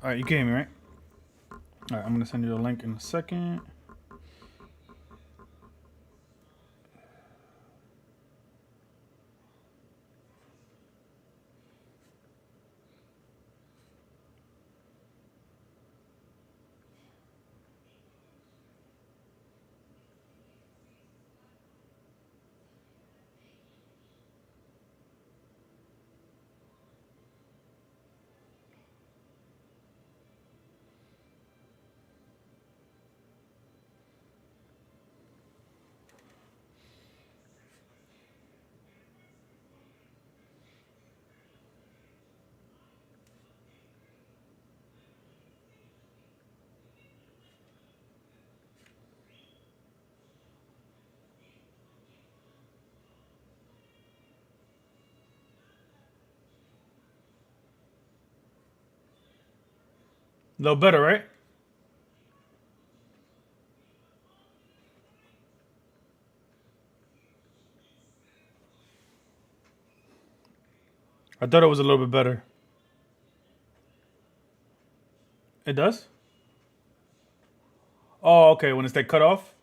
All right, you can hear me, right? All right, I'm gonna send you the link in a second. A little better, right? I thought it was a little bit better. It does? Oh, okay. When it's that cut off.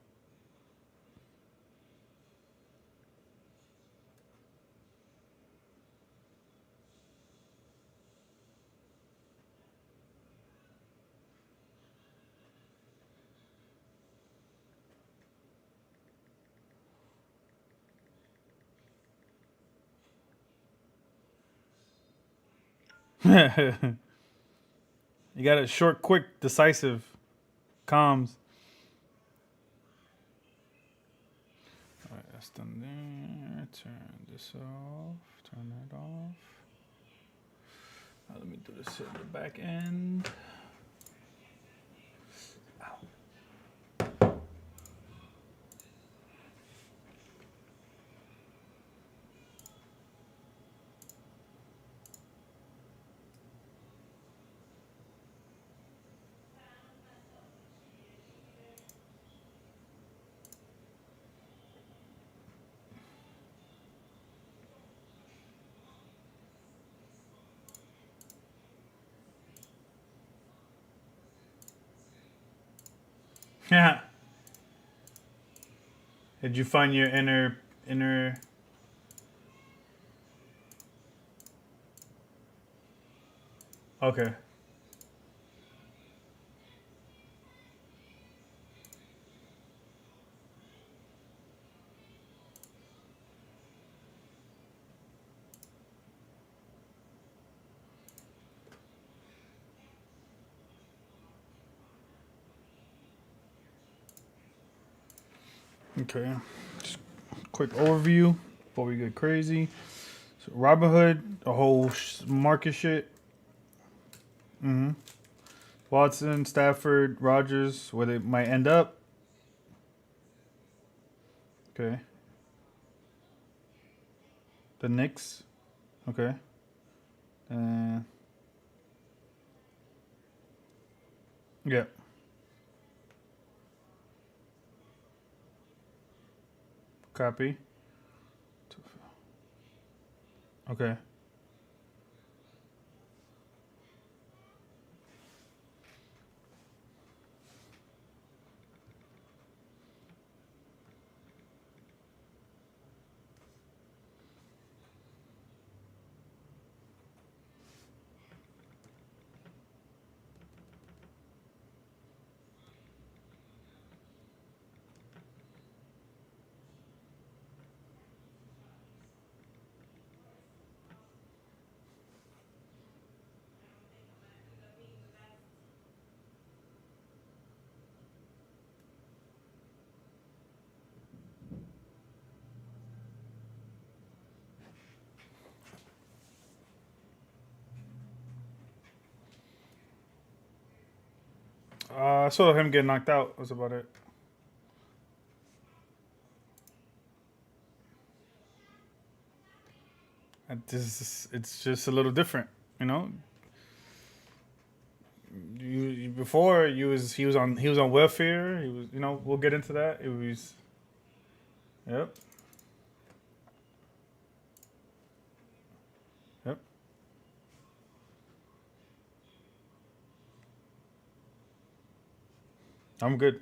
You got it short, quick, decisive, comms. All right, that's done there. Turn this off. Turn that off. Now let me do this at the back end. Yeah. Did you find your inner? Okay. Okay. Just quick overview before we get crazy. So Robinhood, the whole market shit. Mm-hmm. Watson, Stafford, Rogers, where they might end up. Okay. The Knicks. Okay. Uh, yeah. Copy. Okay. I saw him get knocked out. That's about it. It's just a little different, you know. Before he was on welfare. He was, we'll get into that. It was, yep, yep. I'm good.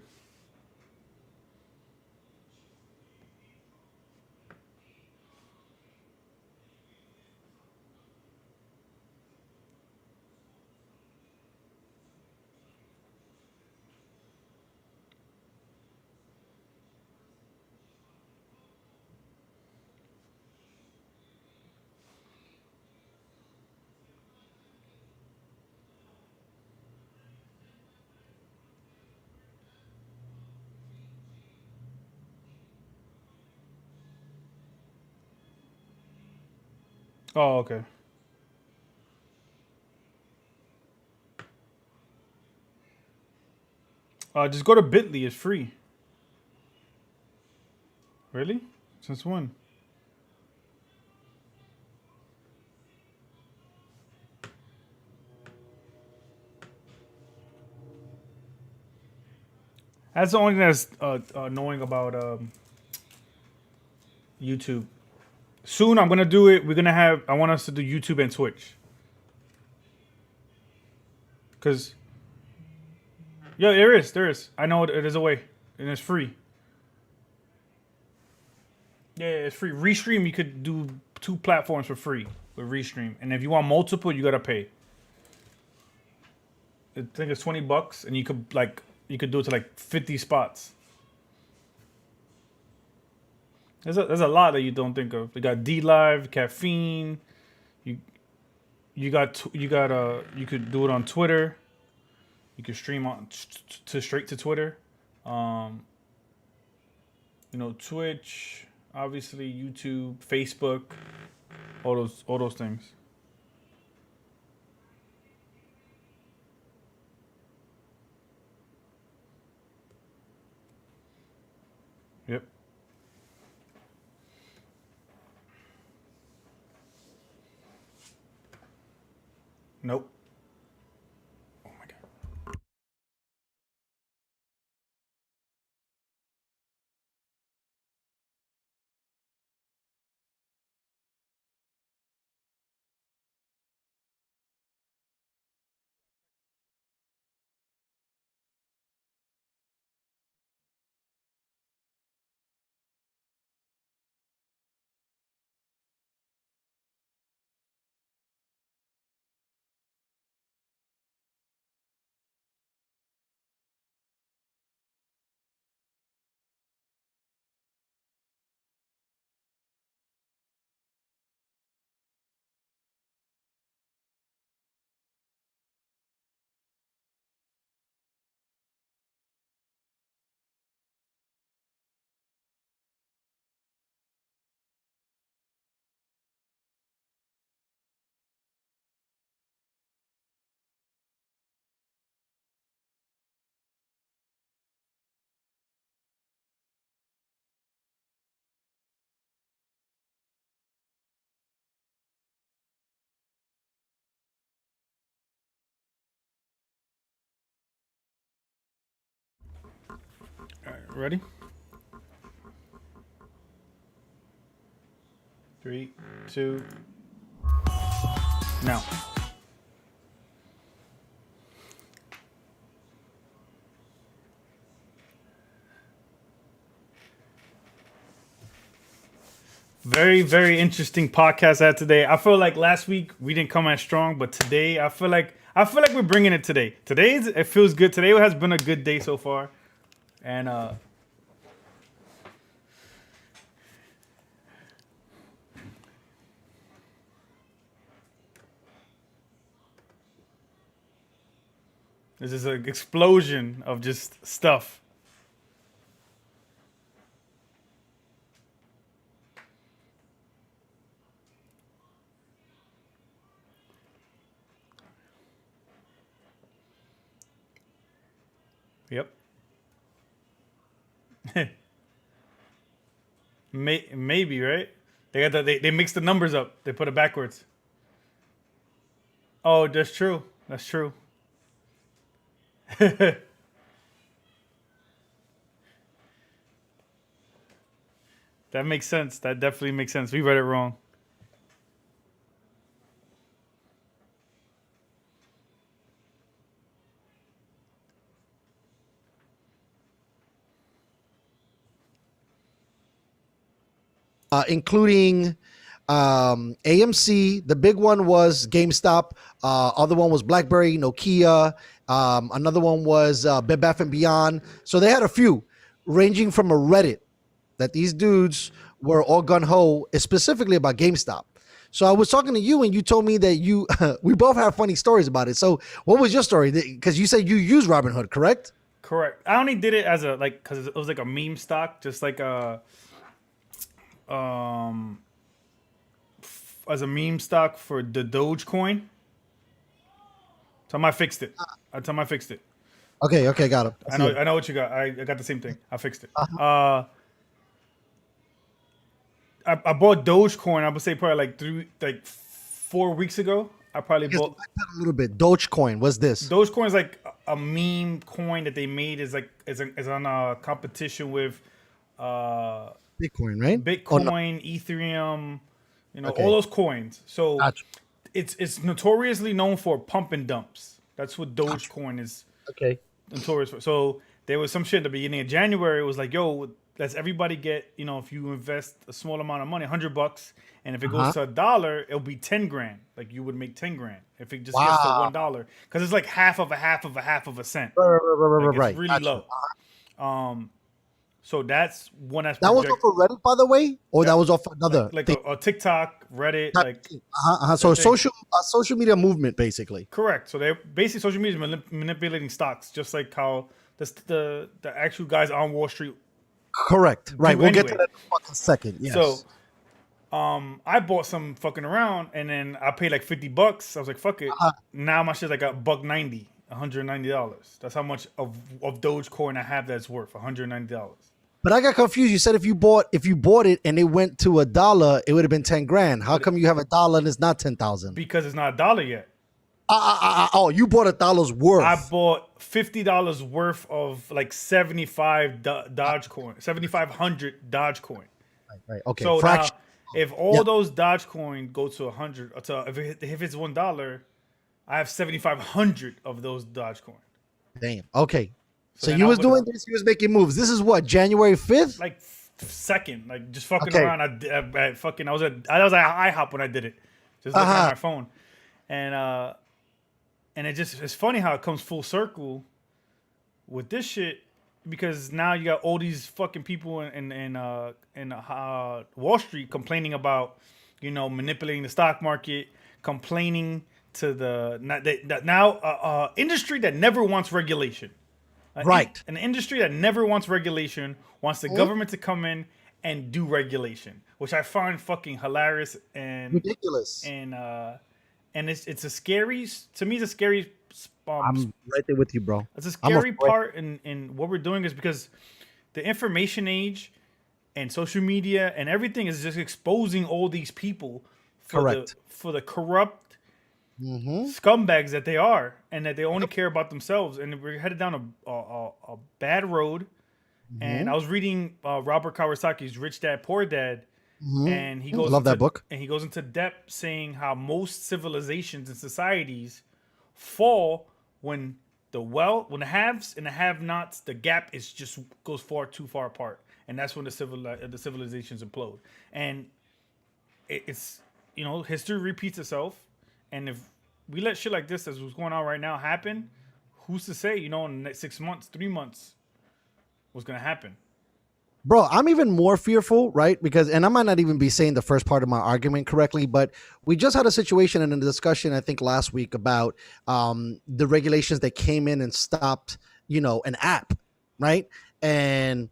Oh, okay. Just go to Bitly. It's free. Really? Since when? That's the only thing that's annoying about YouTube. Soon I'm gonna do it. We're gonna have. I want us to do YouTube and Twitch. Cause yeah, there is. I know it is a way, and it's free. Yeah, it's free. Restream, you could do 2 platforms for free with Restream, and if you want multiple, you gotta pay. I think it's $20, and you could do it to like 50 spots. There's a lot that you don't think of. You got D Live, Caffeine. You you could do it on Twitter. You could stream on to straight to Twitter. Um, Twitch, obviously YouTube, Facebook, all those things. Yep. Nope. Oh my god. All right, ready? 3, 2, now. Very, very interesting podcast I had today. I feel like last week we didn't come as strong, but today I feel like we're bringing it today. It feels good. Today has been a good day so far, and this is an explosion of just stuff. Yep. Maybe right. They mix the numbers up. They put it backwards. Oh, that's true. That's true. That makes sense. That definitely makes sense. We read it wrong. including AMC. The big one was GameStop. Other one was BlackBerry, Nokia. Another one was Bed Bath and Beyond. So they had a few, ranging from a Reddit that these dudes were all gun ho, specifically about GameStop. So I was talking to you, and you told me that you we both have funny stories about it. So what was your story? Because you said you use Robinhood, correct? Correct. I only did it as a because it was like a meme stock, just like a as a meme stock for the Dogecoin. I fixed it. I fixed it. Okay, got it. I know what you got. I got the same thing. I fixed it. I bought Dogecoin. I would say probably like 4 weeks ago. I probably bought a little bit. Dogecoin. What's this? Dogecoin is like a meme coin that they made. Is on a competition with Bitcoin, right? Bitcoin, Ethereum, all those coins. So gotcha. It's notoriously known for pump and dumps. That's what Dogecoin is. Okay. Notorious for. So there was some shit at the beginning of January. It was like, yo, let's everybody get, if you invest a small amount of money, $100, and if it goes to $1, it'll be 10 grand. Like you would make 10 grand if it just gets to $1, because it's like half of a cent. Right. It's really low. So that's one aspect. That was off of Reddit, by the way, or that was off another like a TikTok, Reddit, So a social media movement, basically. Correct. So they're basically social media is manipulating stocks, just like how the actual guys on Wall Street. Correct. Right. We'll get to that in a fucking second. Yes. So, I bought some fucking around, and then I paid like $50. I was like, fuck it. Now my shit's like $190, $190. That's how much of Dogecoin I have that's worth, $190. But I got confused. You said if you bought it and it went to $1, it would have been 10 grand. How come you have $1 and it's not 10,000? Because it's not $1 yet. Oh, you bought $1 worth. I bought $50 worth of like 7,500 Dogecoin. Right. Okay. So now, if all those Dogecoin go to 100, if it's $1, I have 7,500 of those Dogecoin. Damn. Okay. So you was doing this. You was making moves. This is what, January 5th? Like 2nd, like just fucking around. I was at IHOP when I did it, just looking at my phone, and it's funny how it comes full circle with this shit, because now you got all these fucking people in Wall Street complaining about, manipulating the stock market, complaining to the industry that never wants regulation. An industry that never wants regulation wants the government to come in and do regulation, which I find fucking hilarious and ridiculous. And it's a scary, to me, it's a scary. I'm right there with you, bro. It's a scary part in what we're doing, is because the information age and social media and everything is just exposing all these people for the corrupt scumbags that they are, and that they only care about themselves, and we're headed down a bad road. And I was reading Robert Kiyosaki's Rich Dad Poor Dad, and he goes that book, and he goes into depth saying how most civilizations and societies fall when the haves and the have-nots, the gap is just goes far too far apart, and that's when the civilizations implode. And it's history repeats itself. And if we let shit like this, as what's going on right now, happen, who's to say, in the next 6 months, 3 months, what's going to happen? Bro, I'm even more fearful, right? Because, and I might not even be saying the first part of my argument correctly, but we just had a situation in a discussion, I think last week, about the regulations that came in and stopped, an app, right? And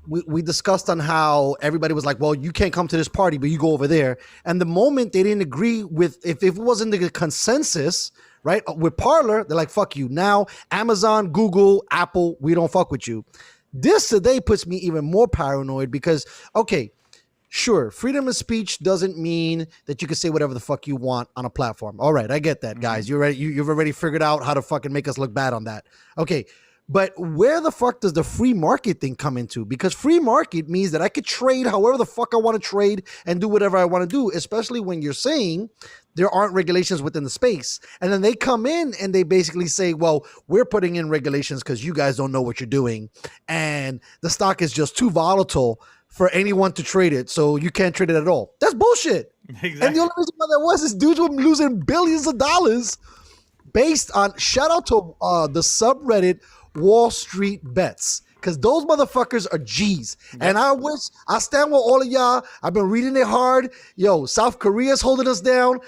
we discussed on how everybody was like, well, you can't come to this party, but you go over there. And the moment they didn't agree with, if it wasn't the consensus, right, with Parler, they're like, fuck you. Now, Amazon, Google, Apple, we don't fuck with you. This today puts me even more paranoid because, okay, sure, freedom of speech doesn't mean that you can say whatever the fuck you want on a platform. All right, I get that, guys. You've already figured out how to fucking make us look bad on that. Okay. But where the fuck does the free market thing come into? Because free market means that I could trade however the fuck I want to trade and do whatever I want to do, especially when you're saying there aren't regulations within the space. And then they come in and they basically say, well, we're putting in regulations because you guys don't know what you're doing. And the stock is just too volatile for anyone to trade it, so you can't trade it at all. That's bullshit. Exactly. And the only reason why that was is dudes were losing billions of dollars based on, shout out to the subreddit Wall Street Bets, because those motherfuckers are G's. Yep. And I stand with all of y'all. I've been reading it hard. Yo, South Korea's holding us down.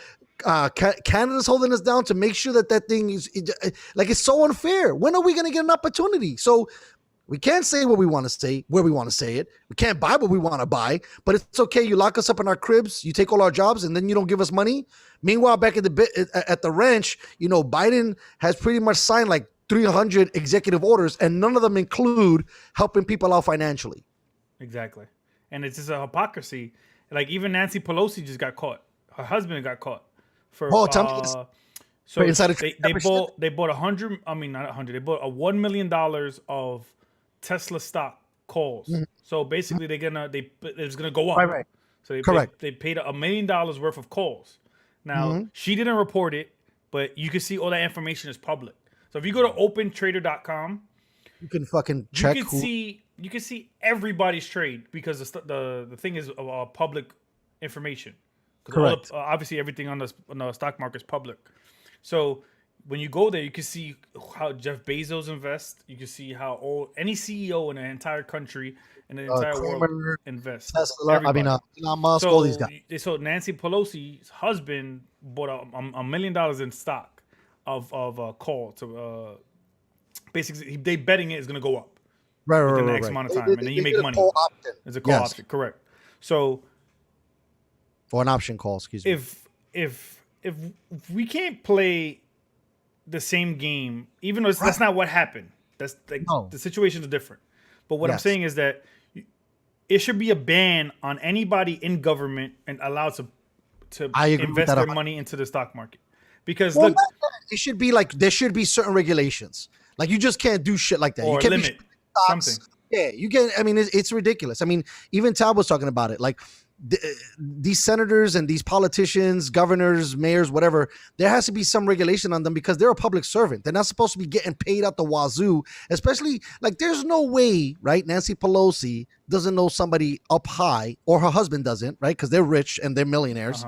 Canada's holding us down to make sure that thing is like, it's so unfair. When are we going to get an opportunity? So we can't say what we want to say, where we want to say it. We can't buy what we want to buy, but it's okay. You lock us up in our cribs, you take all our jobs, and then you don't give us money. Meanwhile, back at the ranch, you know, Biden has pretty much signed like 300 executive orders, and none of them include helping people out financially. Exactly. And it's just a hypocrisy. Like, even Nancy Pelosi just got caught. Her husband got caught for so they bought 100, I mean not 100, they bought a $1 million of Tesla stock calls. Mm-hmm. So basically it's gonna go up. Right. So correct. They paid $1 million worth of calls. Now she didn't report it, but you can see all that information is public. So if you go to opentrader.com, you can fucking check. You can see everybody's trade, because the thing is public information. Correct. Obviously, everything on the stock market is public. So when you go there, you can see how Jeff Bezos invests. You can see how any CEO in the entire country and the entire world invests. Tesla, Elon Musk, all these guys. So Nancy Pelosi's husband bought $1 million in stock of call to basically they betting it is going to go up right, the next amount of time, and then you make money. It's a call option, correct? So. For an option call, excuse me. If we can't play the same game, even though that's not what happened. That's like, the situation is different. But what I'm saying is that it should be a ban on anybody in government and allowed to invest their money into the stock market. Because look, it should be like, there should be certain regulations. Like, you just can't do shit like that. Or you can't limit something. Yeah, you can. I mean, it's ridiculous. I mean, even Tal was talking about it. Like, these senators and these politicians, governors, mayors, whatever, there has to be some regulation on them, because they're a public servant. They're not supposed to be getting paid out the wazoo, especially, like, there's no way, right? Nancy Pelosi doesn't know somebody up high, or her husband doesn't, right? Because they're rich and they're millionaires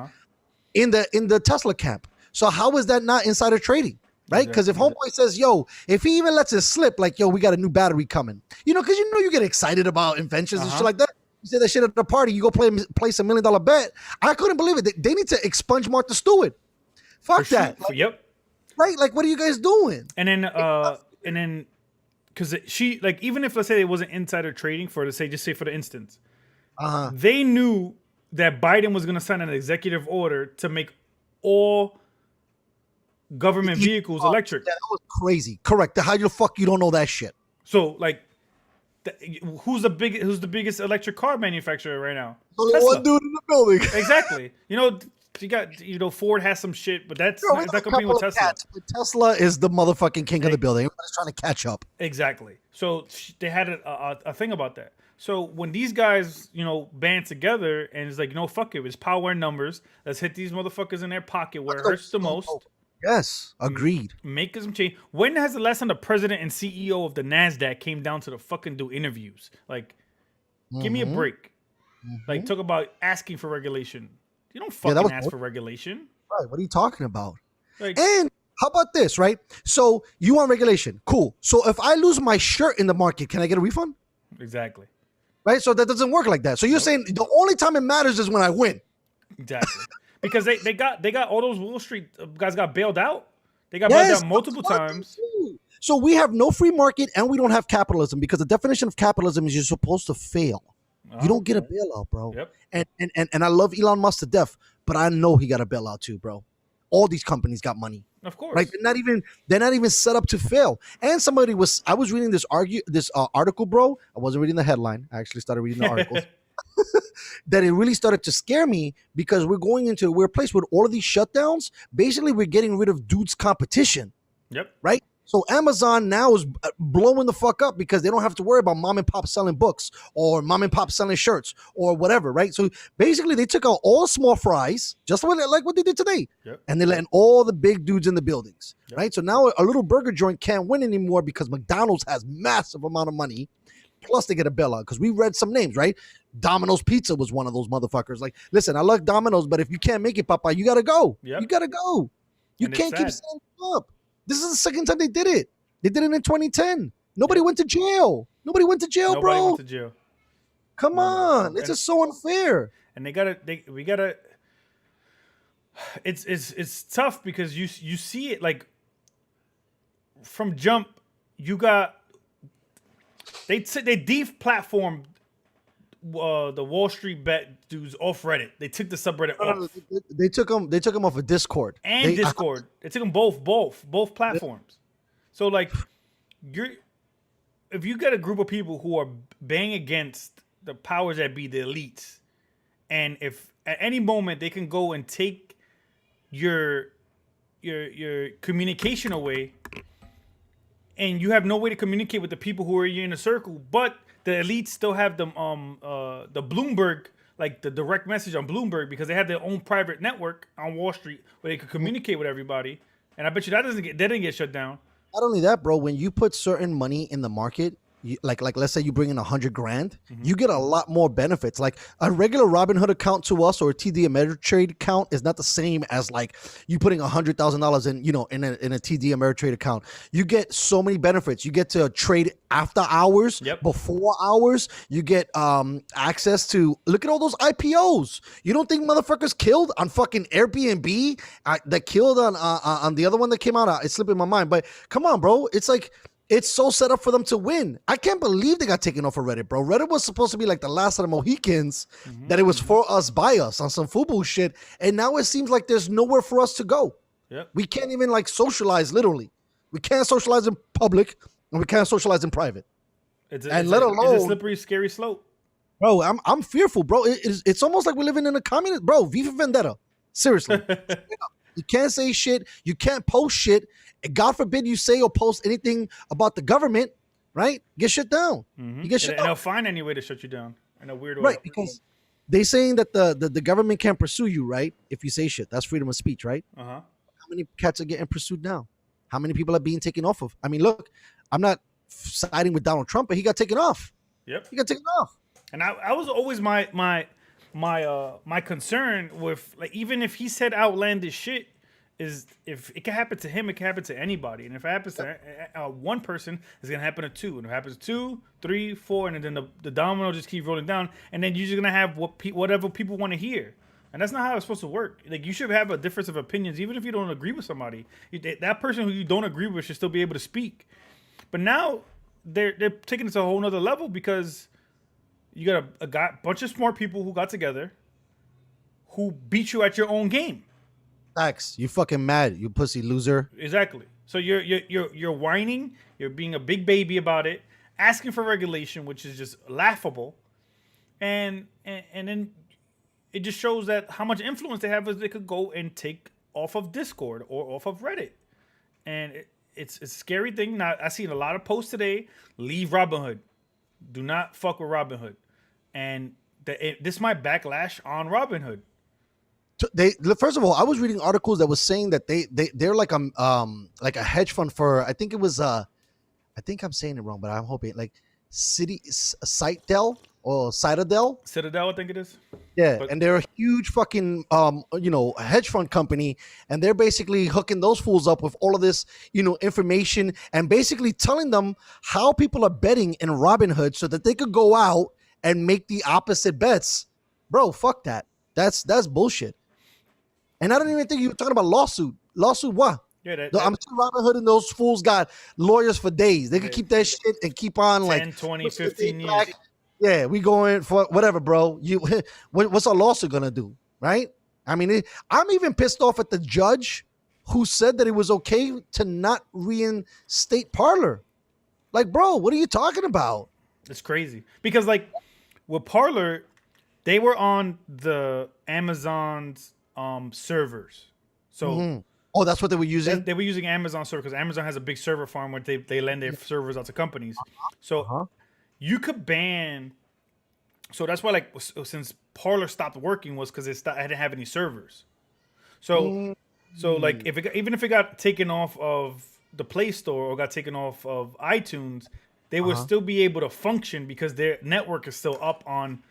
in the Tesla camp. So how is that not insider trading? Right? Because if homeboy says, yo, if he even lets it slip, like, yo, we got a new battery coming, you know, because you get excited about inventions and shit like that. You say that shit at the party, you go place $1 million bet. I couldn't believe it. They need to expunge Martha Stewart. Fuck that. Like, yep. Right? Like, what are you guys doing? And then, because she, like, even if, let's say, it wasn't insider trading for the instance, they knew that Biden was going to sign an executive order to make all government vehicles electric. Yeah, that was crazy. Correct. How the fuck you don't know that shit? So, like, who's the biggest electric car manufacturer right now? Only Tesla. One dude in the building. Exactly. You got Ford has some shit, but it's not competing with Tesla. But Tesla is the motherfucking king of the building. Everybody's trying to catch up. Exactly. So they had a thing about that. So when these guys, band together and it's like, fuck it, it's power and numbers. Let's hit these motherfuckers in their pocket where it hurts the most. Yes, agreed. Make some change. When has the last time the president and CEO of the NASDAQ came down to the fucking do interviews? Like, give me a break. Like, talk about asking for regulation. You don't fucking ask for regulation. Right, what are you talking about? Like, and how about this, right? So you want regulation. Cool. So if I lose my shirt in the market, can I get a refund? Exactly. Right? So that doesn't work like that. So you're saying the only time it matters is when I win. Exactly. Because they got all those Wall Street guys got bailed out. They got bailed out multiple times. So we have no free market and we don't have capitalism, because the definition of capitalism is you're supposed to fail. You don't get a bailout, bro. Yep. And I love Elon Musk to death, but I know he got a bailout too, bro. All these companies got money. Of course. Right? They're not even set up to fail. And I was reading this article, bro. I wasn't reading the headline. I actually started reading the article. That it really started to scare me, because we're going into a weird place with all of these shutdowns. Basically, we're getting rid of dudes' competition. Yep. Right? So Amazon now is blowing the fuck up because they don't have to worry about mom and pop selling books or mom and pop selling shirts or whatever, right? So basically, they took out all small fries, just like what they did today. Yep. And they're letting all the big dudes in the buildings, right? So now a little burger joint can't win anymore because McDonald's has massive amount of money. plus they get a bailout because we read some names, right? Domino's Pizza was one of those motherfuckers. Like, listen, I love Domino's, but if you can't make it, Papa, you gotta go. Yep. You gotta go. You And can't it's keep sad. setting up. This is the second time they did it. They did it in 2010. Nobody went to jail. Nobody went to jail, Nobody bro. went to jail. Come No. on, it's just so unfair. And we gotta. It's tough because you see it like from jump. You got they deplatformed the Wall Street bet dudes off Reddit. They took the subreddit off They took them off of Discord and Discord. They took them both platforms. So like if you get a group of people who are banging against the powers that be, the elites, and if at any moment they can go and take your communication away, and you have no way to communicate with the people who are in your inner circle, but the elites still have the Bloomberg, like the direct message on Bloomberg, because they have their own private network on Wall Street where they could communicate with everybody. And I bet you that didn't get shut down. Not only that, bro, when you put certain money in the market, like let's say you bring in $100 grand, you get a lot more benefits. Like a regular Robinhood account to us or a TD Ameritrade account is not the same as like you putting $100,000 in a TD Ameritrade account. You get so many benefits. You get to trade after hours, before hours. You get access to look at all those IPOs. You don't think motherfuckers killed on fucking Airbnb? That killed on the other one that came out. It's slipping my mind, but come on, bro. It's like. It's so set up for them to win. I can't believe they got taken off of Reddit, bro. Reddit was supposed to be like the last of the Mohicans, that it was for us, by us on some FUBU shit. And now it seems like there's nowhere for us to go. Yep. We can't even like socialize, literally. We can't socialize in public and we can't socialize in private. It's a slippery, scary slope. Bro, I'm fearful, bro. It's almost like we're living in a communist, bro. V for Vendetta. Seriously. You can't say shit. You can't post shit. God forbid you say or post anything about the government, right? Get shit down. You get shit down. And they'll find any way to shut you down in a weird way. Right, because they saying that the government can't pursue you, right? If you say shit. That's freedom of speech, right? How many cats are getting pursued now? How many people are being taken off of? I mean, look, I'm not siding with Donald Trump, but he got taken off. Yep. He got taken off. And I was always my concern with, like, even if he said outlandish shit, is if it can happen to him, it can happen to anybody. And if it happens to one person, it's gonna happen to two. And if it happens to 2, 3, 4, and then the domino just keeps rolling down. And then you're just gonna have whatever people want to hear. And that's not how it's supposed to work. Like, you should have a difference of opinions, even if you don't agree with somebody. That person who you don't agree with should still be able to speak. But now they're taking it to a whole nother level, because you got a bunch of smart people who got together who beat you at your own game. Facts. You fucking mad, you pussy loser. Exactly. So you're whining, you're being a big baby about it, asking for regulation, which is just laughable, and then it just shows that how much influence they have, is they could go and take off of Discord or off of Reddit, and it's a scary thing. Now I seen a lot of posts today. Leave Robinhood. Do not fuck with Robinhood, and this might backlash on Robinhood. First of all, I was reading articles that was saying that they're like a hedge fund for, I think it was I think I'm saying it wrong, but I'm hoping like Citadel, I think it is. Yeah, and they're a huge fucking hedge fund company, and they're basically hooking those fools up with all of this information, and basically telling them how people are betting in Robinhood so that they could go out and make the opposite bets. Bro, fuck that. That's bullshit. And I don't even think you were talking about lawsuit. Lawsuit what? Yeah, I'm sure Robinhood and those fools got lawyers for days. They could keep that shit and keep on 10, like 20, 15 years. Yeah, we going for whatever, bro. What's our lawsuit gonna do, right? I mean, I'm even pissed off at the judge who said that it was okay to not reinstate Parler. Like, bro, what are you talking about? It's crazy, because like with Parler, they were on the Amazon's servers. So oh, that's what they were using? They were using Amazon server, because Amazon has a big server farm where they lend their servers out to companies. So you could ban. So that's why, like, since Parler stopped working, was because it didn't have any servers. So like even if it got taken off of the Play Store or got taken off of iTunes, they would still be able to function because their network is still up on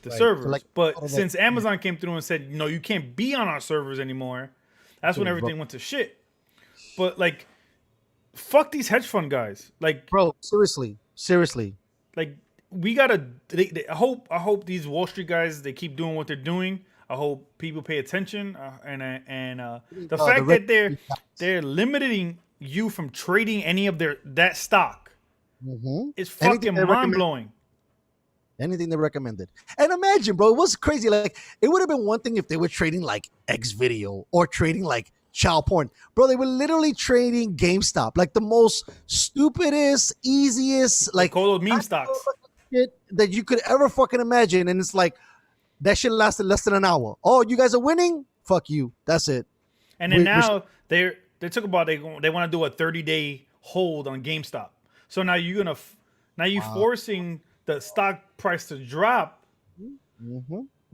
the Right. servers. So like, But since Amazon came through and said, no, you can't be on our servers anymore, that's when everything went to shit. But like, fuck these hedge fund guys. Like, bro, seriously. like we gotta. I hope these Wall Street guys they keep doing what they're doing. I hope people pay attention. And the fact that they're limiting you from trading any of that stock is fucking mind blowing. Anything they recommended. And imagine, bro, it was crazy. Like, it would have been one thing if they were trading like X video or trading like child porn. Bro, they were literally trading GameStop, like the most stupidest, easiest, like call those meme stocks shit that you could ever fucking imagine. And it's like that shit lasted less than an hour. Oh, you guys are winning? Fuck you. That's it. And then now they took about they want to do a 30-day hold on GameStop. So now you're forcing the stock price to drop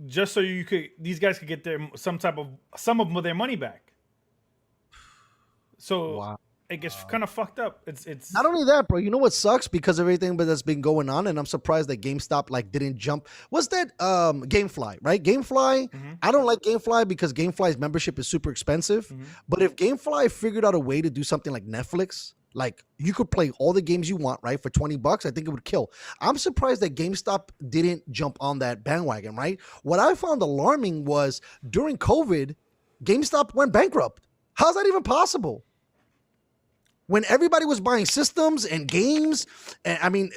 just so these guys could get some of their money back. So it gets kind of fucked up. It's not only that, bro. You know what sucks because of everything that's been going on, and I'm surprised that GameStop like didn't jump. What's that? GameFly, right? GameFly. I don't like GameFly because GameFly's membership is super expensive. But if GameFly figured out a way to do something like Netflix, like you could play all the games you want, right, for $20, I think it would kill. I'm surprised that GameStop didn't jump on that bandwagon, right? What I found alarming was during COVID, GameStop went bankrupt. How's that even possible? When everybody was buying systems and games, and I mean,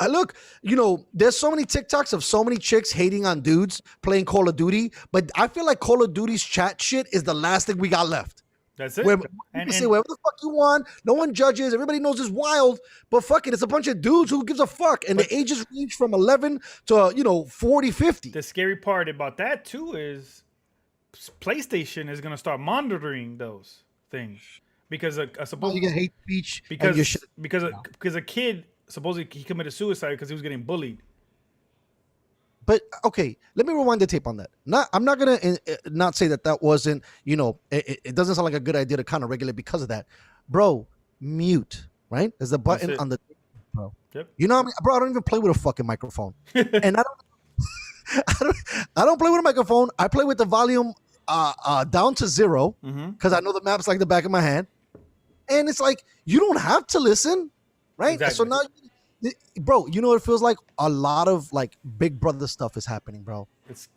look, you know, there's so many TikToks of so many chicks hating on dudes playing Call of Duty, but I feel like Call of Duty's chat shit is the last thing we got left. That's it. Where you can say whatever the fuck you want, no one judges, everybody knows it's wild, but fuck it, it's a bunch of dudes who gives a fuck, and the ages range from 11 to 40, 50. The scary part about that too is PlayStation is gonna start monitoring those things. Because suppose you get hate speech because a kid supposedly he committed suicide because he was getting bullied. But okay, let me rewind the tape on that. I'm not gonna not say that wasn't it doesn't sound like a good idea to kind of regulate because of that, bro. Mute, right? There's a button on the bro. Yep. You know what I mean? Bro, I don't even play with a fucking microphone, and I don't play with a microphone. I play with the volume down to 0 because I know the map's like the back of my hand. And it's like, you don't have to listen, right? Exactly. So now, bro, you know what it feels like? A lot of like Big Brother stuff is happening, bro. It's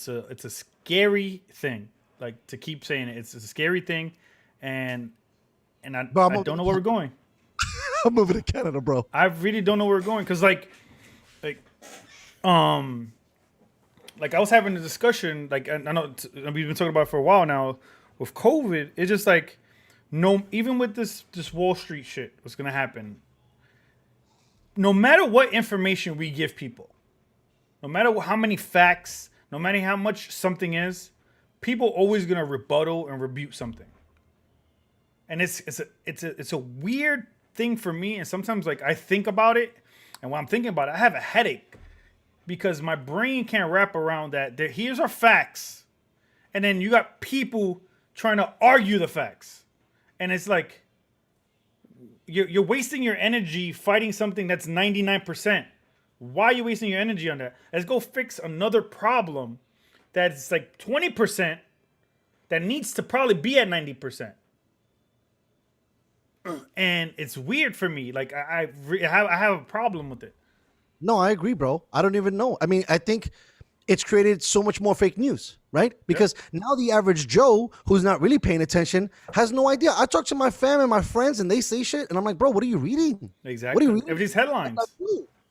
a scary thing. Like to keep saying it, it's a scary thing, and I don't know where we're going. I'm moving to Canada, bro. I really don't know where we're going because like I was having a discussion, like I know we've been talking about it for a while now with COVID. It's just like. No, even with this Wall Street shit, what's gonna happen? No matter what information we give people, no matter how many facts, no matter how much something is, people always gonna rebuttal and rebuke something. And it's a weird thing for me. And sometimes like I think about it, and when I'm thinking about it, I have a headache because my brain can't wrap around that. Here's our facts, and then you got people trying to argue the facts. And it's like you're wasting your energy fighting something that's 99%. Why are you wasting your energy on that? Let's go fix another problem that's like 20% that needs to probably be at 90%. And it's weird for me. Like I have a problem with it. No, I agree, bro. I don't even know. I mean, I think it's created so much more fake news, right? Because now the average Joe who's not really paying attention has no idea. I talk to my fam and my friends and they say shit and I'm like, bro, what are you reading? Exactly. What are you reading? Everybody's headlines.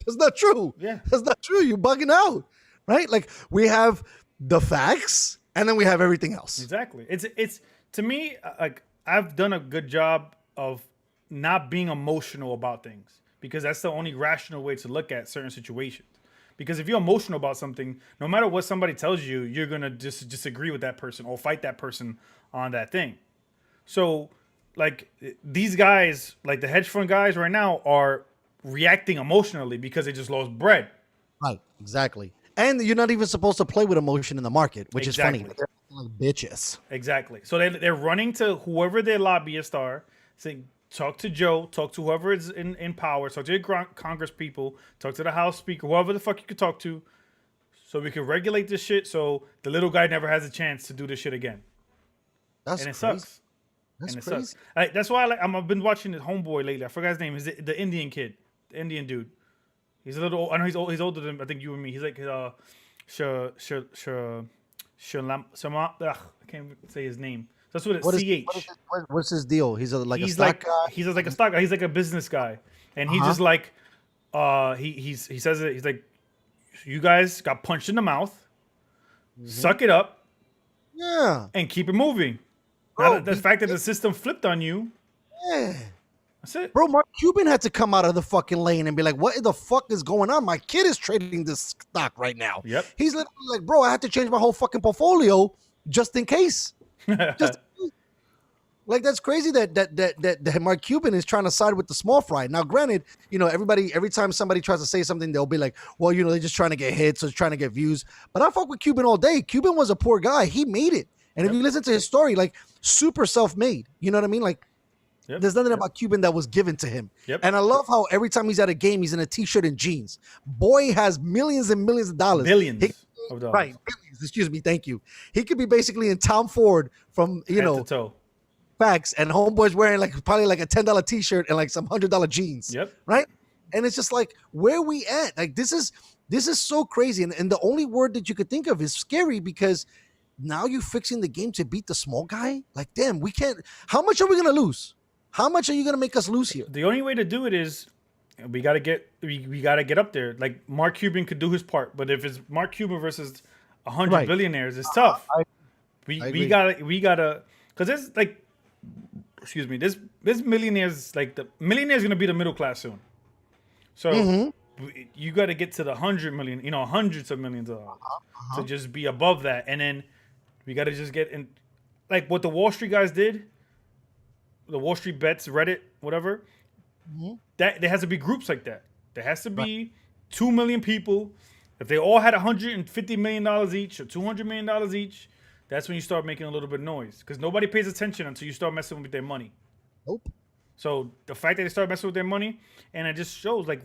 That's not true. Yeah. That's not true. You're bugging out, right? Like we have the facts and then we have everything else. Exactly. It's to me, like I've done a good job of not being emotional about things because that's the only rational way to look at certain situations. Because if you're emotional about something, no matter what somebody tells you, you're going to just disagree with that person or fight that person on that thing. So, like, these guys, like the hedge fund guys right now, are reacting emotionally because they just lost bread. Right, exactly. And you're not even supposed to play with emotion in the market, which is funny. They're like bitches. Exactly. So they're running to whoever their lobbyists are, saying, talk to Joe, talk to whoever is in power, talk to your Congress people, talk to the House Speaker, whoever the fuck you could talk to, so we can regulate this shit so the little guy never has a chance to do this shit again. That's And it crazy. sucks. That's And it crazy. sucks. That's why I've been watching this Homeboy lately. I forgot his name. Is it the Indian kid, the Indian dude? He's a little. I know he's older than I think you and me. He's like I can't say his name. That's what it's CH. What's his deal? He's like a He's stock like guy. he's like a stock guy. He's like a business guy, and he just like he says it. He's like, you guys got punched in the mouth. Suck it up. Yeah. And keep it moving. Bro, Now the fact that the system flipped on you. Yeah. That's it. Bro, Mark Cuban had to come out of the fucking lane and be like, what the fuck is going on? My kid is trading this stock right now. Yep. He's literally like, bro, I had to change my whole fucking portfolio just in case. Like, that's crazy that Mark Cuban is trying to side with the small fry. Now, granted, every time somebody tries to say something, they'll be like, well, they're just trying to get hits or trying to get views. But I fuck with Cuban all day. Cuban was a poor guy. He made it. And if you listen to his story, like, super self-made. You know what I mean? Like, there's nothing about Cuban that was given to him. And I love how every time he's at a game, he's in a T-shirt and jeans. Boy has millions and millions of dollars. Billions of dollars. Right. Billions. Excuse me. Thank you. He could be basically in Tom Ford from, Head to toe. Facts, and homeboy's wearing probably like a $10 T-shirt and like some $100 jeans. Yep. Right. And it's just like, where we at? Like, this is so crazy. And the only word that you could think of is scary, because now you're fixing the game to beat the small guy. Like, damn, we can't. How much are we gonna lose? How much are you gonna make us lose here? The only way to do it is we gotta get up there. Like, Mark Cuban could do his part, but if it's Mark Cuban versus 100 billionaires, it's tough. We gotta because there's like, excuse me, this millionaires, like, the millionaires gonna be the middle class soon. So you got to get to the 100 million, hundreds of millions of dollars to just be above that, and then we got to just get in, like what the Wall Street guys did, the Wall Street bets, Reddit, whatever. That there has to be groups like that. There has to be 2 million people. If they all had $150 million each or $200 million each, that's when you start making a little bit of noise, because nobody pays attention until you start messing with their money. Nope. So the fact that they start messing with their money, and it just shows, like,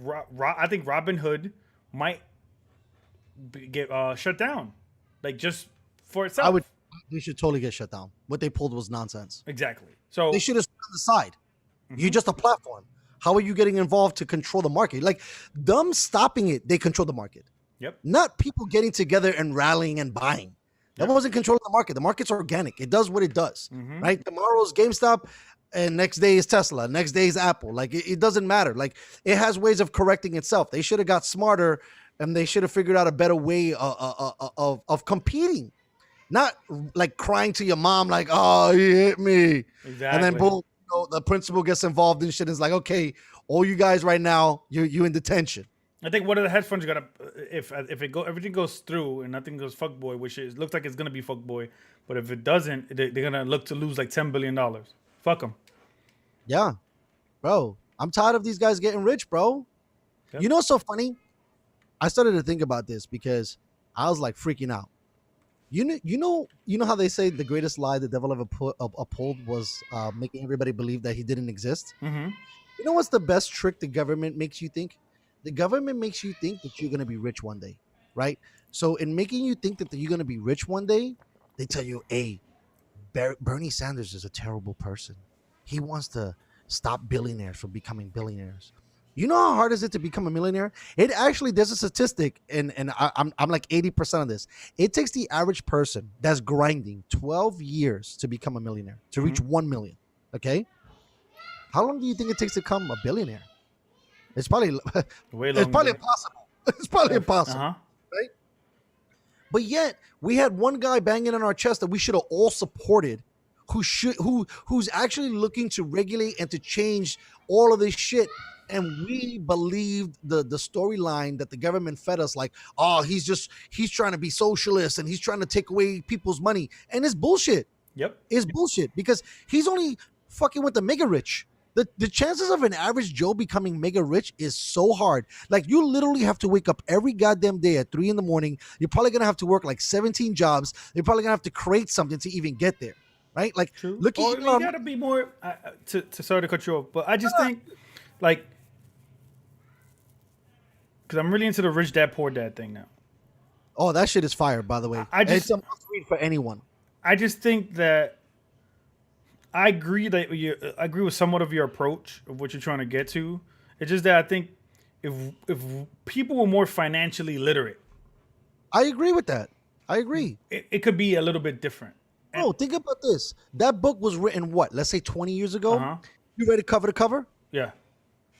I think Robin Hood might get shut down, like, just for itself. They should totally get shut down. What they pulled was nonsense. Exactly. So they should have stood on the side. You're just a platform. How are you getting involved to control the market? Like, them stopping it, they control the market. Yep. Not people getting together and rallying and buying. That wasn't controlling the market. The market's organic. It does what it does, right? Tomorrow's GameStop, and next day is Tesla. Next day is Apple. Like, it doesn't matter. Like, it has ways of correcting itself. They should have got smarter, and they should have figured out a better way of competing. Not like crying to your mom, like, oh, he hit me. Exactly. And then boom, the principal gets involved in shit. It's like, okay, all you guys right now, you in detention. I think one of the hedge funds got to, if everything goes through and nothing goes fuckboy, which it looks like it's gonna be fuckboy, but if it doesn't, they're gonna look to lose like $10 billion. Fuck them. Yeah, bro. I'm tired of these guys getting rich, bro. Yep. You know what's so funny? I started to think about this because I was like freaking out. You know how they say the greatest lie the devil ever pulled was making everybody believe that he didn't exist? You know what's the best trick the government makes you think? The government makes you think that you're going to be rich one day, right? So in making you think that you're going to be rich one day, they tell you, hey, Bernie Sanders is a terrible person. He wants to stop billionaires from becoming billionaires. You know how hard is it to become a millionaire? It actually, there's a statistic, and I'm like 80% of this. It takes the average person that's grinding 12 years to become a millionaire, to reach 1 million, okay? How long do you think it takes to become a billionaire? It's probably impossible. It's probably impossible, right? But yet, we had one guy banging on our chest that we should have all supported, who's actually looking to regulate and to change all of this shit. And we believed the storyline that the government fed us, like, oh, he's trying to be socialist and he's trying to take away people's money. And it's bullshit. Yep. It's bullshit, because he's only fucking with the mega rich. The chances of an average Joe becoming mega rich is so hard. Like, you literally have to wake up every goddamn day at 3 a.m. You're probably going to have to work like 17 jobs. You're probably going to have to create something to even get there. right? Like, True. look Or at we Elon. gotta be more. To sorry to cut you off, but I just think, like, because I'm really into the rich dad poor dad thing now. Oh, that shit is fire, by the way. I just- It's a must read for anyone. I just think that I agree that I agree with somewhat of your approach of what you're trying to get to. It's just that I think if people were more financially literate, I agree with that. I agree. it could be a little bit different. Bro, think about this. That book was written, what, let's say 20 years ago? Uh-huh. You read it cover to cover? Yeah.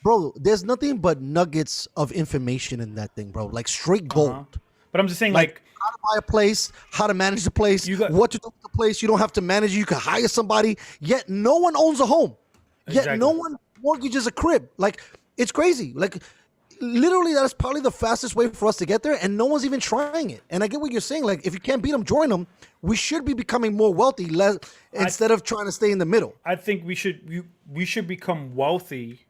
Bro, there's nothing but nuggets of information in that thing, bro. Like straight gold. But I'm just saying, like How to buy a place, how to manage the place, what to do with the place. You don't have to manage it. You can hire somebody. Yet no one owns a home. Yet Exactly. no one mortgages a crib. Like, it's crazy. Like, literally, that's probably the fastest way for us to get there, and no one's even trying it. And I get what you're saying. Like, if you can't beat them, join them. We should be becoming more wealthy, instead of trying to stay in the middle. I think we should become wealthy,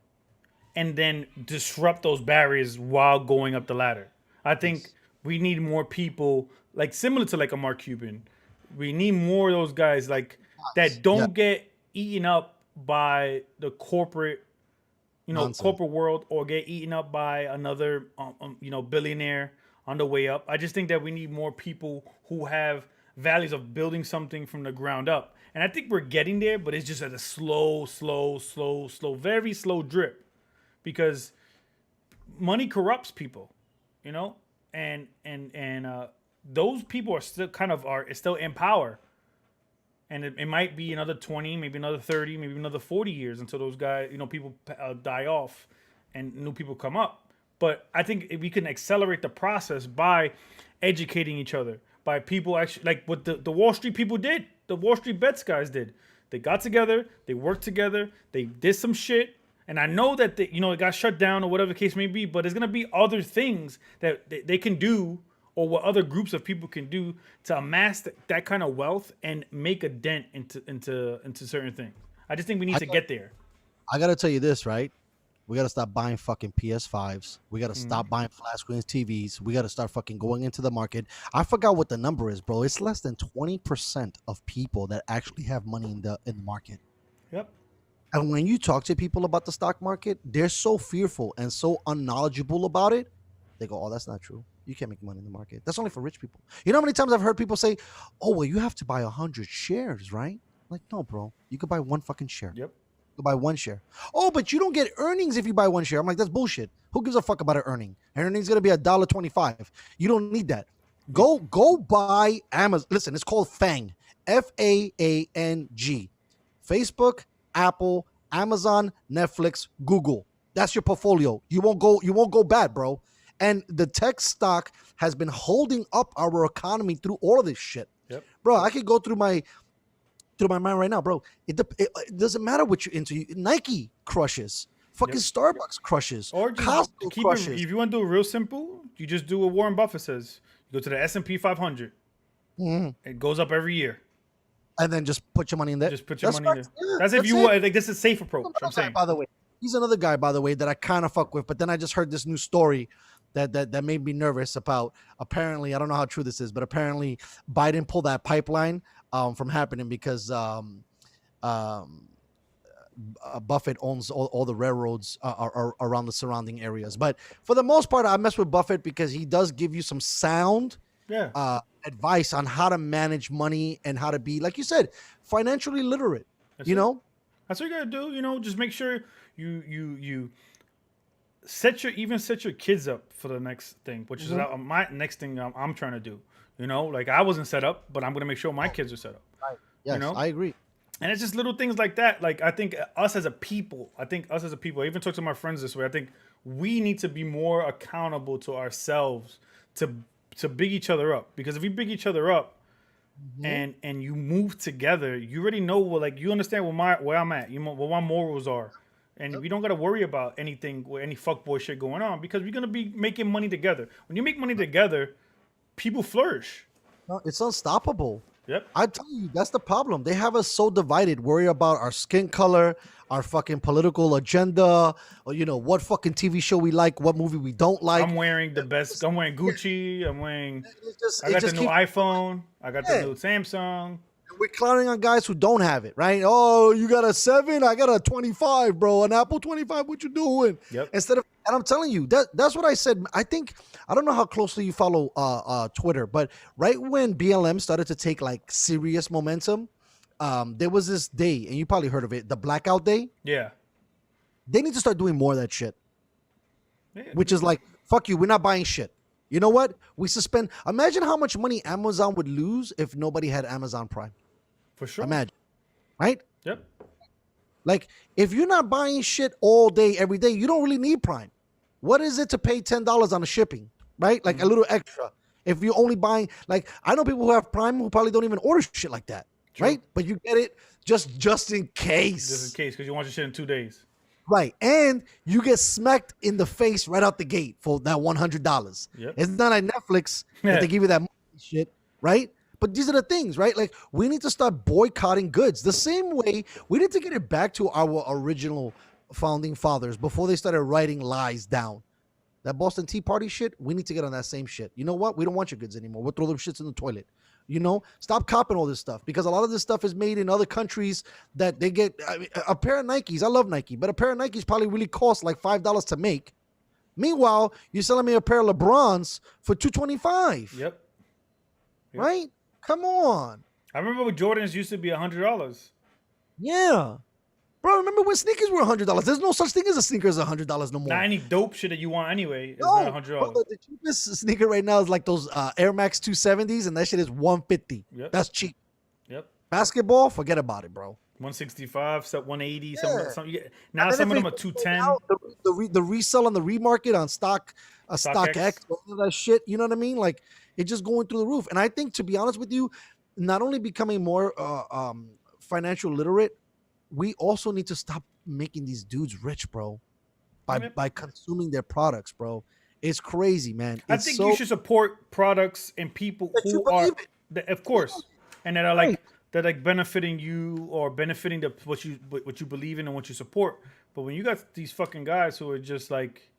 and then disrupt those barriers while going up the ladder. I think we need more people like similar to like a Mark Cuban. We need more of those guys like that don't get eaten up by the corporate, Nonsense. corporate world, or get eaten up by another, billionaire on the way up. I just think that we need more people who have values of building something from the ground up. And I think we're getting there, but it's just at a slow, very slow drip, because money corrupts people, and those people are still still in power. And it might be another 20, maybe another 30, maybe another 40 years until those guys, people die off and new people come up. But I think if we can accelerate the process by educating each other, by people actually, like what the Wall Street people did, the Wall Street bets guys did. They got together, they worked together, they did some shit. And I know that it got shut down or whatever the case may be, but there's gonna be other things that they can do, or what other groups of people can do to amass that kind of wealth and make a dent into certain things. I just think we need to get there. I gotta tell you this, right? We gotta stop buying fucking PS5s. We gotta stop buying flat screen TVs. We gotta start fucking going into the market. I forgot what the number is, bro. It's less than 20% of people that actually have money in the market. Yep. And when you talk to people about the stock market, they're so fearful and so unknowledgeable about it. They go, "Oh, that's not true. You can't make money in the market. That's only for rich people." You know how many times I've heard people say, "Oh, well, you have to buy 100 shares, right?" Like, no, bro. You could buy one fucking share. Yep. You could buy one share. "Oh, but you don't get earnings if you buy one share." I'm like, that's bullshit. Who gives a fuck about an earning? Earning's gonna be $1.25. You don't need that. Go buy Amazon. Listen, it's called FANG. FAANG. Facebook, Apple, Amazon, Netflix, Google. That's your portfolio. You won't go bad, bro. And the tech stock has been holding up our economy through all of this shit. Yep. Bro, I could go through my mind right now, bro. It doesn't matter what you're into. Nike crushes. Fucking Starbucks crushes. Or just Costco keep crushes. it, if you want to do it real simple, you just do what Warren Buffett says. You go to the S&P 500. It goes up every year. And then just put your money in there. Just put your money in there. Yeah, that's if you want. Like, this is a safe approach. I'm saying. By the way, he's another guy, by the way, that I kind of fuck with. But then I just heard this new story that made me nervous about. Apparently, I don't know how true this is, but apparently Biden pulled that pipeline from happening because Buffett owns all the railroads are around the surrounding areas. But for the most part, I mess with Buffett because he does give you some sound advice on how to manage money and how to be, like you said, financially literate. That's you know, that's what you gotta do. Just make sure you set your kids up for the next thing, which is my next thing I'm trying to do. Like I wasn't set up, but I'm gonna make sure my kids are set up. Right. Yes, I agree. And it's just little things like that. Like I think us as a people, I even talk to my friends this way. I think we need to be more accountable to ourselves to big each other up. Because if we big each other up and you move together, you already know you understand where I'm at. You know what my morals are. And we don't gotta worry about anything with any fuckboy shit going on because we're gonna be making money together. When you make money together, people flourish. No, it's unstoppable. Yep. I tell you, that's the problem. They have us so divided, worry about our skin color, our fucking political agenda, or what fucking TV show we like, what movie we don't like. I'm wearing the best. I'm wearing Gucci. I got the new iPhone. I got the new Samsung. We're clowning on guys who don't have it, right? Oh, you got a 7, I got a 25, bro. An Apple 25, what you doing? Yep. Instead of, and I'm telling you, that's what I said. I think, I don't know how closely you follow Twitter, but right when BLM started to take like serious momentum, there was this day, and you probably heard of it, the blackout day. Yeah. They need to start doing more of that shit. Yeah. Which is like, fuck you, we're not buying shit. You know what? We suspend. Imagine how much money Amazon would lose if nobody had Amazon Prime. For sure. Imagine, right? Yep. Like, if you're not buying shit all day, every day, you don't really need Prime. What is it to pay $10 on the shipping, right? Like a little extra. If you're only buying, like, I know people who have Prime who probably don't even order shit like that, True. right? But you get it just in case. Just in case, because you want your shit in 2 days. Right. And you get smacked in the face right out the gate for that $100. Yep. It's not like Netflix that they give you that shit, right? But these are the things, right? Like, we need to start boycotting goods. The same way we need to get it back to our original founding fathers before they started writing lies down. That Boston Tea Party shit, we need to get on that same shit. You know what? We don't want your goods anymore. We'll throw them shits in the toilet. You know, stop copping all this stuff, because a lot of this stuff is made in other countries that they get. I mean, a pair of Nikes, I love Nike, but a pair of Nikes probably really cost like $5 to make. Meanwhile, you're selling me a pair of LeBrons for $225. Yep. Right? Come on. I remember when Jordans used to be $100. Yeah. Bro, remember when sneakers were $100? There's no such thing as a sneaker as $100 no more. Not any dope shit that you want anyway. It's No, not $100. bro, the cheapest sneaker right now is like those Air Max 270s, and that shit is $150. Yep. That's cheap. Yep. Basketball, forget about it, bro. 165, 180, Yeah. now And some of then them if are it- 210. The resell on the remarket on StockX, all of that shit. You know what I mean? Like, it's just going through the roof. And I think, to be honest with you, not only becoming more financial literate, we also need to stop making these dudes rich, bro, by consuming their products, bro. It's crazy, man. I think you should support products and people who are, of course, and that are like benefiting you or benefiting what you believe in and what you support. But when you got these fucking guys who are just like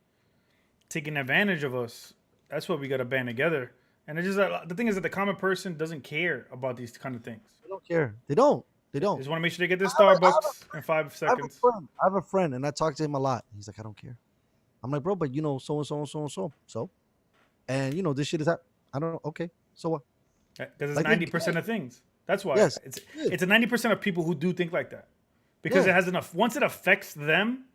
taking advantage of us, that's what we got to band together. And it's just the thing is that the common person doesn't care about these kind of things. They don't care. They don't. They don't. They just want to make sure they get their Starbucks in 5 seconds. I have a friend, and I talk to him a lot. He's like, I don't care. I'm like, bro, but you know, so and so and so and so. And you know, this shit is that. I don't know. Okay, so what? Because it's 90% of things. That's why. Yes, it's a 90% of people who do think like that. Because it has enough. Once it affects them,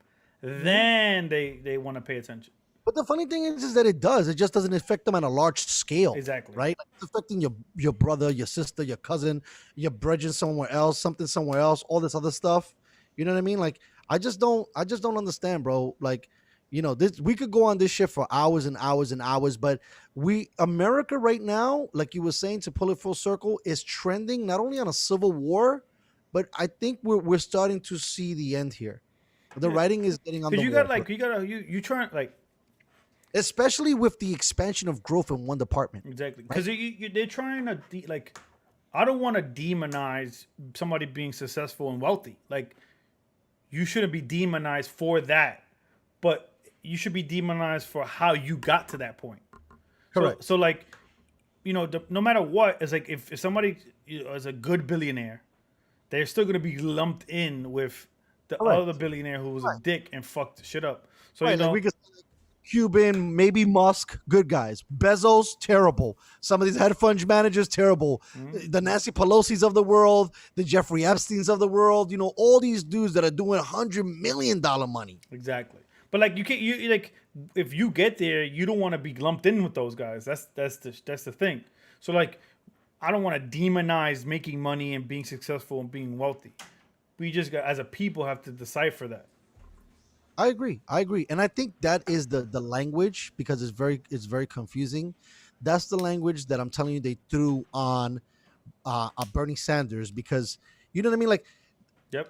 then they want to pay attention. But the funny thing is that it does. It just doesn't affect them on a large scale. Exactly. Right? Like, it's affecting your brother, your sister, your cousin, your brethren somewhere else, something somewhere else, all this other stuff. You know what I mean? Like, I just don't understand, bro. Like, you know, we could go on this shit for hours and hours and hours, but America right now, like you were saying, to pull it full circle, is trending not only on a civil war, but I think we're starting to see the end here. The writing is getting on the wall. You try like, especially with the expansion of growth in one department. Exactly. Because they're trying to, I don't want to demonize somebody being successful and wealthy. Like, you shouldn't be demonized for that. But you should be demonized for how you got to that point. Correct. So like, you know, no matter what, it's like if somebody is a good billionaire, they're still going to be lumped in with the other billionaire who was a dick and fucked shit up. So, you know. Like we could say Cuban, maybe Musk, good guys. Bezos, terrible. Some of these hedge fund managers, terrible. Mm-hmm. The Nancy Pelosi's of the world, the Jeffrey Epstein's of the world. You know, all these dudes that are doing $100 million money. Exactly. But like you can't, like if you get there, you don't want to be lumped in with those guys. That's the thing. So like, I don't want to demonize making money and being successful and being wealthy. We just got, as a people, have to decipher that. I agree, and I think that is the language, because it's very confusing. That's the language that I'm telling you they threw on Bernie Sanders, because you know what I mean. Like,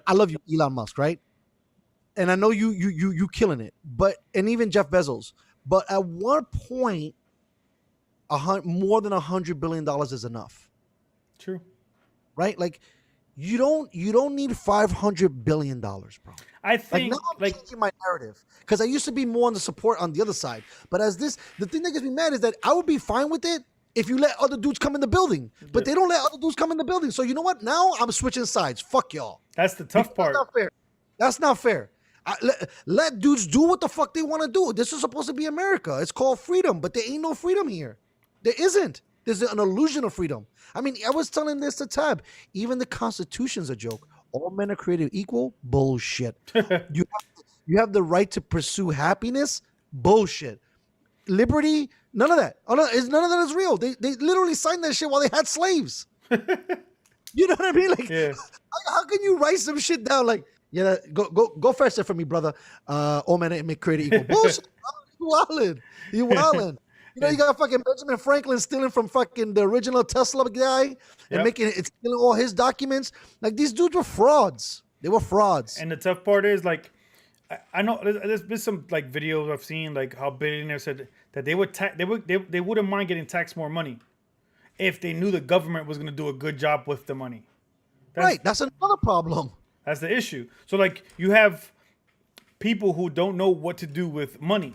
I love you, Elon Musk, right? And I know you killing it, and even Jeff Bezos. But at what point, more than $100 billion is enough? True. Right? Like, you don't need $500 billion, bro. I think now I'm changing my narrative, because I used to be more on the support on the other side. But the thing that gets me mad is that I would be fine with it if you let other dudes come in the building. But they don't let other dudes come in the building. So you know what? Now I'm switching sides. Fuck y'all. That's the tough part. That's not fair. That's not fair. Let dudes do what the fuck they want to do. This is supposed to be America. It's called freedom, but there ain't no freedom here. There isn't. There's an illusion of freedom. I mean, I was telling this to Tab. Even the Constitution's a joke. All men are created equal. Bullshit. You have the right to pursue happiness. Bullshit. Liberty. None of that. None of that is real. They literally signed that shit while they had slaves. You know what I mean? Like, how can you write some shit down like, yeah, go faster for me, brother. All men are created equal. Bullshit. You wildin'. You wildin'. You know, you got fucking Benjamin Franklin stealing from fucking the original Tesla guy and stealing all his documents. Like, these dudes were frauds. They were frauds. And the tough part is, like, I know there's been some like videos I've seen, like how billionaires said that they wouldn't mind getting taxed more money if they knew the government was going to do a good job with the money. That's another problem. That's the issue. So like you have people who don't know what to do with money.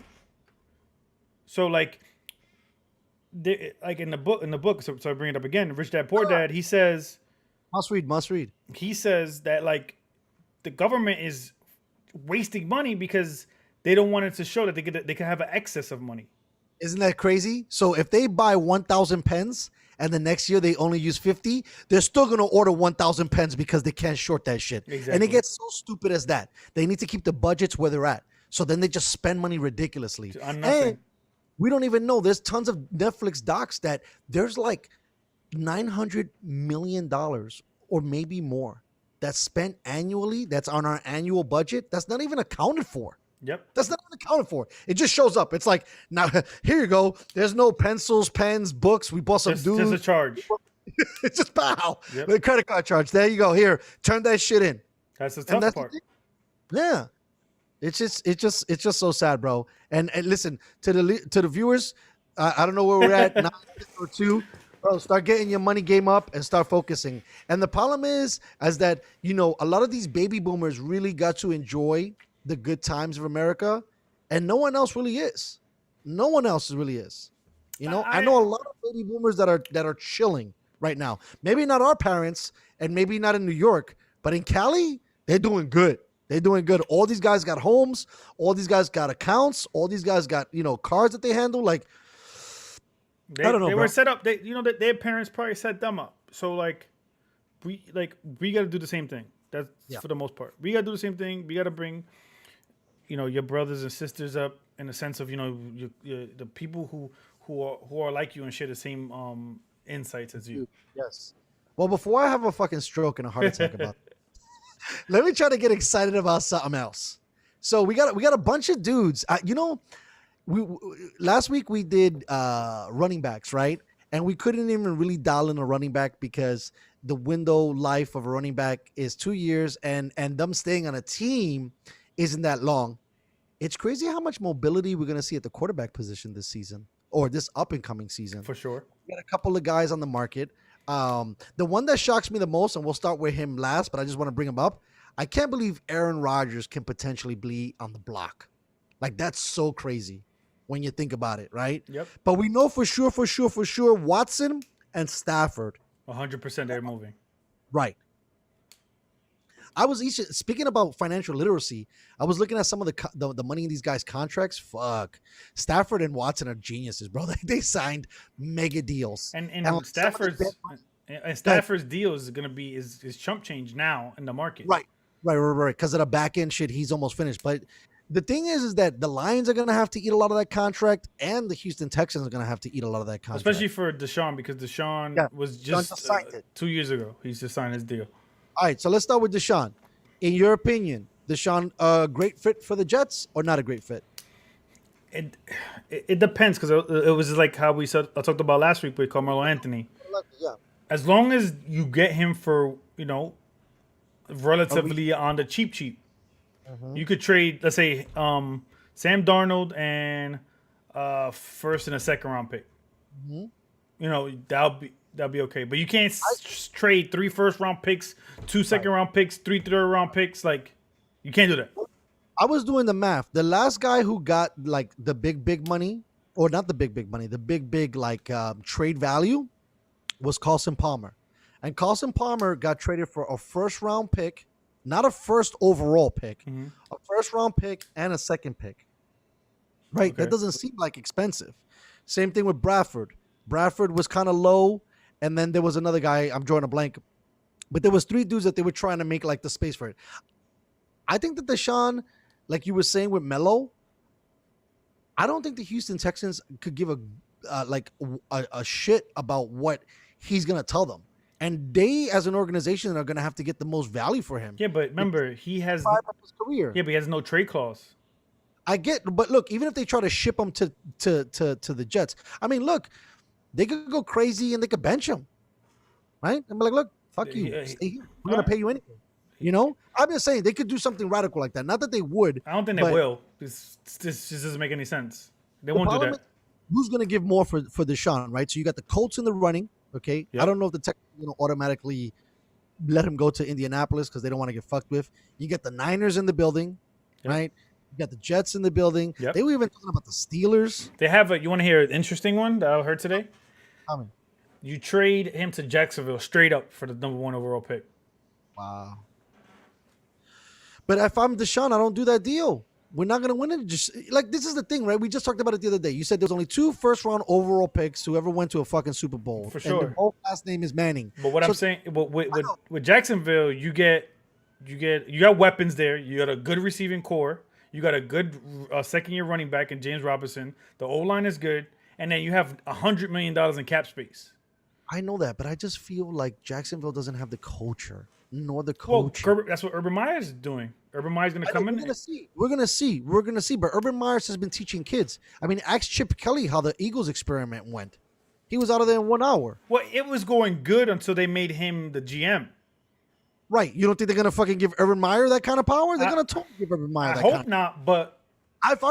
So like in the book. So I bring it up again. Rich Dad Poor Dad. He says must read. He says that like the government is wasting money because they don't want it to show that they can have an excess of money. Isn't that crazy? So if they buy 1,000 pens and the next year they only use 50, they're still going to order 1,000 pens because they can't short that shit. Exactly. And it gets so stupid as that. They need to keep the budgets where they're at. So then they just spend money ridiculously. And we don't even know. There's tons of Netflix docs that there's like $900 million or maybe more that's spent annually, that's on our annual budget, that's not even accounted for. Yep. That's not even accounted for. It just shows up. It's like, now, here you go. There's no pencils, pens, books. We bought some dudes. Just a charge. It's just pow. Yep. The credit card charge. There you go. Here, turn that shit in. That's the tough part. Yeah. It's just so sad, bro. And listen, to the viewers, I don't know where we're at, 9 or 2. Bro, start getting your money game up and start focusing. And the problem is that, you know, a lot of these baby boomers really got to enjoy the good times of America, and no one else really is. No one else really is. You know, I know a lot of baby boomers that are chilling right now. Maybe not our parents, and maybe not in New York, but in Cali, they're doing good. They're doing good. All these guys got homes. All these guys got accounts. All these guys got, you know, cars that they handle. Like, I don't know. They were set up. Their parents probably set them up. So we got to do the same thing. That's for the most part. We got to do the same thing. We got to bring, you know, your brothers and sisters up in the sense of, you know, the people who are like you and share the same insights as you. Yes. Well, before I have a fucking stroke and a heart attack about it, let me try to get excited about something else. So we got a bunch of dudes. You know, last week we did running backs, right? And we couldn't even really dial in a running back because the window life of a running back is 2 years, and them staying on a team isn't that long. It's crazy how much mobility we're going to see at the quarterback position this season, or this up and coming season. For sure. We got a couple of guys on the market. The one that shocks me the most, and we'll start with him last, but I just want to bring him up. I can't believe Aaron Rodgers can potentially be on the block. Like, that's so crazy when you think about it, right? Yep. But we know for sure Watson and Stafford. 100% they're moving. Right. Speaking about financial literacy, I was looking at some of the money in these guys' contracts. Fuck. Stafford and Watson are geniuses, bro. They signed mega deals. And Stafford's deal is going to be is chump change now in the market. Right. Because of the back end shit, he's almost finished. But the thing is that the Lions are going to have to eat a lot of that contract, and the Houston Texans are going to have to eat a lot of that contract. Especially for Deshaun, because Deshaun was just 2 years ago. He's just signed his deal. All right, so let's start with Deshaun. In your opinion, Deshaun a great fit for the Jets or not a great fit? It depends, because it was like how I talked about last week with Carmelo Anthony. Yeah. As long as you get him for, you know, relatively on the cheap. Mm-hmm. You could trade, let's say, Sam Darnold and first and a second round pick. Mm-hmm. You know, that'll be okay. But you can't trade 3 first round picks, 2 second round picks, 3 third round picks. Like, you can't do that. I was doing the math. The last guy who got like the big money or not the big money, the big like trade value was Carlson Palmer. And Carlson Palmer got traded for a first round pick, not a first overall pick, a first round pick and a second pick. Right? Okay. That doesn't seem like expensive. Same thing with Bradford. Bradford was kind of low, and then there was another guy, I'm drawing a blank, but there was 3 dudes that they were trying to make like the space for it. I think that Deshaun, like you were saying with Melo, I don't think the Houston Texans could give a shit about what he's gonna tell them, and they, as an organization, are gonna have to get the most value for him. Yeah, but remember, he has his career. Yeah, but he has no trade clause. I get, but look, even if they try to ship him to the Jets, I mean, look, they could go crazy and they could bench him, right? And be like, look, fuck you, stay here. We're gonna pay you anything. You know, I'm just saying they could do something radical like that. Not that they would. I don't think they will. This just doesn't make any sense. They won't do that. Who's going to give more for Deshaun, right? So you got the Colts in the running, okay? Yep. I don't know if the Texans automatically let him go to Indianapolis because they don't want to get fucked with. You got the Niners in the building, right? You got the Jets in the building. Yep. They were even talking about the Steelers. They have you want to hear an interesting one that I heard today? You trade him to Jacksonville straight up for the #1 overall pick. Wow. But if I'm Deshaun, I don't do that deal. We're not going to win it. Just like, this is the thing, right? We just talked about it the other day. You said there's only 2 first-round overall picks who ever went to a fucking Super Bowl. For sure. And their whole last name is Manning. But what I'm saying, with Jacksonville, you got weapons there. You got a good receiving core. You got a good second-year running back in James Robinson. The O-line is good. And then you have $100 million in cap space. I know that, but I just feel like Jacksonville doesn't have the culture. Nor the coach. Well, that's what Urban Meyer's is doing. Urban Meyer's going to come in. We're going to see. But Urban Myers has been teaching kids. I mean, ask Chip Kelly how the Eagles experiment went. He was out of there in 1 hour. Well, it was going good until they made him the GM. Right. You don't think they're going to fucking give Urban Meyer that kind of power? They're going to totally give Urban Meyer that kind of power. I hope not, but... If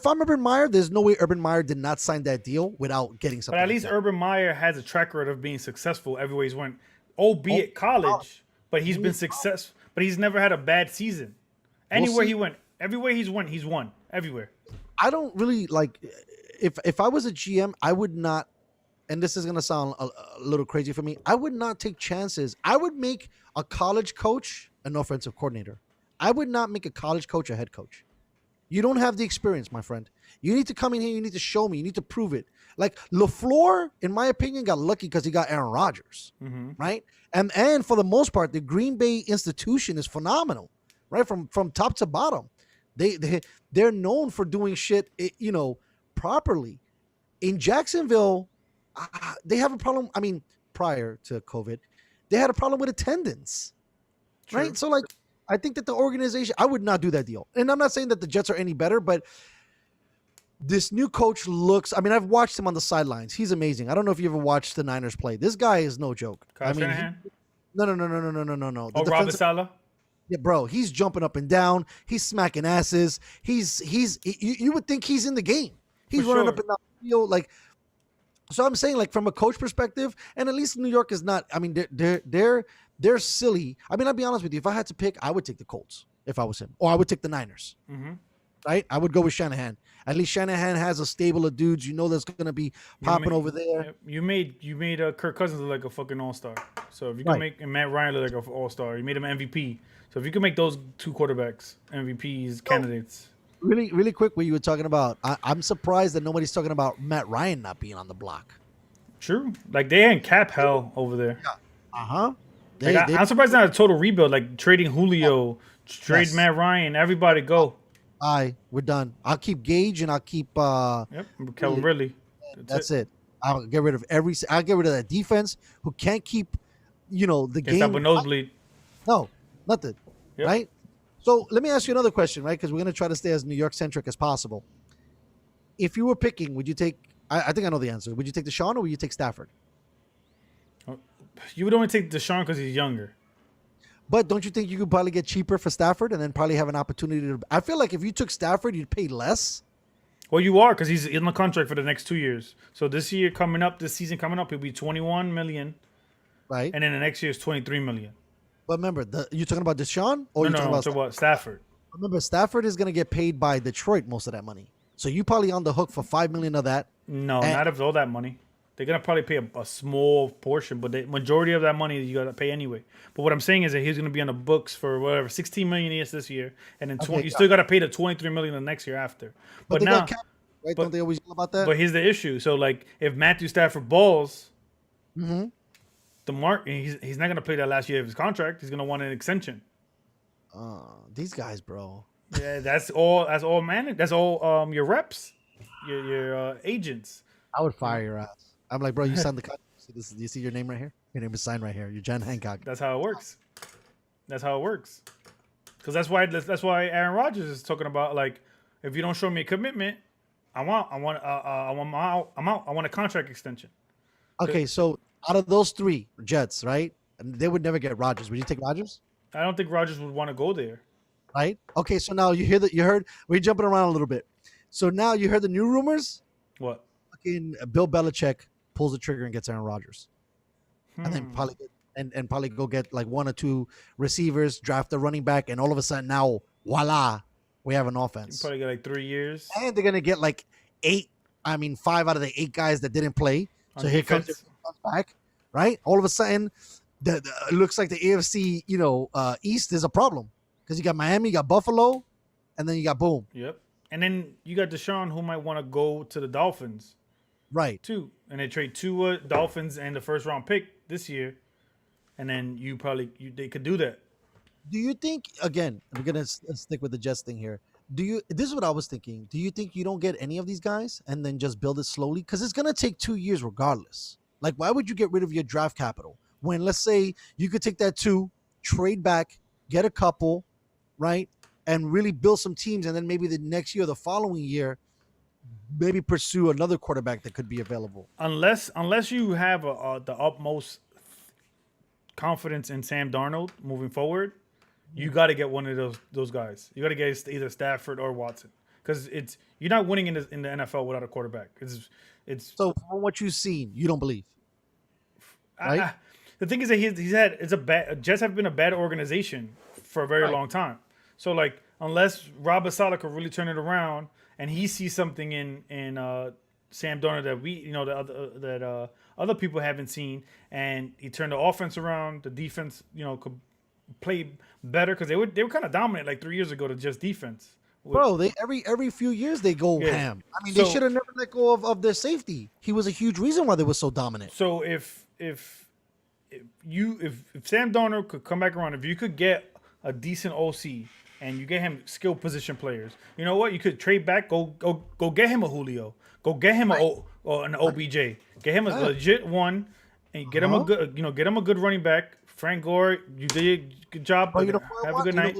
I'm Urban Meyer, there's no way Urban Meyer did not sign that deal without getting something. But at least Urban Meyer has a track record of being successful everywhere he's went, albeit college. But he's been successful. But he's never had a bad season. Anywhere he went, everywhere he's won. Everywhere. I don't really like. If I was a GM, I would not. And this is gonna sound a little crazy for me. I would not take chances. I would make a college coach an offensive coordinator. I would not make a college coach a head coach. You don't have the experience, my friend. You need to come in here. You need to show me. You need to prove it. Like LaFleur, in my opinion, got lucky because he got Aaron Rodgers, right? And for the most part, the Green Bay institution is phenomenal, right? From top to bottom, they're known for doing shit, properly. In Jacksonville, they have a problem. I mean, prior to COVID, they had a problem with attendance, right? So like, I think that the organization, I would not do that deal. And I'm not saying that the Jets are any better, but this new coach looks, I mean, I've watched him on the sidelines. He's amazing. I don't know if you ever watched the Niners play. This guy is no joke. Kyle Shanahan? No. Robert Saleh? Yeah, bro. He's jumping up and down. He's smacking asses. You would think he's in the game. He's running up and down the field. Like, so I'm saying, like, from a coach perspective, and at least New York is not, I mean, they're silly. I mean, I'll be honest with you. If I had to pick, I would take the Colts if I was him. Or I would take the Niners. Right? I would go with Shanahan. At least Shanahan has a stable of dudes. You know that's going to be popping over there. You made Kirk Cousins look like a fucking all-star. So if you can make Matt Ryan look like an all-star, you made him MVP. So if you can make those 2 quarterbacks MVPs candidates. Really, really quick, what you were talking about, I'm surprised that nobody's talking about Matt Ryan not being on the block. True. Like, they ain't cap hell over there. Yeah. I'm surprised not a total rebuild. Like, trading Julio, trade Matt Ryan, everybody go. We're done. I'll keep Gage and I'll keep Calvin Ridley. That's it. I'll get rid of that defense who can't keep, the game. Can't stop a nosebleed. No, nothing. Yep. Right? So let me ask you another question, right? Because we're going to try to stay as New York centric as possible. If you were picking, would you take, I think I know the answer. Would you take Deshaun or would you take Stafford? You would only take Deshaun because he's younger. But don't you think you could probably get cheaper for Stafford and then probably have an opportunity to... I feel like if you took Stafford, you'd pay less. Well, you are, because he's in the contract for the next 2 years. So this season coming up, he'll be $21 million. Right. And then the next year is $23 million. But remember, you talking about Deshaun? Or No, I'm talking about Stafford. Remember, Stafford is going to get paid by Detroit most of that money. So you probably on the hook for $5 million of that, No, And- not of all that money. They're gonna probably pay a small portion, but the majority of that money you gotta pay anyway. But what I'm saying is that he's gonna be on the books for whatever 16 million this year, and then Okay, you still gotta pay the 23 million the next year after. but But they now, got cap, right? but- Don't they always yell about that? but here's the issue. So like, if Matthew Stafford balls, Mm-hmm. he's not gonna play that last year of his contract. He's gonna want an extension. These guys, bro. Yeah, that's all. That's all, man. That's all. Your reps, your agents. I would fire your ass. I'm like, bro, you signed the contract. Do you see your name right here? Your name is signed right here. You're Jen Hancock. That's how it works. That's how it works. Because that's why Aaron Rodgers is talking about, like, if you don't show me a commitment, I'm out. I want I want a contract extension. Okay, so out of those three Jets, right? And they would never get Rodgers. Would you take Rodgers? I don't think Rodgers would want to go there. Right? Okay, so now you heard we're jumping around a little bit. So now you heard the new rumors? What? Fucking Bill Belichick pulls the trigger and gets Aaron Rodgers. And then probably probably go get like one or two receivers, draft a running back, and all of a sudden now, voila, we have an You offense. probably get like 3 years. And they're gonna get like 5 out of the 8 guys that didn't play. So On here comes defense. back, right? All of a sudden, it looks like the AFC, East is a problem because you got Miami, you got Buffalo, and then you got boom, Yep. And then you got Deshaun, who might want to go to the Dolphins right? too, and they trade Tua, Dolphins, and the first round pick this year, and then they could do that. Do you think again? We're gonna stick with the Jets thing here. This is what I was thinking. Do you think you don't get any of these guys and then just build it slowly? Because it's gonna take 2 years regardless. Like, why would you get rid of your draft capital when, let's say, you could take that 2, trade back, get a couple, right, and really build some teams, and then maybe the next year, the following year, maybe pursue another quarterback that could be available. Unless you have the utmost confidence in Sam Darnold moving forward, you got to get one of those guys. You got to get either Stafford or Watson, because you're not winning in the NFL without a quarterback. It's So, from what you've seen, you don't believe, right? The thing is that Jets have been a bad organization for a very long time. So like, unless Robert Saleh could really turn it around and he sees something in Sam Darnold that other people haven't seen, and he turned the offense around, the defense could play better, because they were kind of dominant like 3 years ago to just defense. Bro, they every few years they go ham. I mean, they should have never let go of their safety. He was a huge reason why they were so dominant. So if Sam Darnold could come back around, if you could get a decent OC and you get him skilled position players, you know what? You could trade back, go get him a Julio, go get him an OBJ, get him a legit one, and get him a good running back. Frank Gore, you did a good job. Bro, Have a good night.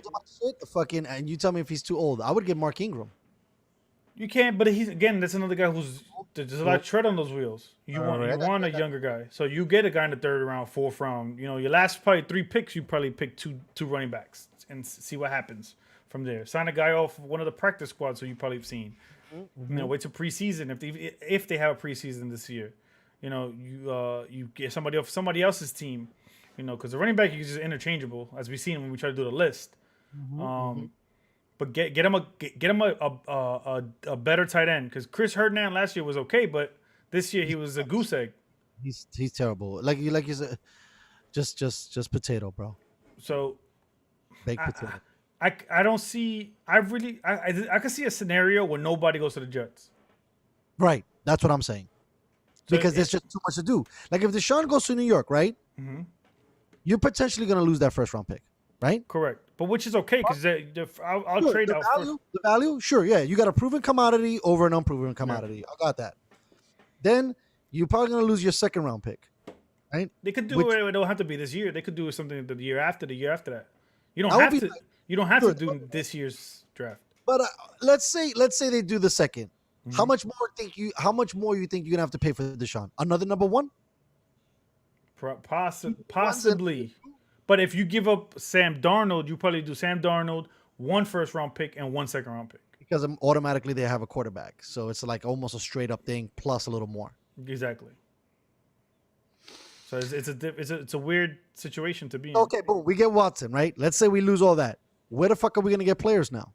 And you tell me if he's too old. I would get Mark Ingram. You can't, but that's another guy there's a lot of tread on those wheels. You want a younger guy, so you get a guy in the 3rd round, 4th round. Your last probably 3 picks, you probably pick two running backs and see what happens from there. Sign a guy off one of the practice squads who you probably have seen. Wait till preseason if they have a preseason this year. You get somebody off somebody else's team. Because the running back is just interchangeable, as we've seen when we try to do the list. But get him a better tight end, because Chris Herndon last year was okay, but this year he was a goose egg. He's terrible. Like you said, just potato, bro. So Baked potato. I don't see. I can see a scenario where nobody goes to the Jets. Right. That's what I'm saying. Because there's just too much to do. Like if Deshaun goes to New York, right? Mm-hmm. You're potentially going to lose that 1st round pick, right? Correct. But which is okay, because I'll trade out the value. Sure, yeah. You got a proven commodity over an unproven commodity. I got that. Then you're probably going to lose your 2nd round pick, right? They could do it. It don't have to be this year. They could do something the year after that. You don't have to. You don't have to do this year's draft. But let's say they do the 2nd. Mm-hmm. How much more you think you're gonna have to pay for Deshaun? Another number 1? Possibly. But if you give up Sam Darnold, you probably do Sam Darnold, 1 1st round pick and 1 2nd round pick. Because automatically they have a quarterback, so it's like almost a straight up thing plus a little more. Exactly. So it's a weird situation to be in. Okay, boom. We get Watson, right? Let's say we lose all that. Where the fuck are we gonna get players now?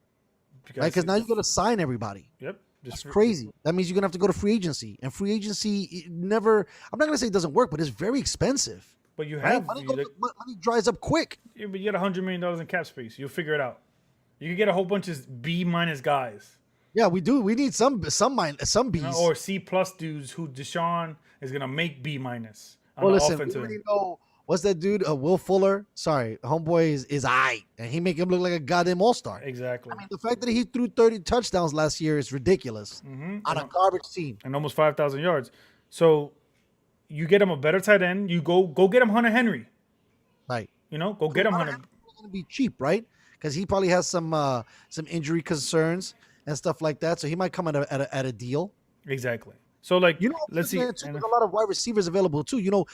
Right? Because now you got to sign everybody. Yep. That's crazy. That means you're gonna have to go to free agency, and free agency never. I'm not gonna say it doesn't work, but it's very expensive. But you Right? have Money dries up quick. yeah, but you got $100 million in cap space. You'll figure it out. You can get a whole bunch of B- guys. Yeah, we do. We need some B's. Or C+ dudes who Deshaun is gonna make B- on Well, the listen, we offensive. already know what's that dude? Will Fuller. Sorry, homeboy is aight, and he make him look like a goddamn all-star. Exactly. I mean, the fact that he threw 30 touchdowns last year is ridiculous on a garbage team. And almost 5,000 yards. So you get him a better tight end. You go get him Hunter Henry. Right. Go get him Hunter. It's going to be cheap, right? Because he probably has some injury concerns and stuff like that. So he might come at a deal. Exactly. So like, let's see. There's a lot of wide receivers available too. T.Y.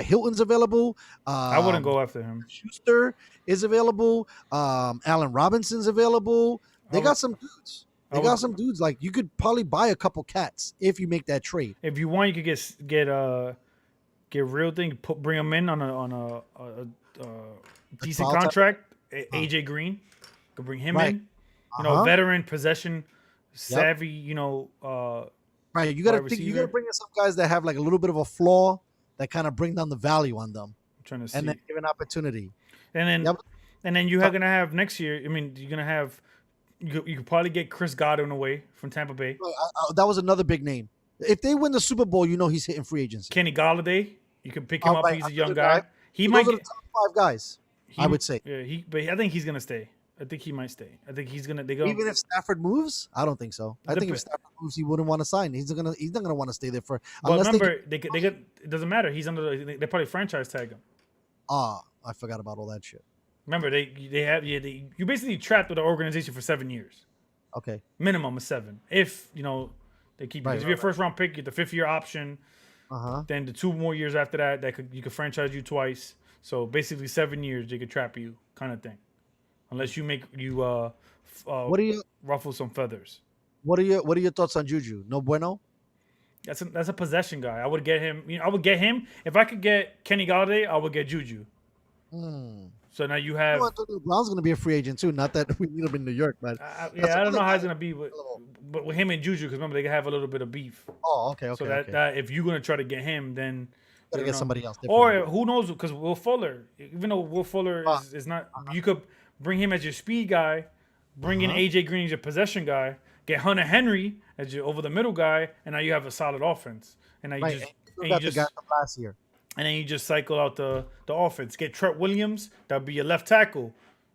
Hilton's available. I wouldn't go after him. Schuster is available. Allen Robinson's available. They got some dudes. Some dudes like you could probably buy a couple cats if you make that trade. If you want, you could get real thing. Bring him in on a decent contract. AJ Green, could bring him in. Veteran, possession, savvy. Right. You gotta think. You gotta bring in some guys that have like a little bit of a flaw that kind of bring down the value on them. I'm trying to see. And then give an opportunity. And then you're gonna have next year. I mean, you're gonna have. You could probably get Chris Godwin away from Tampa Bay. That was another big name. If they win the Super Bowl, he's hitting free agency. Kenny Golladay, you can pick him up. He's a young guy. He might get top 5 guys. I would say. Yeah, but I think he's gonna stay. I think he might stay. I think he's gonna. Even if Stafford moves, I don't think so. I think if Stafford moves, he wouldn't want to sign. He's not gonna want to stay there for. Well, remember, they get. It doesn't matter. He's under. They probably franchise tag him. I forgot about all that shit. Remember, you basically trapped with the organization for 7 years. Okay. Minimum of 7. If they keep if you're a first round pick, you get the 5th year option. Then the 2 more years after that, you could franchise you twice. So basically 7 years they could trap you, kind of thing. Unless you ruffle some feathers. What are your thoughts on Juju? No bueno? That's a possession guy. I would get him. I would get him if I could get Kenny Golladay. I would get Juju. So now you have. Brown's going to be a free agent too. Not that we need him in New York, but I don't know how it's going to be, but with him and Juju, because remember they have a little bit of beef. Oh, okay. So that if you're going to try to get him, then gotta get somebody else. Or who knows? Because Will Fuller, even though Will Fuller is not, you could bring him as your speed guy, bring in AJ Green as your possession guy, get Hunter Henry as your over the middle guy, and now you have a solid offense. And now you the guy from last year. And then you just cycle out the offense. Get Trent Williams, that'll be your left tackle.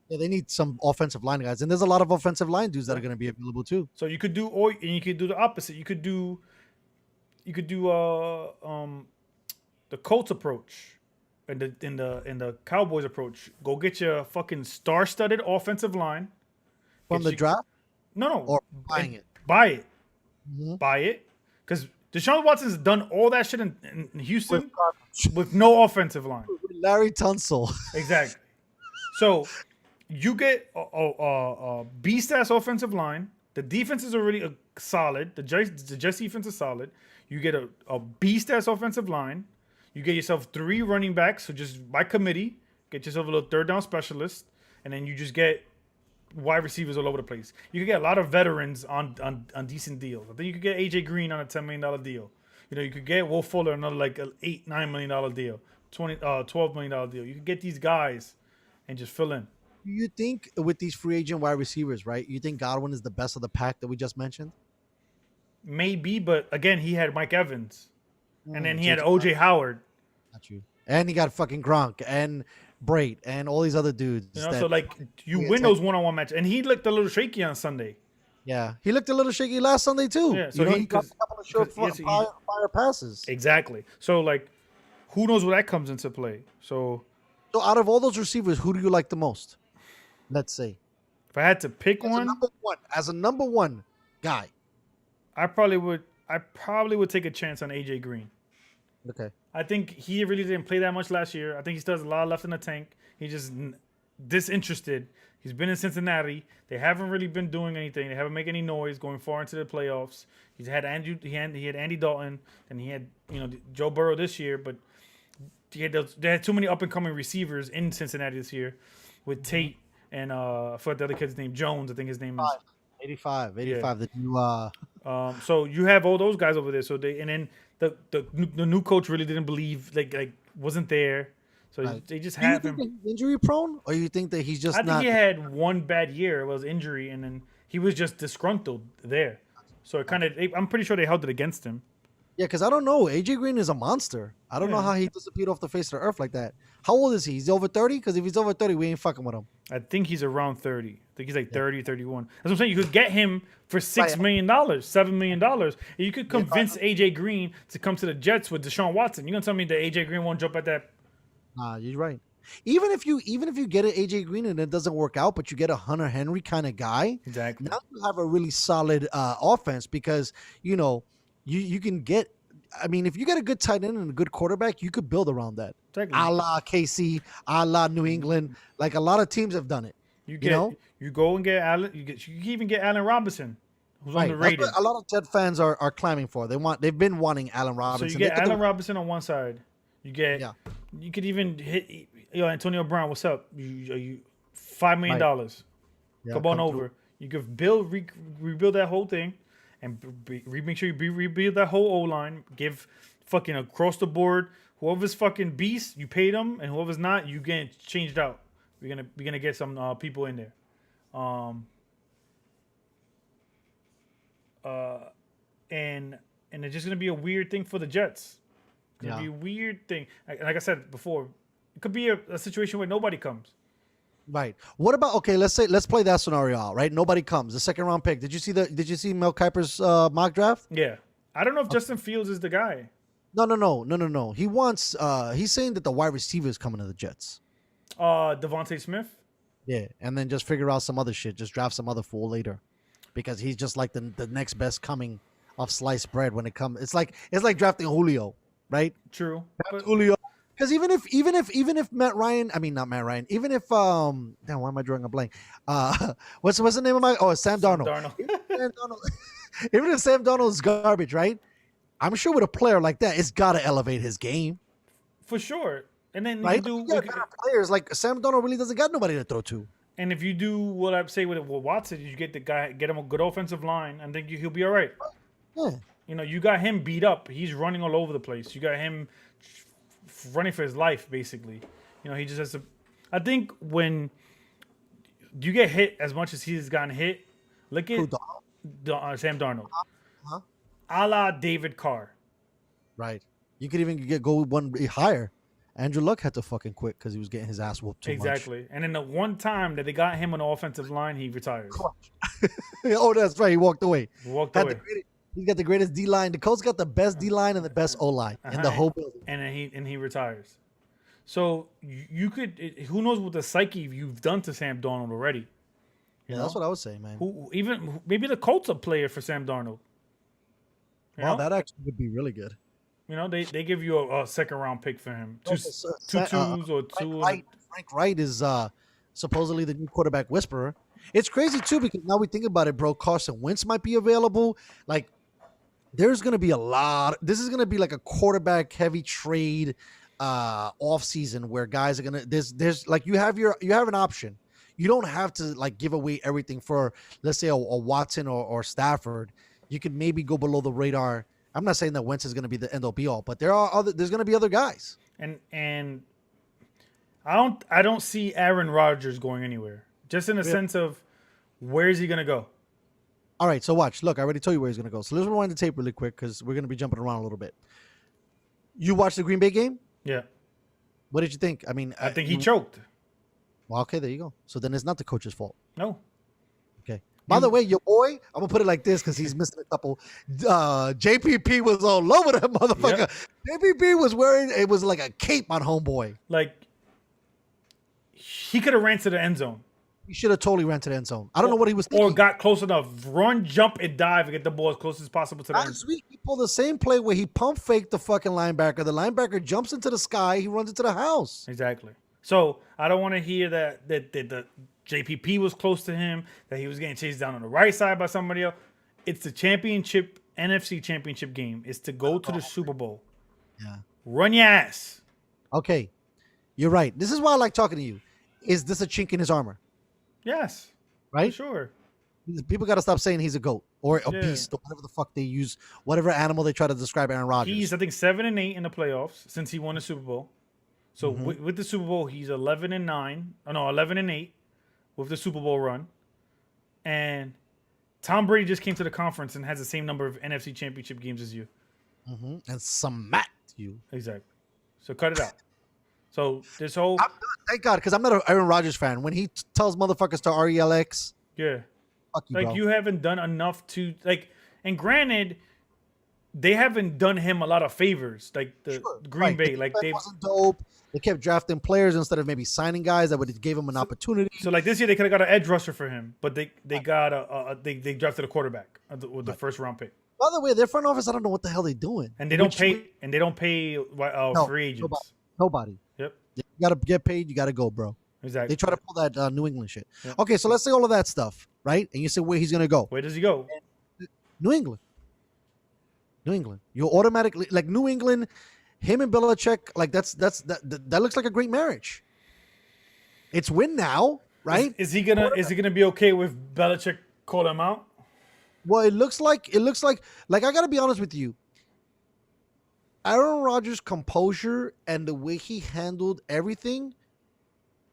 Yeah, they need some offensive line guys, and there's a lot of offensive line dudes that are going to be available too. So you could do, and you could do the opposite. You could do the Colts approach, and the Cowboys approach. Go get your fucking star-studded offensive line from the draft. No, or buying it. Buy it, buy it, because Deshaun Watson's done all that shit in Houston with no offensive line. With Larry Tunsil. Exactly. So you get a beast-ass offensive line. The defense is already solid. The Jets defense is solid. You get a beast-ass offensive line. You get yourself 3 running backs. So just by committee, get yourself a little third down specialist. And then you just get wide receivers all over the place. You could get a lot of veterans on decent deals. I think you could get AJ Green on a $10 million deal. You could get Will Fuller another like an $8-9 million deal, $12 million deal. You could get these guys and just fill in. Do you think with these free agent wide receivers, right? You think Godwin is the best of the pack that we just mentioned? Maybe, but again, he had Mike Evans, and then he had OJ Howard. Not you. And he got fucking Gronk and Brait and all these other dudes. So like you win those one-on-one matches, and he looked a little shaky on Sunday. Yeah, he looked a little shaky last Sunday too. Yeah, so he got a couple of short fire passes. Exactly. So like, who knows where that comes into play? So out of all those receivers, who do you like the most? Let's say. If I had to pick as a number one guy, I probably would take a chance on AJ Green. Okay. I think he really didn't play that much last year. I think he still has a lot left in the tank. He's just disinterested. He's been in Cincinnati. They haven't really been doing anything. They haven't made any noise going far into the playoffs. He had Andy Dalton, and he had Joe Burrow this year, but they had too many up and coming receivers in Cincinnati this year with Tate and I forgot the other kid's name, Jones. I think his name is. 85, Yeah. the new So you have all those guys over there. So they and then the new coach really didn't believe like wasn't there. So right. they just Do you have think him. that he's injury prone, or you think that he's I just think he not? had one bad year. It was injury, and then he was just disgruntled there. So it kind of, I'm pretty sure they held it against him. Yeah, because I don't know. AJ Green is a monster. I don't know Yeah, how he disappeared off the face of the earth like that. How old is he? He's over 30? Because if he's over 30, we ain't fucking with him. I think he's around 30. I think he's like Yeah. 30, 31. That's what I'm saying. You could get him for Right. $6 million, $7 million. And you could Yeah. convince AJ Green to come to the Jets with Deshaun Watson. You're gonna tell me that AJ Green won't jump at that? Nah, you're right. Even if you get an AJ Green and it doesn't work out, but you get a Hunter Henry kind of guy, Exactly. now you have a really solid offense because you can get. I mean, if you get a good tight end and a good quarterback, you could build around that. Exactly. A la KC, a la New England, like a lot of teams have done it. You You know, go and get Allen. You can even get Allen Robinson, who's right? That's underrated. what a lot of Jet fans are clamming for. They've been wanting Allen So Robinson. you They get could do- Allen Robinson on one side. You get Yeah. you could even hit Antonio Brown. What's up? You $5 million. Yeah, Come on come through. over. You could rebuild that whole thing, and make sure you rebuild that whole O line. Give fucking across the board. Whoever's fucking beast, you pay them, and whoever's not, you get changed out. We're gonna get some people in there. And it's just gonna be a weird thing for the Jets. It's gonna be a weird thing. Like I said before, it could be a situation where nobody comes. Right. What about let's play that scenario out, right? Nobody comes. The second round pick. Did you see Mel Kiper's mock draft? Yeah, I don't know if Justin Fields is the guy. No. He wants he's saying that the wide receiver is coming to the Jets. Devontae Smith. Yeah, and then just figure out some other shit. Just draft some other fool later. Because he's just like the next best coming of sliced bread when it comes. It's like drafting Julio, right? True. But Julio. Because even if Matt Ryan, I mean not Matt Ryan, even if damn, why am I drawing a blank? What's the name of Sam Darnold. Even if Sam Darnold's garbage, right? I'm sure with a player like that, it's gotta elevate his game. For sure. And then Right? you You do got better players like Sam Darnold really doesn't got nobody to throw to. and if you do what I say with Watson, you get him a good offensive line, and think he'll be all right. Yeah. You got him beat up. He's running all over the place. You got him running for his life, basically. He just has to. I think when you get hit as much as he's gotten hit, look at Sam Darnold, a la David Carr. Right. You could even go one higher. Andrew Luck had to fucking quit because he was getting his ass whooped too much. Exactly. And then the one time that they got him on the offensive line, he retires. Oh, that's right. He walked away. He walked away. He's got the greatest D line. The Colts got the best D line and the best O line in the whole building. And then he retires. So you could. Who knows what the psyche you've done to Sam Darnold already? Yeah, that's what I was saying, man. Maybe the Colts a player for Sam Darnold. Wow, that actually would be really good. They give you a second round pick for him. Two twos or two. Frank Wright is supposedly the new quarterback whisperer. It's crazy too because now we think about it, bro. Carson Wentz might be available. Like, there's gonna be a lot. This is gonna be like a quarterback heavy trade off season where guys are gonna. There's like you have an option. You don't have to like give away everything for, let's say, a Watson or Stafford. You could maybe go below the radar. I'm not saying that Wentz is going to be the end all be all, but there's going to be other guys. And I don't see Aaron Rodgers going anywhere. Just in the sense of where is he going to go? All right, so watch. Look, I already told you where he's going to go. So let's rewind the tape really quick because we're going to be jumping around a little bit. You watched the Green Bay game? Yeah. What did you think? I mean, I think he choked. Well, okay, there you go. So then it's not the coach's fault. No. Okay. By the way, your boy, I'm gonna put it like this because he's missing a couple. JPP was all over that motherfucker. Yep. JPP was wearing it was like a cape on homeboy. Like he could have ran to the end zone. He should have totally ran to the end zone. I don't know what he was thinking. Or got close enough. Run, jump, and dive and get the ball as close as possible to the end. Last week, he pulled the same play where he pump faked the fucking linebacker. The linebacker jumps into the sky. He runs into the house. Exactly. So I don't want to hear that the JPP was close to him, that he was getting chased down on the right side by somebody else. It's the championship, NFC championship game. It's to go to the Super Bowl. Yeah. Run your ass. Okay. You're right. This is why I like talking to you. Is this a chink in his armor? Yes. Right? For sure. People got to stop saying he's a goat or a Yeah. beast or whatever the fuck they use, whatever animal they try to describe Aaron Rodgers. He's I think 7-8 in the playoffs since he won the Super Bowl. So with the Super Bowl, he's 11-9. Oh no, 11-8 with the Super Bowl run. And Tom Brady just came to the conference and has the same number of NFC Championship games as you. And smacked you. Exactly. So cut it out. So this whole Thank God, because I'm not an Aaron Rodgers fan. When he tells motherfuckers to RELX, yeah, fuck you, like bro. you haven't done enough to like. And granted, they haven't done him a lot of favors. Like the Green Bay, like they wasn't dope. They kept drafting players instead of maybe signing guys that would have gave him an opportunity. So like this year, they could have got an edge rusher for him, but they got they drafted a quarterback with the first round pick. By the way, their front office, I don't know what the hell they're doing. And they don't pay free agents. Nobody. Yep. You gotta get paid. You gotta go, bro. Exactly. They try to pull that New England shit. Yep. Okay, so let's say all of that stuff, right? And you say where he's gonna go. Where does he go? New England. New England. You automatically like New England. Him and Belichick, like that looks like a great marriage. It's win now, right? Is he gonna be okay with Belichick call him out? Well, it looks like I gotta be honest with you. Aaron Rodgers' composure and the way he handled everything,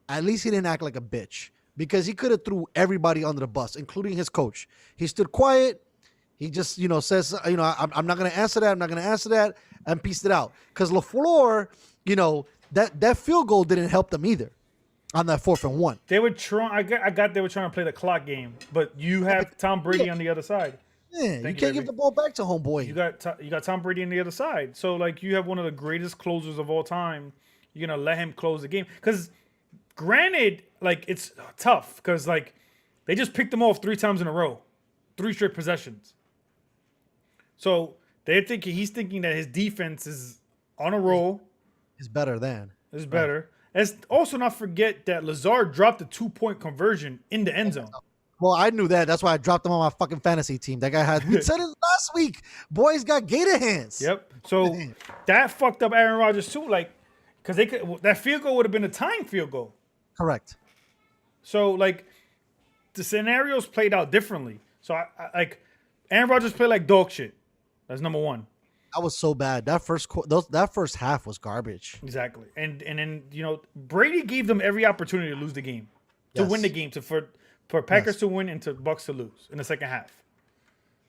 at least he didn't act like a bitch because he could have threw everybody under the bus, including his coach. He stood quiet. He just, says, I'm not going to answer that. I'm not going to answer that, and pieced it out. Because LaFleur, that field goal didn't help them either on that 4th and 1. They were trying. I got they were trying to play the clock game, but you have Tom Brady on the other side. Yeah, you can't give the ball back to homeboy. You got Tom Brady on the other side. So like you have one of the greatest closers of all time. You're gonna let him close the game because, granted, like it's tough because like they just picked him off 3 times in a row, 3 straight possessions. So he's thinking that his defense is on a roll. Is better than. Is better. Let's also not forget that Lazard dropped a 2-point conversion in the end zone. Well, I knew that. That's why I dropped him on my fucking fantasy team. That guy had. We said it last week. Boy's got gator hands. Yep. So that fucked up Aaron Rodgers too. Like, because that field goal would have been a tying field goal. Correct. So like, the scenarios played out differently. So I like Aaron Rodgers played like dog shit. That's number one. That was so bad. That first half was garbage. Exactly. And then Brady gave them every opportunity to lose the game, to win the game, for Packers to win and to Bucks to lose in the second half.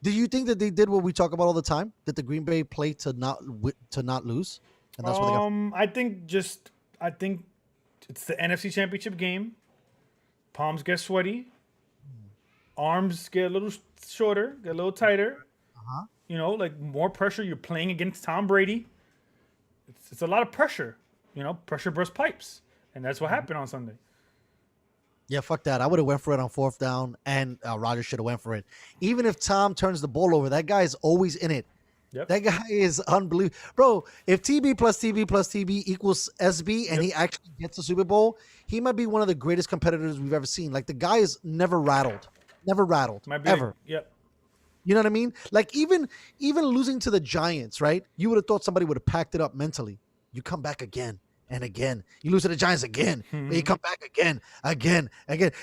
Do you think that they did what we talk about all the time? That the Green Bay played to not lose, and that's what they got. I think it's the NFC Championship game. Palms get sweaty, arms get a little shorter, get a little tighter. Like more pressure. You're playing against Tom Brady. It's a lot of pressure. Pressure bursts pipes, and that's what happened on Sunday. Yeah, fuck that. I would have went for it on 4th down, and Rodgers should have went for it. Even if Tom turns the ball over, that guy is always in it. Yep. That guy is unbelievable. Bro, if TB plus TB plus TB equals SB and he actually gets the Super Bowl, he might be one of the greatest competitors we've ever seen. Like, the guy is never rattled. Ever. Yep. You know what I mean? Like, even losing to the Giants, right? You would have thought somebody would have packed it up mentally. You come back again and again. You lose to the Giants again. Mm-hmm. You come back again.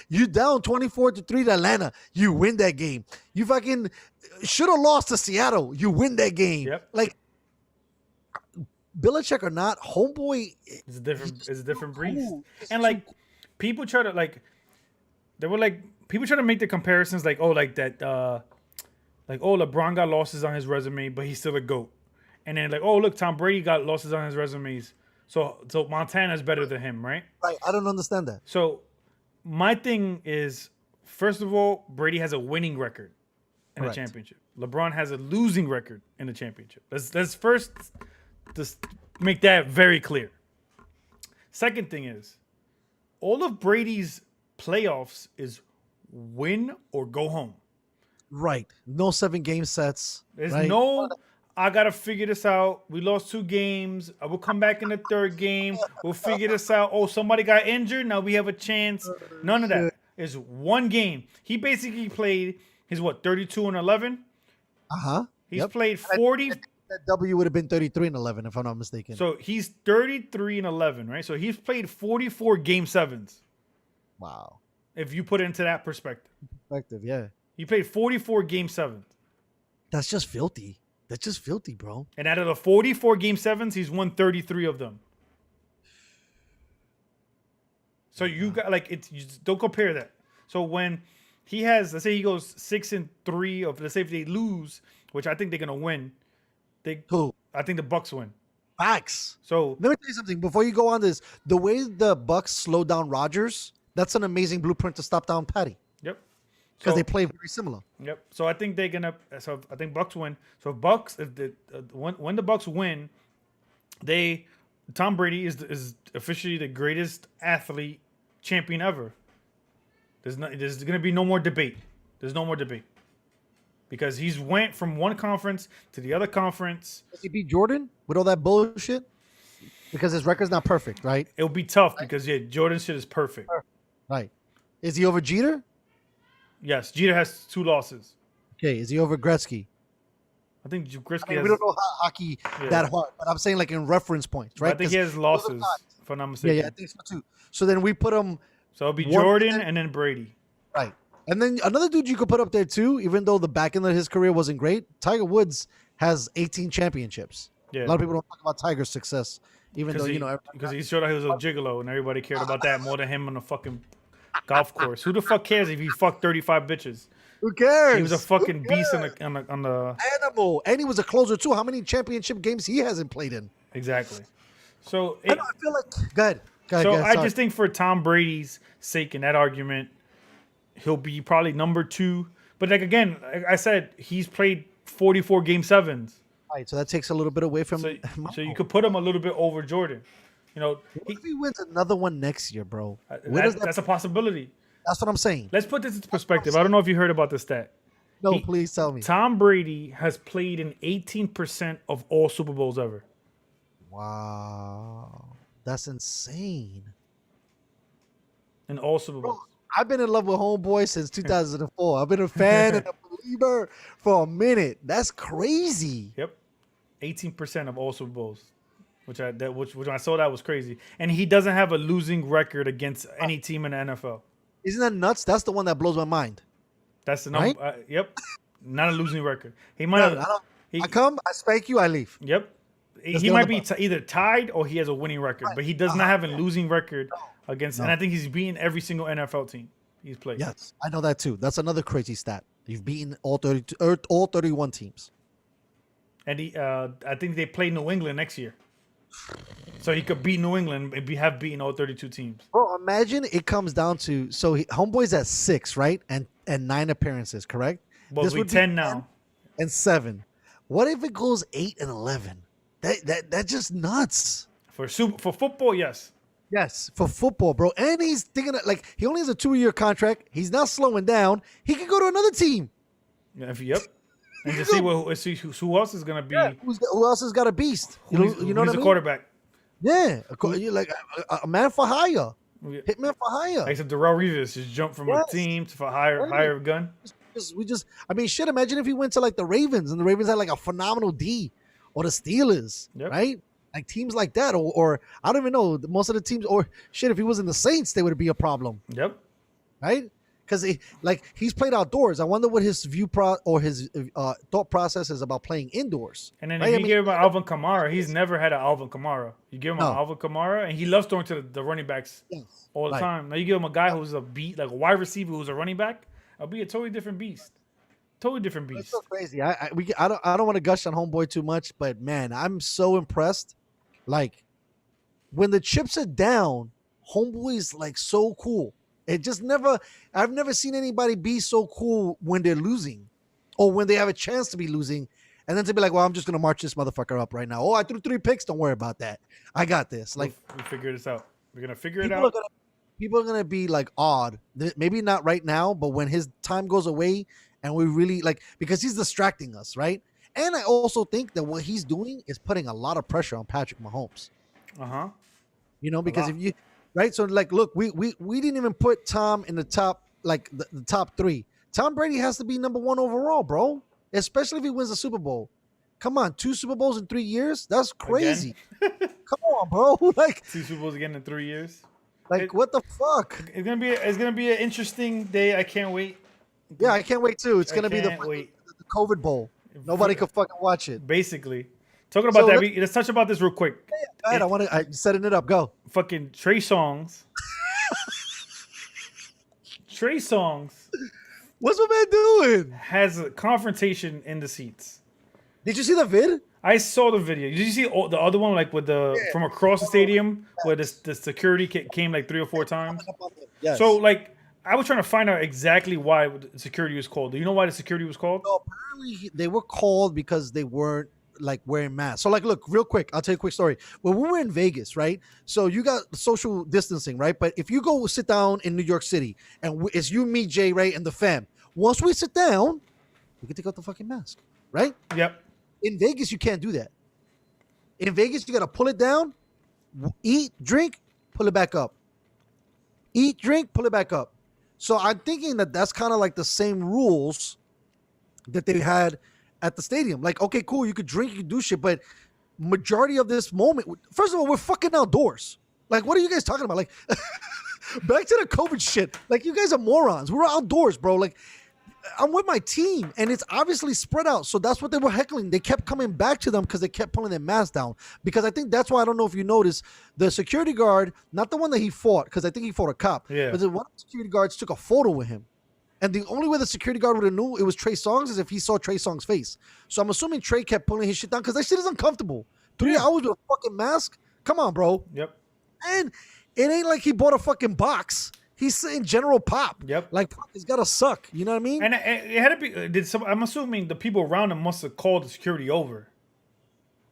You down 24-3 to Atlanta. You win that game. You fucking should have lost to Seattle. You win that game. Yep. Like, Belichick or not, homeboy. It's a different breed. And like, people try to people try to make the comparisons like, oh, like that, LeBron got losses on his resume, but he's still a GOAT. And then like, oh, look, Tom Brady got losses on his resumes. So Montana's better than him, right? Right. I don't understand that. So my thing is, first of all, Brady has a winning record in the championship. LeBron has a losing record in the championship. Let's first just make that very clear. Second thing is, all of Brady's playoffs is win or go home. Right. No 7-game sets. There's right? no, I got to figure this out. We lost 2 games. I will come back in the 3rd game. We'll figure this out. Oh, somebody got injured. Now we have a chance. None of that. It's 1 game. He basically played his, 32-11? Uh-huh. He's played 40. That W would have been 33-11, if I'm not mistaken. So he's 33-11, right? So he's played 44 game 7s. Wow. If you put it into that perspective. Yeah. He played 44 Game 7s. That's just filthy. That's just filthy, bro. And out of the 44 Game 7s, he's won 33 of them. So you got you just don't compare that. So when he has, let's say he goes 6-3 of, let's say if they lose, which I think they're gonna win, I think the Bucks win. Facts. So let me tell you something before you go on this. The way the Bucks slow down Rodgers, that's an amazing blueprint to stop down Patty. Yep. Because they play very similar. Yep. So I think they're gonna. So I think Bucks win. So if the when the Bucks win, Tom Brady is officially the greatest athlete champion ever. There's gonna be no more debate. There's no more debate because he's went from one conference to the other conference. Does he beat Jordan with all that bullshit? Because his record's not perfect, right? It'll be tough because Jordan's shit is perfect. Right. Is he over Jeter? Yes, Jeter has 2 losses. Okay. Is he over Gretzky? I think Gretzky has. We don't know hockey that hard, but I'm saying like in reference points, right? I think he has losses, if I'm not mistaken. Yeah, I think so too. So then we put him. So it'll be Jordan and then Brady. Right. And then another dude you could put up there too, even though the back end of his career wasn't great, Tiger Woods has 18 championships. Yeah. A lot of people don't talk about Tiger's success, even though, because he showed out he was a gigolo and everybody cared about that more than him on the fucking golf course. Who the fuck cares if he fucked 35 bitches? Who cares? He was a fucking beast on the animal, and he was a closer too. How many championship games he hasn't played in? Exactly. So I feel like good. I just think for Tom Brady's sake in that argument, he'll be probably number 2. But like again, like I said, he's played 44 Game 7s. All right, so that takes a little bit away from. So you could put him a little bit over Jordan. You know, what if he wins another one next year, bro? That's a possibility. That's what I'm saying. Let's put this into perspective. I don't know if you heard about this stat. No, please tell me. Tom Brady has played in 18% of all Super Bowls ever. Wow. That's insane. In all Super Bowls. Bro, I've been in love with Homeboy since 2004. I've been a fan and a believer for a minute. That's crazy. Yep. 18% of all Super Bowls. Which when I saw that was crazy. And he doesn't have a losing record against any team in the NFL. Isn't that nuts? That's the one that blows my mind. That's the number. Right? Yep. Not a losing record. He might have. I come, I spank you, I leave. Yep. He might be either tied or he has a winning record, right. But he does not have a losing record against. No. And I think he's beaten every single NFL team he's played. Yes, I know that too. That's another crazy stat. You've beaten all 31 teams. And I think they play New England next year. So he could beat New England and have beaten all 32 teams. Bro, imagine it comes down to Homeboy's at 6, right? And 9 appearances, correct? Well, this would be 10 now. And 7. What if it goes 8 and 11? That's just nuts. For football, yes. Yes, for football, bro. And he's thinking he only has a 2-year contract. He's not slowing down. He can go to another team. Yep. And to see who else is going to be. Yeah, who else has got a beast? You know what I mean? Who's the quarterback? Yeah, like a man for hire. Hitman for hire. Like Darrell Reeves just jumped from a team to hire gun. I mean, shit, imagine if he went to like the Ravens and the Ravens had like a phenomenal D, or the Steelers, right? Like teams like that, or I don't even know, most of the teams, or shit, if he was in the Saints, they would be a problem. Yep. Right? Because he's played outdoors. I wonder what his thought process is about playing indoors. And then if you give him an Alvin Kamara, he's never had an Alvin Kamara. You give him an Alvin Kamara, and he loves throwing to the running backs all the time. Now you give him a guy who's a like a wide receiver who's a running back, it'll be a totally different beast. Totally different beast. It's so crazy. I don't want to gush on Homeboy too much, but man, I'm so impressed. Like when the chips are down, Homeboy's like so cool. It just I've never seen anybody be so cool when they're losing or when they have a chance to be losing. And then to be like, well, I'm just going to march this motherfucker up right now. Oh, I threw 3 picks. Don't worry about that. I got this. Like, we figure this out. We're going to figure it out. People are going to be like odd. Maybe not right now, but when his time goes away and we really because he's distracting us, right? And I also think that what he's doing is putting a lot of pressure on Patrick Mahomes. Uh-huh. You know, because if you... Right, so look, we didn't even put Tom in the top, the top 3. Tom Brady has to be number 1 overall, bro. Especially if he wins the Super Bowl. Come on, 2 Super Bowls in 3 years? That's crazy. Come on, bro. 2 Super Bowls again in 3 years. What the fuck? It's gonna be an interesting day. I can't wait. Yeah, I can't wait too. It's gonna be the wait. COVID Bowl. Nobody could fucking watch it. Basically, talking about that. Let's touch about this real quick. Go ahead. I'm setting it up. Go. Fucking Trey Songz. Trey Songz. What's my man doing? Has a confrontation in the seats. Did you see the vid? I saw the video. Did you see the other one, like with from across the stadium, where the security came like 3 or 4 times? Yes. So like, I was trying to find out exactly why the security was called. Do you know why the security was called? So apparently they were called because they weren't like wearing masks. So like, look, real quick, I'll tell you a quick story. When we were in Vegas, right? So you got social distancing, right? But if you go sit down in New York City and it's you, me, Jay, Ray, and the fam. Once we sit down, we can take out the fucking mask, right? Yep. In Vegas, you can't do that. In Vegas, you got to pull it down, eat, drink, pull it back up. Eat, drink, pull it back up. So I'm thinking that that's kind of like the same rules that they had at the stadium. Like, okay, cool, you could drink, you could do shit, but majority of this moment, first of all, we're fucking outdoors. Like, what are you guys talking about? Like, back to the COVID shit. Like, you guys are morons. We're outdoors, bro. Like, I'm with my team, and it's obviously spread out. So that's what they were heckling. They kept coming back to them because they kept pulling their masks down. Because I think that's why, I don't know if you noticed, the security guard, not the one that he fought, because I think he fought a cop, but one of the security guards took a photo with him. And the only way the security guard would have knew it was Trey Songz is if he saw Trey Songz's face. So I'm assuming Trey kept pulling his shit down because that shit is uncomfortable. 3 hours with a fucking mask? Come on, bro. Yep. And it ain't like he bought a fucking box. He's saying General Pop. Yep. Like, it's got to suck. You know what I mean? And it had to be. I'm assuming the people around him must have called the security over.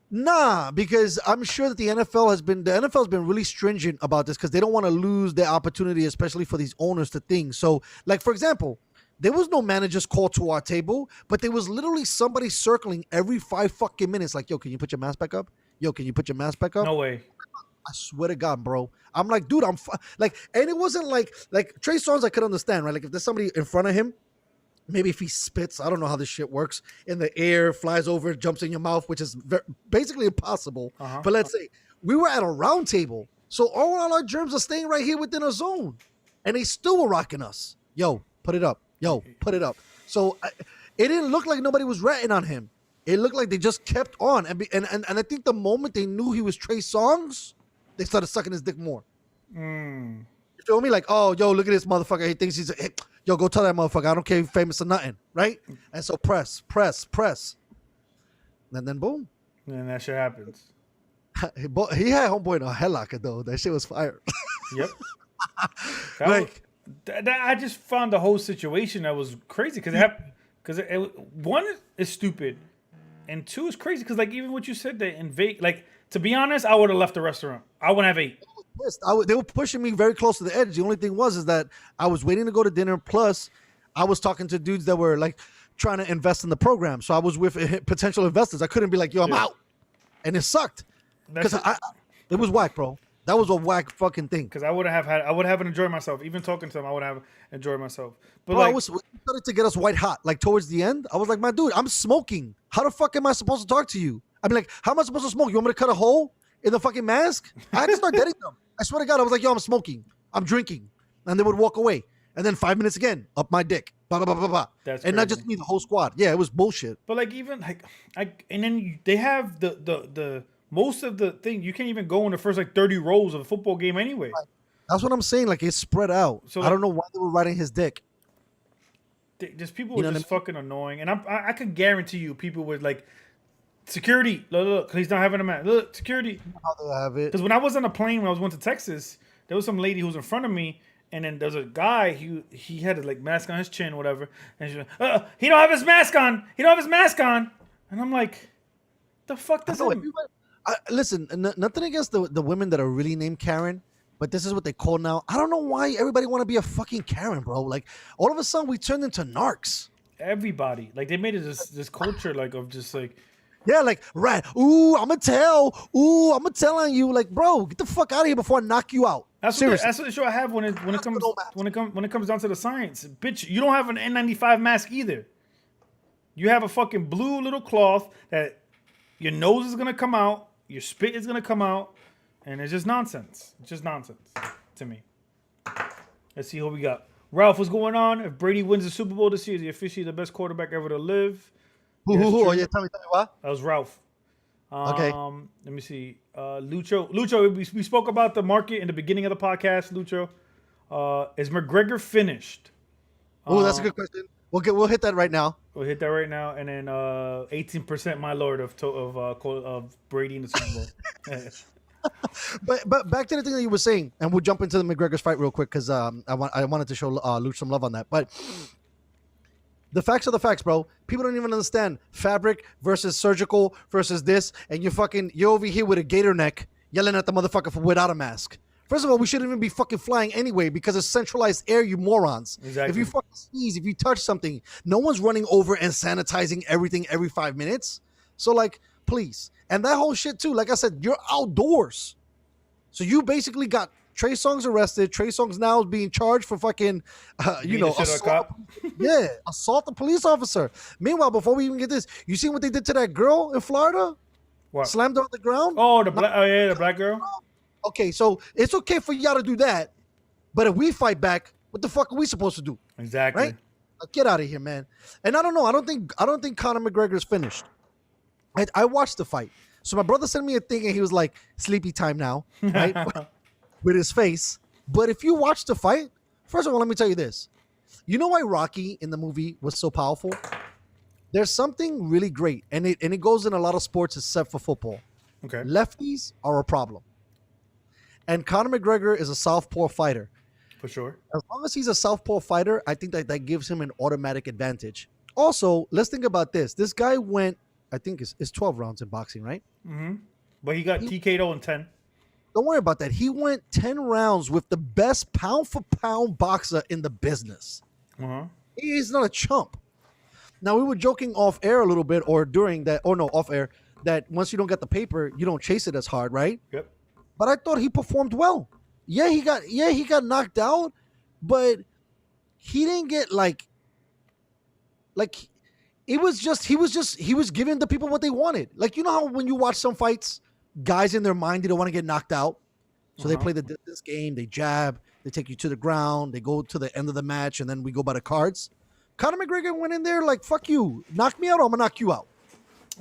Nah, because I'm sure that the NFL has been really stringent about this because they don't want to lose their opportunity, especially for these owners to things. So, like, for example, there was no managers called to our table, but there was literally somebody circling every 5 fucking minutes. Like, yo, can you put your mask back up? Yo, can you put your mask back up? No way. I swear to God, bro. I'm like, dude, like, and it wasn't like Trey Songz, I could understand, right? Like, if there's somebody in front of him, maybe if he spits, I don't know how this shit works, in the air, flies over, jumps in your mouth, which is basically impossible. But let's say we were at a round table, so all our germs are staying right here within a zone, and they still were rocking us. Yo, put it up. Yo, put it up. So it didn't look like nobody was ratting on him. It looked like they just kept on, and I think the moment they knew he was Trey Songz, they started sucking his dick more. You feel me? Like, oh, yo, look at this motherfucker. He thinks he's hey, yo, go tell that motherfucker. I don't care if he's famous or nothing, right? And so press. And then boom. And that shit happens. He had homeboy in a headlock, though. That shit was fire. Yep. I just found the whole situation that was crazy because one is stupid, and 2 is crazy because like even what you said that in Vegas, like to be honest, I would have left the restaurant. I wouldn't have ate. They were pushing me very close to the edge. The only thing is that I was waiting to go to dinner. Plus, I was talking to dudes that were like trying to invest in the program. So I was with potential investors. I couldn't be like, yo, I'm out. And it sucked. Because it was whack, bro. That was a whack fucking thing. Because I would have enjoyed myself. Even talking to them, I would have enjoyed myself. But bro, it started to get us white hot. Like towards the end, I was like, my dude, I'm smoking. How the fuck am I supposed to talk to you? I mean, like, how am I supposed to smoke? You want me to cut a hole in the fucking mask? I had to start dating them. I swear to God, I was like, yo, I'm smoking. I'm drinking. And they would walk away. And then 5 minutes again, up my dick. Blah, blah, blah, blah, blah. That's and crazy. Not just me, the whole squad. Yeah, it was bullshit. But like even like and then they have the most of the thing. You can't even go in the first like 30 rows of a football game anyway. Right. That's what I'm saying. Like it's spread out. So I don't know why they were riding his dick. Just people were just fucking annoying. And I could guarantee you people would like security. Look, he's not having a mask. Look, security. How they have it? Because when I was on a plane when I was going to Texas, there was some lady who was in front of me. And then there's a guy he had a like mask on his chin or whatever, and she's like, he don't have his mask on. He don't have his mask on. And I'm like, the fuck does it? Listen, nothing against the women that are really named Karen, but this is what they call now. I don't know why everybody want to be a fucking Karen, bro. Like all of a sudden we turned into narcs. Everybody, like they made it this culture like of just like. Yeah, like right. Ooh, I'm gonna tell. Ooh, I'm gonna tell on you. Like, bro, get the fuck out of here before I knock you out. That's what the show I have when it comes down to the science. Bitch, you don't have an N95 mask either. You have a fucking blue little cloth that your nose is gonna come out, your spit is gonna come out, and it's just nonsense. It's just nonsense to me. Let's see who we got. Ralph, what's going on? If Brady wins the Super Bowl this year, is he officially the best quarterback ever to live? Yes, Oh, true. yeah, tell me what? That was Ralph. Okay. Let me see. Lucho, we spoke about the market in the beginning of the podcast. Lucho, is McGregor finished? Oh, that's a good question. We'll hit that right now. We'll hit that right now, and then 18%, my lord, of Brady in the Super Bowl. But back to the thing that you were saying, and we'll jump into the McGregor's fight real quick because I wanted to show Luch some love on that. But the facts are the facts, bro. People don't even understand fabric versus surgical versus this, and you're over here with a gator neck yelling at the motherfucker without a mask. First of all, we shouldn't even be fucking flying anyway because it's centralized air, you morons. Exactly. If you fucking sneeze, if you touch something, no one's running over and sanitizing everything every 5 minutes. So, like, please. And that whole shit, too, like I said, you're outdoors. So you basically got Trey Songz arrested. Trey Songz now is being charged for fucking, assault. Yeah, assault a police officer. Meanwhile, before we even get this, you seen what they did to that girl in Florida? What? Slammed her on the ground? Oh, the black girl? Okay, so it's okay for y'all to do that, but if we fight back, what the fuck are we supposed to do? Exactly. Right? Get out of here, man. And I don't know. I don't think Conor McGregor is finished. I watched the fight. So my brother sent me a thing, and he was like, "Sleepy time now," right? With his face. But if you watch the fight, first of all, let me tell you this. You know why Rocky in the movie was so powerful? There's something really great, and it goes in a lot of sports except for football. Okay. Lefties are a problem. And Conor McGregor is a southpaw fighter. For sure. As long as he's a southpaw fighter, I think that gives him an automatic advantage. Also, let's think about this. This guy went, I think it's 12 rounds in boxing, right? Mm-hmm. But he got TK'd in 10. Don't worry about that. He went 10 rounds with the best pound-for-pound boxer in the business. Uh-huh. He's not a chump. Now, we were joking off air a little bit, or during that, or no, off air, that once you don't get the paper, you don't chase it as hard, right? Yep. But I thought he performed well. Yeah, he got knocked out, but he didn't get like he was giving the people what they wanted. Like, you know how when you watch some fights, guys in their mind, they don't want to get knocked out. So they play the distance game, they jab, they take you to the ground, they go to the end of the match, and then we go by the cards. Conor McGregor went in there like, fuck you, knock me out or I'm gonna knock you out.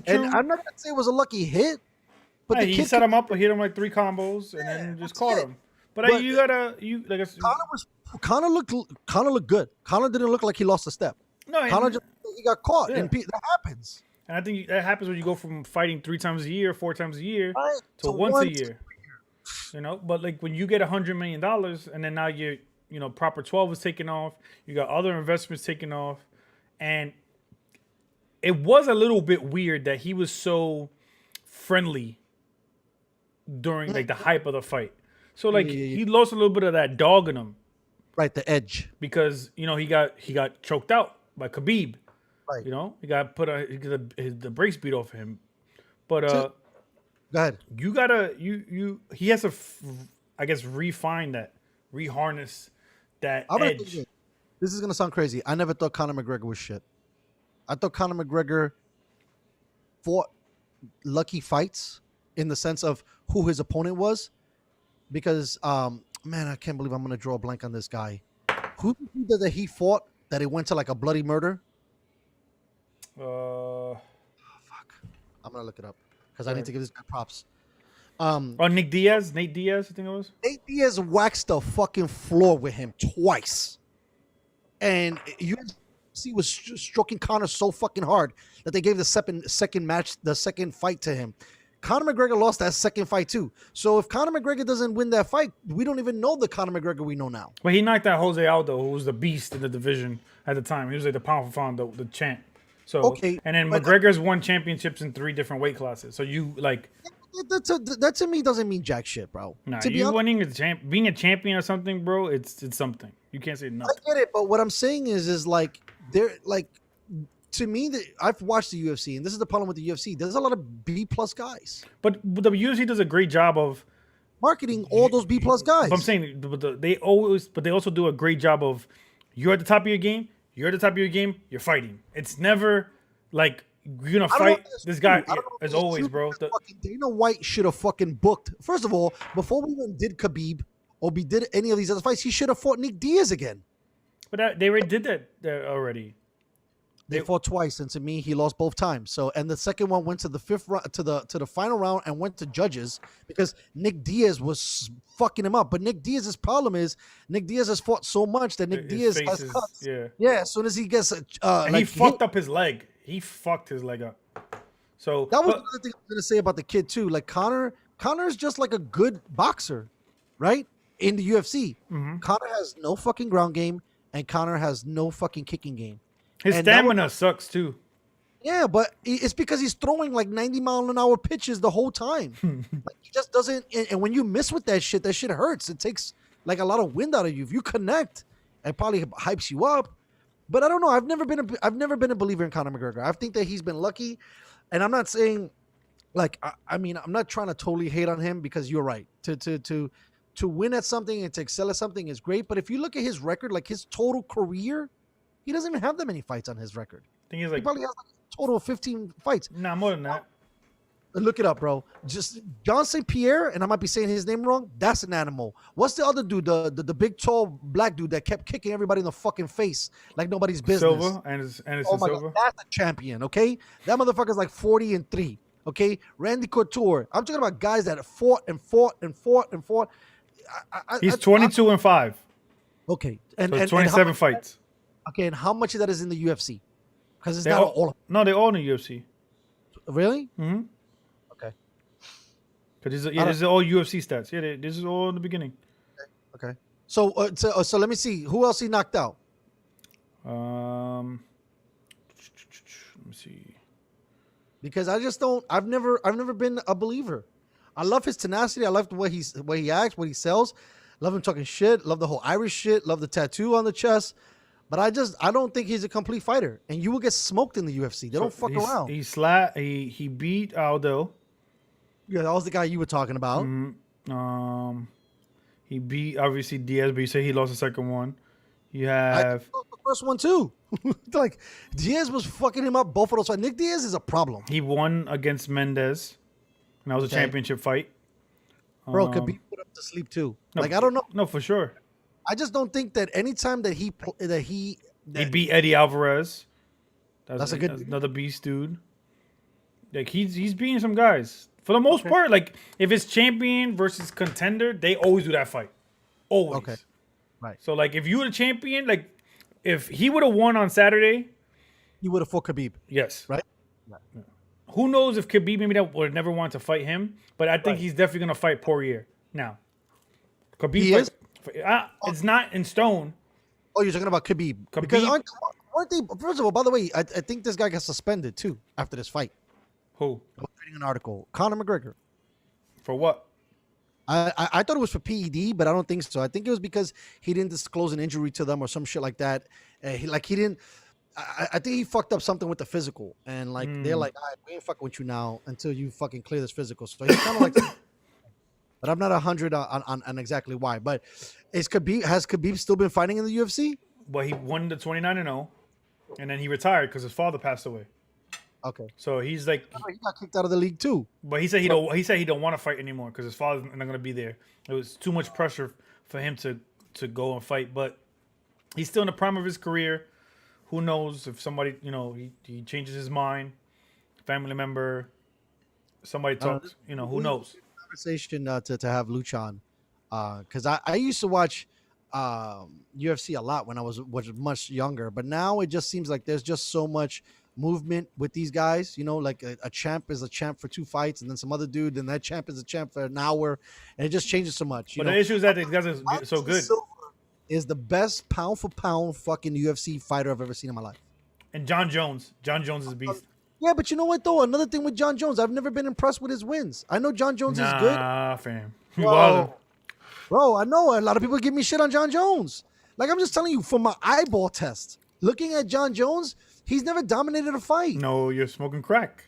True. And I'm not gonna say it was a lucky hit. But he set him up and hit him like 3 combos and then just caught him. But Conor looked good. Conor didn't look like he lost a step. No, Conor he got caught, and that happens. And I think that happens when you go from fighting 3 times a year, 4 times a year, to once a year. You know, but like when you get $100 million and then now Proper 12 is taking off, you got other investments taking off, and it was a little bit weird that he was so friendly during like the hype of the fight. So like he lost a little bit of that dog in him. Right, the edge. Because, he got choked out by Khabib. Right. He got the brakes beat off of him. But go ahead. You gotta he has to I guess refine that, reharness that edge. This is gonna sound crazy. I never thought Conor McGregor was shit. I thought Conor McGregor fought lucky fights in the sense of who his opponent was, because man, I can't believe I'm gonna draw a blank on this guy. Who that he fought that it went to like a bloody murder? Fuck, I'm gonna look it up because I need to give this guy props. Nate Diaz, I think it was. Nate Diaz waxed the fucking floor with him twice, and UFC was stroking Conor so fucking hard that they gave the second fight to him. Conor McGregor lost that second fight too. So if Conor McGregor doesn't win that fight, we don't even know the Conor McGregor we know now. Well, he knocked out Jose Aldo, who was the beast in the division at the time. He was like the pound for pound, the champ. So okay, and then McGregor's won championships in 3 different weight classes. So you like that to me doesn't mean jack shit, bro. Nah, you winning being a champion or something, bro. It's something. You can't say nothing. I get it, but what I'm saying is like they're like. To me, I've watched the UFC, and this is the problem with the UFC. There's a lot of B+ guys. But the UFC does a great job of marketing all those B+ guys. But I'm saying, they also do a great job of you're at the top of your game. You're at the top of your game. You're fighting. It's never like you're gonna fight this guy. As always, bro. Dana White should have fucking booked. First of all, before we even did Khabib or we did any of these other fights, he should have fought Nick Diaz again. But they already did that already. They fought twice, and to me, he lost both times. So, and the second one went to the fifth round, to the final round, and went to judges because Nick Diaz was fucking him up. But Nick Diaz's problem is Nick Diaz has fought so much that Nick Diaz has cuts. Yeah. As soon as he gets, and he fucked up his leg. He fucked his leg up. So that was another thing I was gonna say about the kid too. Like Connor's just like a good boxer, right? In the UFC, Connor has no fucking ground game, and Connor has no fucking kicking game. His stamina sucks too. Yeah, but it's because he's throwing like 90-mile-an-hour pitches the whole time. Like he just doesn't. And when you miss with that shit hurts. It takes like a lot of wind out of you. If you connect, it probably hypes you up. But I don't know. I've never been a believer in Conor McGregor. I think that he's been lucky, and I'm not saying like I mean I'm not trying to totally hate on him because you're right. To win at something and to excel at something is great. But if you look at his record, like his total career. He doesn't even have that many fights on his record. I think he probably has like a total of 15 fights. Nah, more than that. Look it up, bro. Just John St. Pierre, and I might be saying his name wrong. That's an animal. What's the other dude? The big tall black dude that kept kicking everybody in the fucking face like nobody's business. Silva, Anderson oh my Silva. God, that's a champion. Okay, that motherfucker's like 40-3. Okay, Randy Couture. I'm talking about guys that fought and fought and fought and fought. He's 22-5. Okay, and 27 fights. Okay, and how much of that is in the UFC? Because it's not all. No, they're all in the UFC. Really? Mm-hmm. Okay. Because this is all UFC stats. Yeah, this is all in the beginning. Okay. So let me see. Who else he knocked out? Let me see. Because I just don't. I've never been a believer. I love his tenacity. I love the way he acts, what he sells. Love him talking shit. Love the whole Irish shit. Love the tattoo on the chest. But I don't think he's a complete fighter, and you will get smoked in the UFC. They don't fuck around. He beat Aldo. Yeah, that was the guy you were talking about. Mm-hmm. He beat obviously Diaz, but you say he lost the second one. You have the first one too. Like Diaz was fucking him up both of those fights. Nick Diaz is a problem. He won against Mendez, and that was a championship fight. Bro, could be put up to sleep too. No, like I don't know. No, for sure. I just don't think that anytime that he beat Eddie Alvarez. That's another beast dude. Like he's beating some guys for the most part. Like if it's champion versus contender, they always do that fight. Always. Okay. Right. So like if you were the champion, like if he would have won on Saturday, he would have fought Khabib. Yes. Right. Who knows if Khabib maybe that would never want to fight him, but I think he's definitely gonna fight Poirier now. Khabib it's not in stone. Oh, you're talking about Khabib. Because aren't they? First of all, by the way, I think this guy got suspended too after this fight. Who? I was reading an article. Conor McGregor. For what? I thought it was for PED, but I don't think so. I think it was because he didn't disclose an injury to them or some shit like that. He didn't. I think he fucked up something with the physical, and like they're like, all right, we ain't fucking with you now until you fucking clear this physical. So he's kind of like. But I'm not 100 on exactly why. But has Khabib still been fighting in the UFC? Well, he won the 29-0, and then he retired because his father passed away. Okay. So he's like he got kicked out of the league too. But he said he don't want to fight anymore because his father's not going to be there. It was too much pressure for him to go and fight. But he's still in the prime of his career. Who knows if somebody he changes his mind, family member, somebody talks. Who knows. Conversation to have Luchan, because I used to watch UFC a lot when I was much younger, but now it just seems like there's just so much movement with these guys. Like a champ is a champ for 2 fights, and then some other dude, and that champ is a champ for an hour, and it just changes so much. But the issue is that these guys are so good. Is the best pound for pound fucking UFC fighter I've ever seen in my life. And John Jones is a beast. Yeah, but you know what though? Another thing with John Jones, I've never been impressed with his wins. I know John Jones is good. Nah, fam. Bro, I know a lot of people give me shit on John Jones. Like I'm just telling you from my eyeball test. Looking at John Jones, he's never dominated a fight. No, you're smoking crack.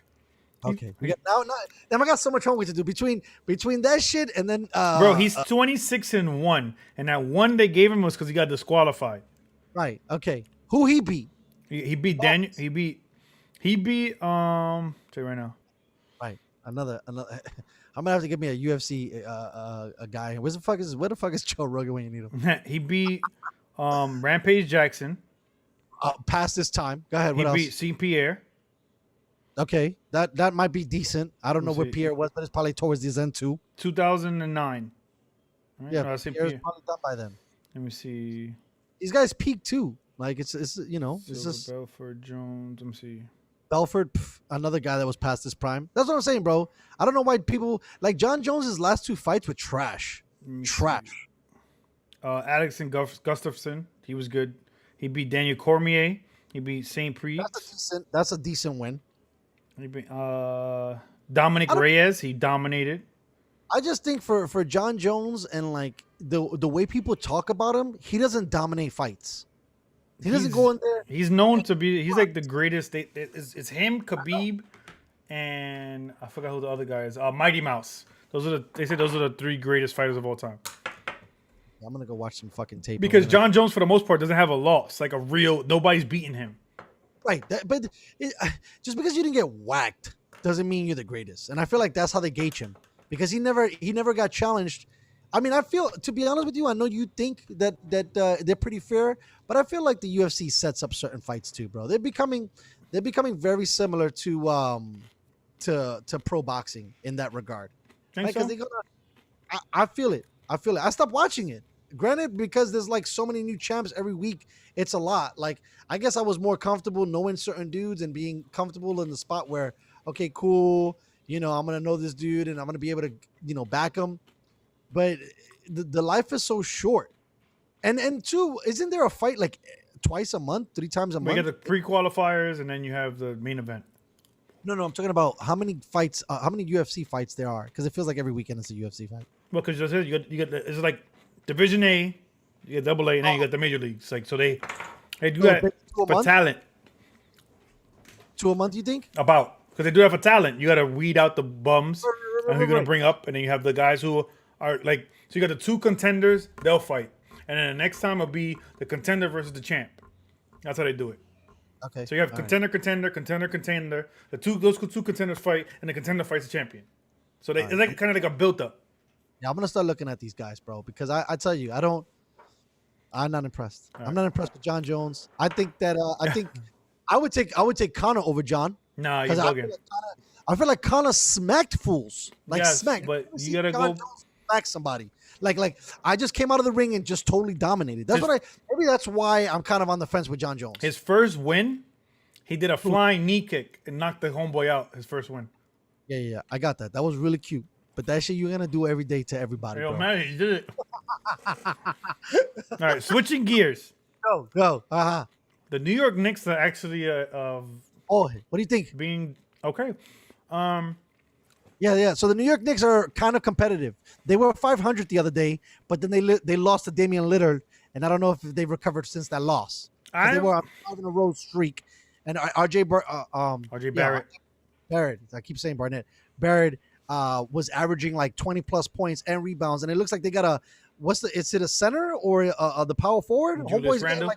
Okay. Now I got so much homework to do between that shit and then bro, he's 26-1, and that one they gave him was because he got disqualified. Right. Okay. Who he beat? He beat Daniel. He beat tell you right now. Right. Another. I'm gonna have to give me a UFC a guy. Where the fuck is Joe Rogan when you need him? He beat Rampage Jackson. Past this time. Go ahead. He What beat else? St. Pierre. Okay, that might be decent. I don't know Let's where see. Pierre was, but it's probably towards his end too. 2009. Right? Yeah, No, that's St. Pierre's Pierre. probably done by then. Let me see. These guys peak too. Like it's it's Silver just Belfort Jones. Let me see. Belford, another guy that was past his prime. That's what I'm saying, bro. I don't know why people like John Jones's last 2 fights were trash. Let me Trash. see. Alexon Gustafsson. He was good. He beat Daniel Cormier. He beat St. Priest. That's a decent win. He beat Dominic Reyes. He dominated. I just think for John Jones and like the way people talk about him, he doesn't dominate fights. He doesn't go in there. He's known to be. He's like the greatest. It's him, Khabib, and I forgot who the other guy is. Mighty Mouse. They say those are the 3 greatest fighters of all time. I'm gonna go watch some fucking tape. Because John Jones, for the most part, doesn't have a loss. Like a real, nobody's beating him. Right, but just because you didn't get whacked doesn't mean you're the greatest. And I feel like that's how they gauge him because he never got challenged. I mean, I feel, to be honest with you, I know you think that they're pretty fair, but I feel like the UFC sets up certain fights too, bro. They're becoming very similar to pro boxing in that regard. Think Because so? I feel it. I stopped watching it. Granted, because there's like so many new champs every week, it's a lot. Like, I guess I was more comfortable knowing certain dudes and being comfortable in the spot where, okay, cool, I'm gonna know this dude and I'm gonna be able to, back him. But the life is so short. And two, isn't there a fight like twice a month, 3 times a month? You get the pre-qualifiers and then you have the main event. No, I'm talking about how many fights, how many UFC fights there are, because it feels like every weekend it's a UFC fight. Well, because you get it's like Division A, you get Double A, and then you got the major leagues. Like so they do that for talent. 2 a month, you think? Because they do that for talent. You got to weed out the bums and who you're gonna bring up, and then you have the guys who are like. So you got the 2 contenders, they'll fight, and then the next time will be the contender versus the champ. That's how they do it. Okay. So you have contender. Those 2 contenders fight, and the contender fights the champion. So it's like kind of like a built up. Yeah, I'm gonna start looking at these guys, bro, because I tell you, I'm not impressed. I'm not impressed with John Jones. I think that I would take Conor over John. Nah, you're bugging. I feel like Conor smacked fools. Like smacked. But you gotta go smack somebody. Like I just came out of the ring and just totally dominated. Maybe that's why I'm kind of on the fence with John Jones. His first win, he did a flying knee kick and knocked the homeboy out. His first win. Yeah. I got that. That was really cute. But that shit you're gonna do every day to everybody. Yo, bro. man, he did it. All right, switching gears. Go. The New York Knicks are actually Oh, what do you think? being okay. Yeah. So the New York Knicks are kind of competitive. They were 500 the other day, but then they lost to Damian Lillard, and I don't know if they've recovered since that loss. They were on a 5-in-a-row streak, and RJ Barrett. Barrett. I keep saying Barnett. Barrett was averaging like 20 plus points and rebounds, and it looks like they got is it a center or the power forward? Julius Randle.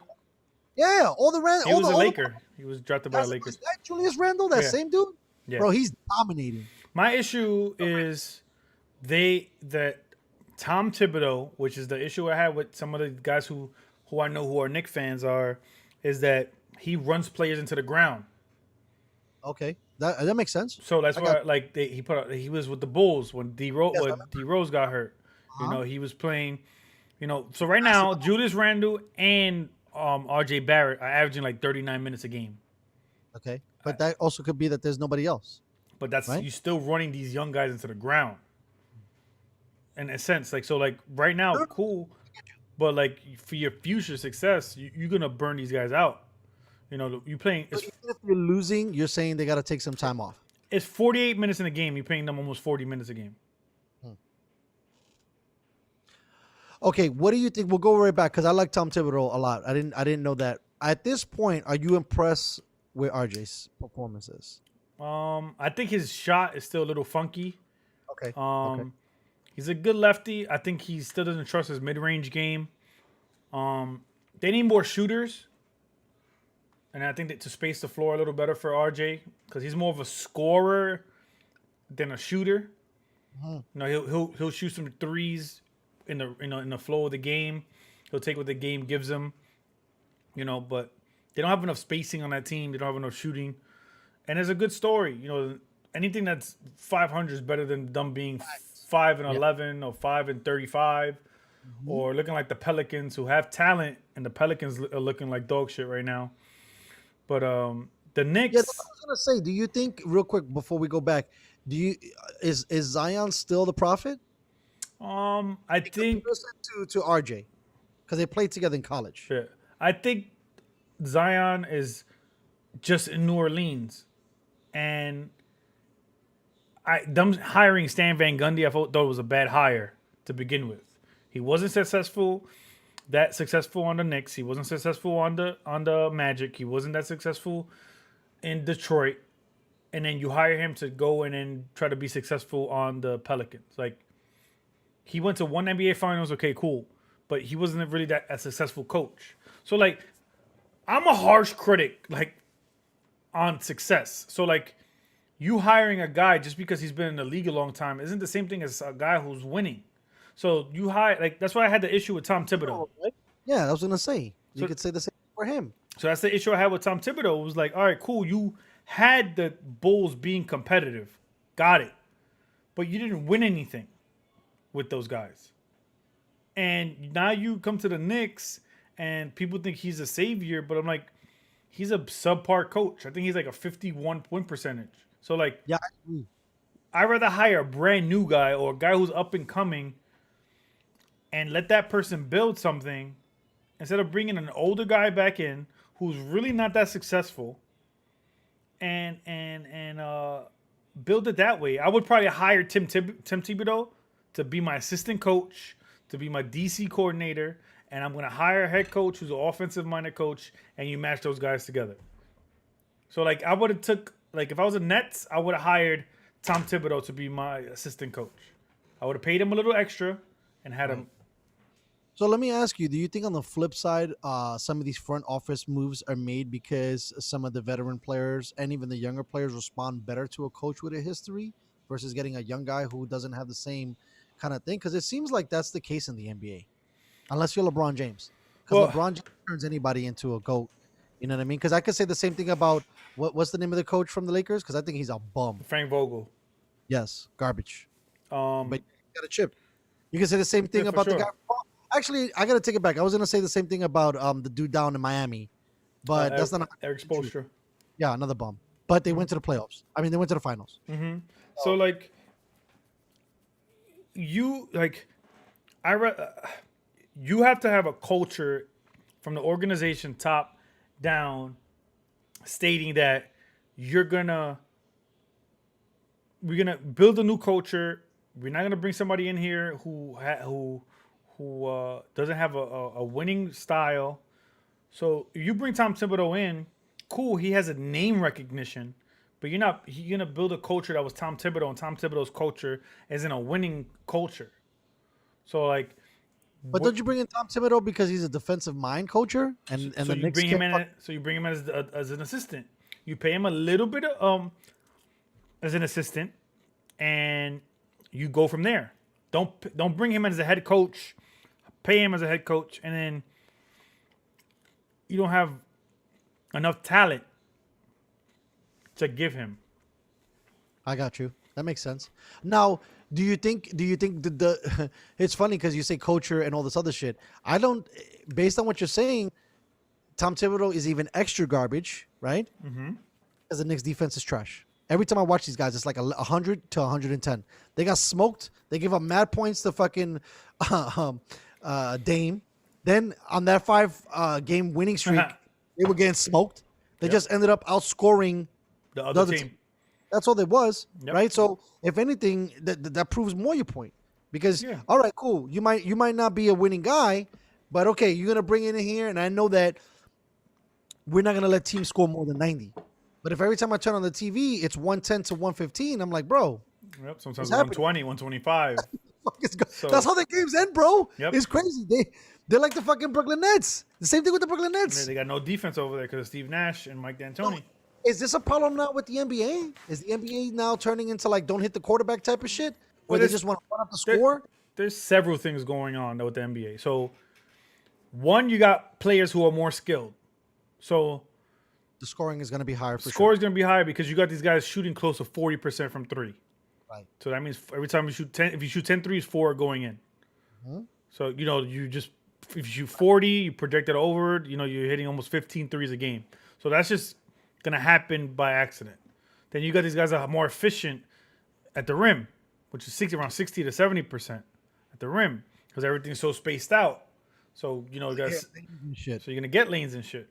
All the Randle. He was a Laker. He was drafted by the Lakers. Is that Julius Randle? That same dude? Yeah. Bro, he's dominating. My issue is that Tom Thibodeau, which is the issue I had with some of the guys who I know who are Knicks fans is that he runs players into the ground. Okay, that makes sense. So that's why he was with the Bulls when D Rose got hurt. He was playing. So right now Julius Randle and RJ Barrett are averaging like 39 minutes a game. Okay, but that also could be that there's nobody else. But that's right? You're still running these young guys into the ground. In a sense, right now, cool, but like for your future success, you're gonna burn these guys out. You playing. Even if you're losing, you're saying they got to take some time off. It's 48 minutes in a game. You're paying them almost 40 minutes a game. Okay, what do you think? We'll go right back because I like Tom Thibodeau a lot. I didn't know that. At this point, are you impressed with RJ's performances? I think his shot is still a little funky. Okay. He's a good lefty. I think he still doesn't trust his mid-range game. They need more shooters. And I think that to space the floor a little better for RJ because he's more of a scorer than a shooter. He'll shoot some threes in the flow of the game. He'll take what the game gives him, but they don't have enough spacing on that team. They don't have enough shooting. And it's a good story. Anything that's 500 is better than them being 5-11 or 5-35 or looking like the Pelicans, who have talent, and the Pelicans are looking like dog shit right now. But the Knicks. Yeah, that's what I was gonna say. Do you think, real quick before we go back, is Zion still the prophet? I think to RJ, because they played together in college. Yeah, I think Zion is just in New Orleans, and them hiring Stan Van Gundy, I thought it was a bad hire to begin with. He wasn't successful on the Knicks. He wasn't successful on the Magic. He wasn't that successful in Detroit. And then you hire him to go and then try to be successful on the Pelicans. Like, he went to one NBA Finals. Okay, cool, but he wasn't really a successful coach. So like, I'm a harsh critic on success. So like, you hiring a guy just because he's been in the league a long time isn't the same thing as a guy who's winning. So you hire that's why I had the issue with Tom Thibodeau. Yeah, I was gonna say you could say the same for him. So that's the issue I had with Tom Thibodeau. It was like, all right, cool, you had the Bulls being competitive, got it, but you didn't win anything with those guys. And now you come to the Knicks and people think he's a savior, but I'm like, he's a subpar coach. I think he's like a 51 win percentage. So like, yeah, I'd rather hire a brand new guy or a guy who's up and coming and let that person build something instead of bringing an older guy back in who's really not that successful and build it that way. I would probably hire Tim Thibodeau to be my assistant coach, to be my DC coordinator, and I'm going to hire a head coach who's an offensive-minded coach, and you match those guys together. So, like, I would have if I was a Nets, I would have hired Tom Thibodeau to be my assistant coach. I would have paid him a little extra and had him. So let me ask you, do you think on the flip side, some of these front office moves are made because some of the veteran players and even the younger players respond better to a coach with a history versus getting a young guy who doesn't have the same kind of thing? Because it seems like that's the case in the NBA, unless you're LeBron James. Because LeBron James turns anybody into a GOAT. You know what I mean? Because I could say the same thing about, what's the name of the coach from the Lakers? Because I think he's a bum. Frank Vogel. Yes, garbage. But you got a chip. You can say the same thing about the guy. Actually, I got to take it back. I was going to say the same thing about the dude down in Miami. But that's not Eric Spoelstra. Yeah, another bum. But they went to the playoffs. I mean, they went to the finals. Mm-hmm. So, like, you have to have a culture from the organization top down stating that we're gonna build a new culture. We're not gonna bring somebody in here who doesn't have a winning style. So you bring Tom Thibodeau in, cool. He has a name recognition, but you're gonna build a culture that was Tom Thibodeau, and Tom Thibodeau's culture isn't a winning culture. So like, but don't you bring in Tom Thibodeau because he's a defensive mind coacher, and so you bring him in? So you bring him as an assistant. You pay him a little bit as an assistant, and you go from there. Don't bring him as a head coach. Pay him as a head coach, and then you don't have enough talent to give him. I got you. That makes sense. Now, do you think the it's funny because you say culture and all this other shit. I don't, based on what you're saying, Tom Thibodeau is even extra garbage, right? Mm-hmm. Because the Knicks defense is trash. Every time I watch these guys, it's like 100 to 110. They got smoked. They give up mad points to fucking Dame. Then on that 5 game winning streak, they were getting smoked. They just ended up outscoring the other team. That's all there was, right? So if anything, that proves more your point. Because all right, cool. You might not be a winning guy, but okay, you're gonna bring it in here, and I know that we're not gonna let teams score more than 90. But if every time I turn on the TV, it's 110 to 115, I'm like, bro. Yep, sometimes 120, 125. That's how the games end, bro. Yep. It's crazy. They're like the fucking Brooklyn Nets. The same thing with the Brooklyn Nets. They got no defense over there because of Steve Nash and Mike D'Antoni. No. Is this a problem now with the NBA? Is the NBA now turning into like don't hit the quarterback type of shit? Where they just want to run up the score? There's several things going on with the NBA. So One, you got players who are more skilled. So The scoring is going to be higher for score sure. is going to be higher because you got these guys shooting close to 40% from three. Right. So that means every time you shoot 10, if you shoot 10 threes, 4 are going in. Mhm. So, if you shoot 40, you project it over, you're hitting almost 15 threes a game. So that's just going to happen by accident. Then you got these guys that are more efficient at the rim, which is around 60 to 70% at the rim because everything's so spaced out. So, Shit. so you're going to get lanes and shit.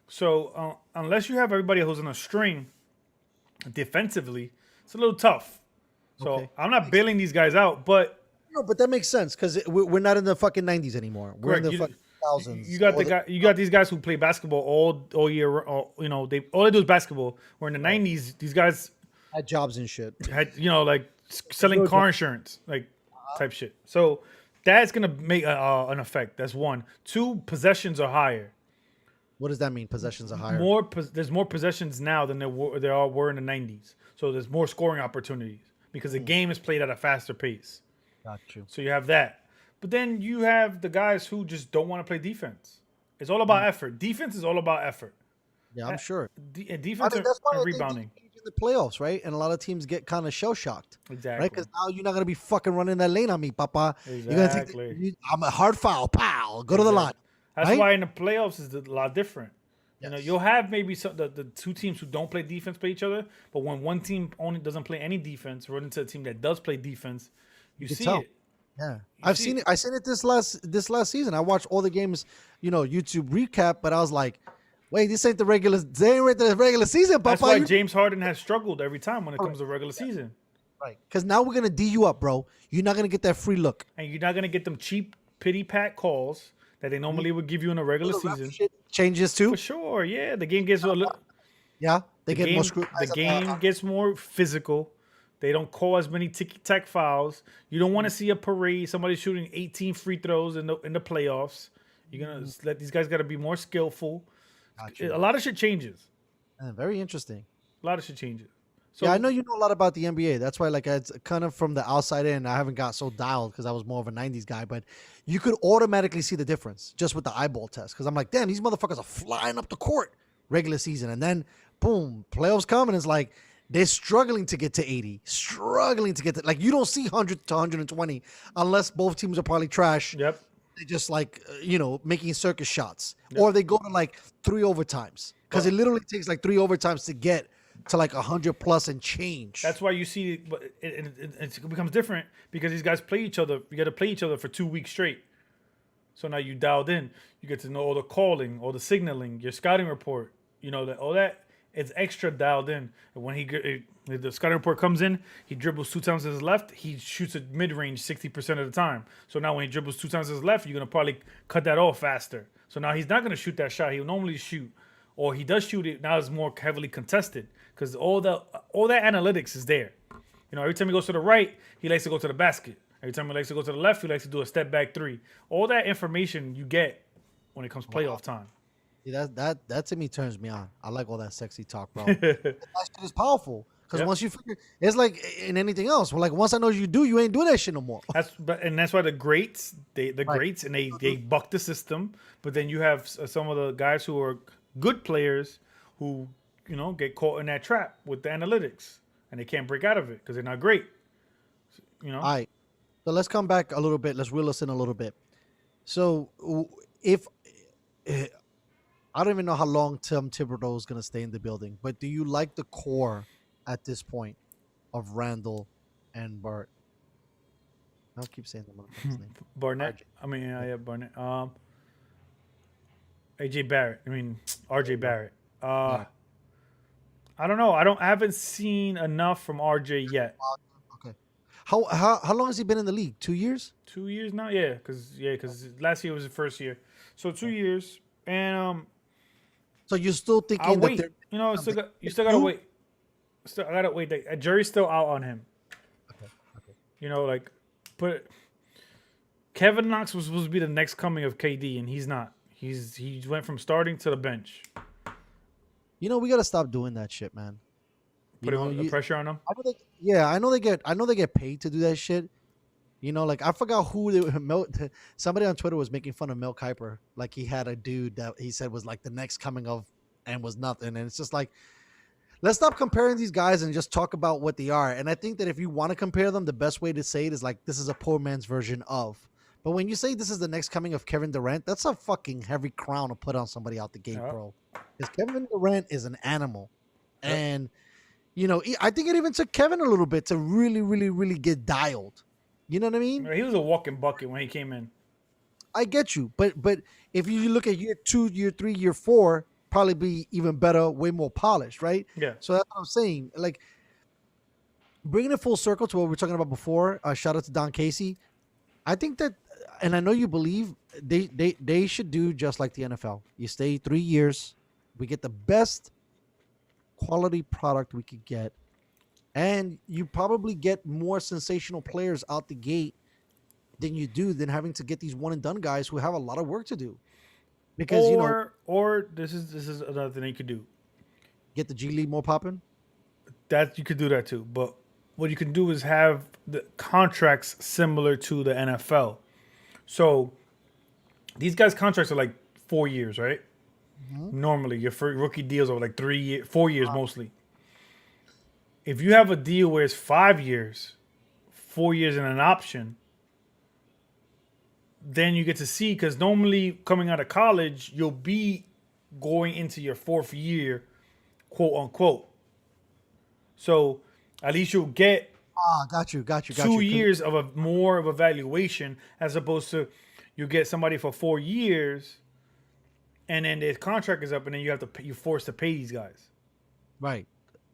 So unless you have everybody who's on a string defensively, it's a little tough. So Okay. I'm not bailing these guys out, but No, but that makes sense because we're not in the fucking 90s anymore. We're in correct. the fucking thousands. You got these guys who play basketball all year. All they do is basketball. Where in the '90s, these guys had jobs and shit. had like selling car insurance, like type shit. So that's gonna make an effect. That's one. Two, possessions are higher. What does that mean? Possessions are higher. There's more possessions now than there were in the '90s. So there's more scoring opportunities because the game is played at a faster pace. Got you. So you have that. But then you have the guys who just don't want to play defense. It's all about effort. Defense is all about effort. Yeah, I'm sure. Defense that's why and I think rebounding. in the playoffs, right? And a lot of teams get kind of shell shocked, Exactly. right? Because now you're not gonna be fucking running that lane on me, Papa. You're gonna Exactly. I'm a hard foul, pow, go to the line. That's right? why in the playoffs is a lot different. Yes. You'll have maybe the two teams who don't play defense play each other, but when one team only doesn't play any defense, run into a team that does play defense, you can see tell. it. Yeah, I've seen it. I seen it this last season. I watched all the games, YouTube recap, but I was like, wait, this ain't the regular season, Papa. That's why James Harden has struggled every time when it comes to regular season. Right. Because now we're gonna D you up, bro. You're not gonna get that free look. And you're not gonna get them cheap pity pat calls that they normally would give you in a regular season. Shit changes too. For sure, yeah. The game gets a little. Yeah, they get more screwed. The game gets more physical. They don't call as many ticky-tack fouls. You don't want to see a parade. Somebody shooting 18 free throws in the playoffs. You're gonna let these guys got to be more skillful. Gotcha. A lot of shit changes. Very interesting. A lot of shit changes. So Yeah, I know you know a lot about the NBA. That's why, like, it's kind of from the outside in. I haven't got so dialed because I was more of a '90s guy. But you could automatically see the difference just with the eyeball test. Because I'm like, damn, these motherfuckers are flying up the court regular season, and then boom, playoffs come, and it's like they're struggling to get to 80, struggling to get to, like, you don't see 100 to 120 unless both teams are probably trash. Yep. They just like making circus shots, or they go to like 3 overtimes because it literally takes like 3 overtimes to get to like 100 plus and change. That's why you see it becomes different because these guys play each other. You got to play each other for 2 weeks straight. So now you dialed in. You get to know all the calling, all the signaling, your scouting report. All that it's extra dialed in. And when the scouting report comes in, he dribbles 2 times to his left. He shoots a mid range 60% of the time. So now when he dribbles 2 times to his left, you're gonna probably cut that off faster. So now he's not gonna shoot that shot he'll normally shoot, or he does shoot it. Now it's more heavily contested because all that analytics is there. Every time he goes to the right, he likes to go to the basket. Every time he likes to go to the left, he likes to do a step back 3. All that information you get when it comes playoff time. Yeah, that to me turns me on. I like all that sexy talk, bro. That shit is powerful because once you figure, it's like in anything else. Well, like once I know you ain't doing that shit no more. That's why the greats, greats, and they buck the system. But then you have some of the guys who are good players who get caught in that trap with the analytics and they can't break out of it because they're not great. All right. So let's come back a little bit. Let's reel us in a little bit. So if I don't even know how long Tim Thibodeau is going to stay in the building, but do you like the core at this point of Randall and Bart? I'll keep saying the motherfucker's name. Barnett. RJ. I mean, yeah, Barnett. AJ Barrett. I mean, RJ Barrett. I don't know. I haven't seen enough from RJ yet. Okay. How long has he been in the league? 2 years? 2 years now. Yeah, because last year was his first year. So 2 years, and So you're still thinking I'll that wait. they're You still gotta wait. I gotta wait. The jury's still out on him. Okay. But Kevin Knox was supposed to be the next coming of KD, and he's not. He went from starting to the bench. We gotta stop doing that shit, man. Putting the pressure on him. I know they get paid to do that shit, You know, like I forgot who somebody on Twitter was making fun of Mel Kiper. Like he had a dude that he said was like the next coming of and was nothing. And it's just like, let's stop comparing these guys and just talk about what they are. And I think that if you want to compare them, the best way to say it is like, this is a poor man's version of. But when you say this is the next coming of Kevin Durant, that's a fucking heavy crown to put on somebody out the gate, bro. Because Kevin Durant is an animal. Yep. And, you know, I think it even took Kevin a little bit to really, really, really get dialed. You know what I mean? He was a walking bucket when he came in. I get you. But if you look at year 2, year 3, year 4, probably be even better, way more polished, right? Yeah. So that's what I'm saying. Like, bringing it full circle to what we were talking about before, shout out to Don Casey. I think that, and I know you believe, they should do just like the NFL. You stay 3 years. We get the best quality product we could get. And you probably get more sensational players out the gate than having to get these one and done guys who have a lot of work to do. Because or this is another thing you could do. Get the G League more popping. That you could do that too. But what you can do is have the contracts similar to the NFL. So these guys' contracts are like 4 years, right? Mm-hmm. Normally, your rookie deals are like 4 years mostly. If you have a deal where it's 5 years, 4 years and an option, then you get to see, because normally coming out of college, you'll be going into your 4th year, quote unquote. So at least you'll get got you. 2 years of more of evaluation, as opposed to you get somebody for 4 years and then their contract is up and then you're forced to pay these guys. Right.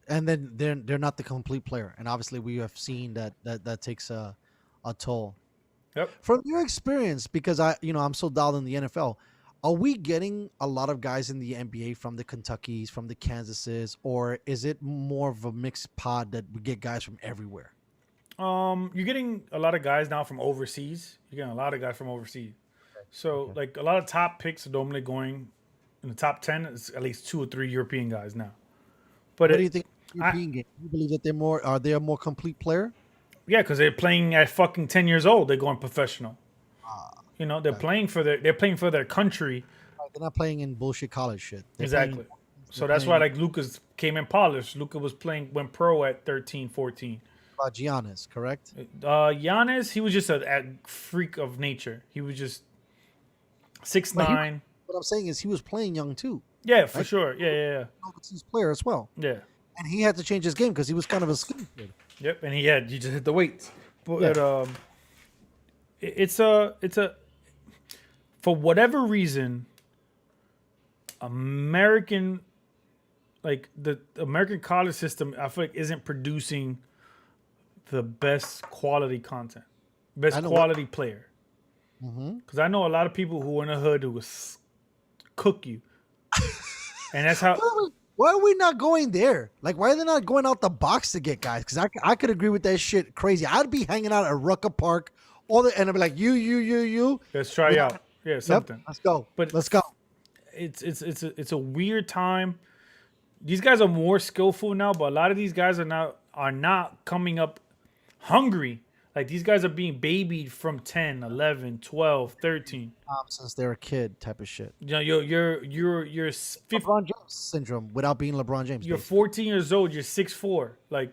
And then they're not the complete player, and obviously we have seen that takes a toll. Yep. From your experience, because I'm so dialed in the NFL, are we getting a lot of guys in the NBA from the Kentuckys, from the Kansases, or is it more of a mixed pod that we get guys from everywhere? You're getting a lot of guys now from overseas. So like a lot of top picks are normally going in the top 10. It's at least 2 or 3 European guys now. But what do you think? European game? You believe that are they a more complete player? Yeah, because they're playing at fucking 10 years old. They're going professional. They're playing for their country. They're not playing in bullshit college shit. Exactly. So that's why like Luka's came in polished. Luka went pro at 13, 14. About Giannis, correct? Giannis, he was just a freak of nature. He was just 6'9". What I'm saying is he was playing young too. Yeah, for sure. Yeah. Overseas player as well. Yeah. And he had to change his game because he was kind of a skinny kid. Yep, and you just hit the weights. But it's a for whatever reason, American, like the American college system, I feel like isn't producing the best quality content, best quality player. Because I know a lot of people who are in the hood who will cook you, and that's how. Why are we not going there? Like, why are they not going out the box to get guys? Because I could agree with that shit crazy. I'd be hanging out at Rucker Park, and I'd be like, you. Let's try out. Yeah, something. Yep, let's go. But let's go. It's a weird time. These guys are more skillful now, but a lot of these guys are not coming up hungry. Like, these guys are being babied from 10, 11, 12, 13. Since they're a kid type of shit. You know, you're LeBron James syndrome without being LeBron James. You're 14 years old. You're 6'4". Like,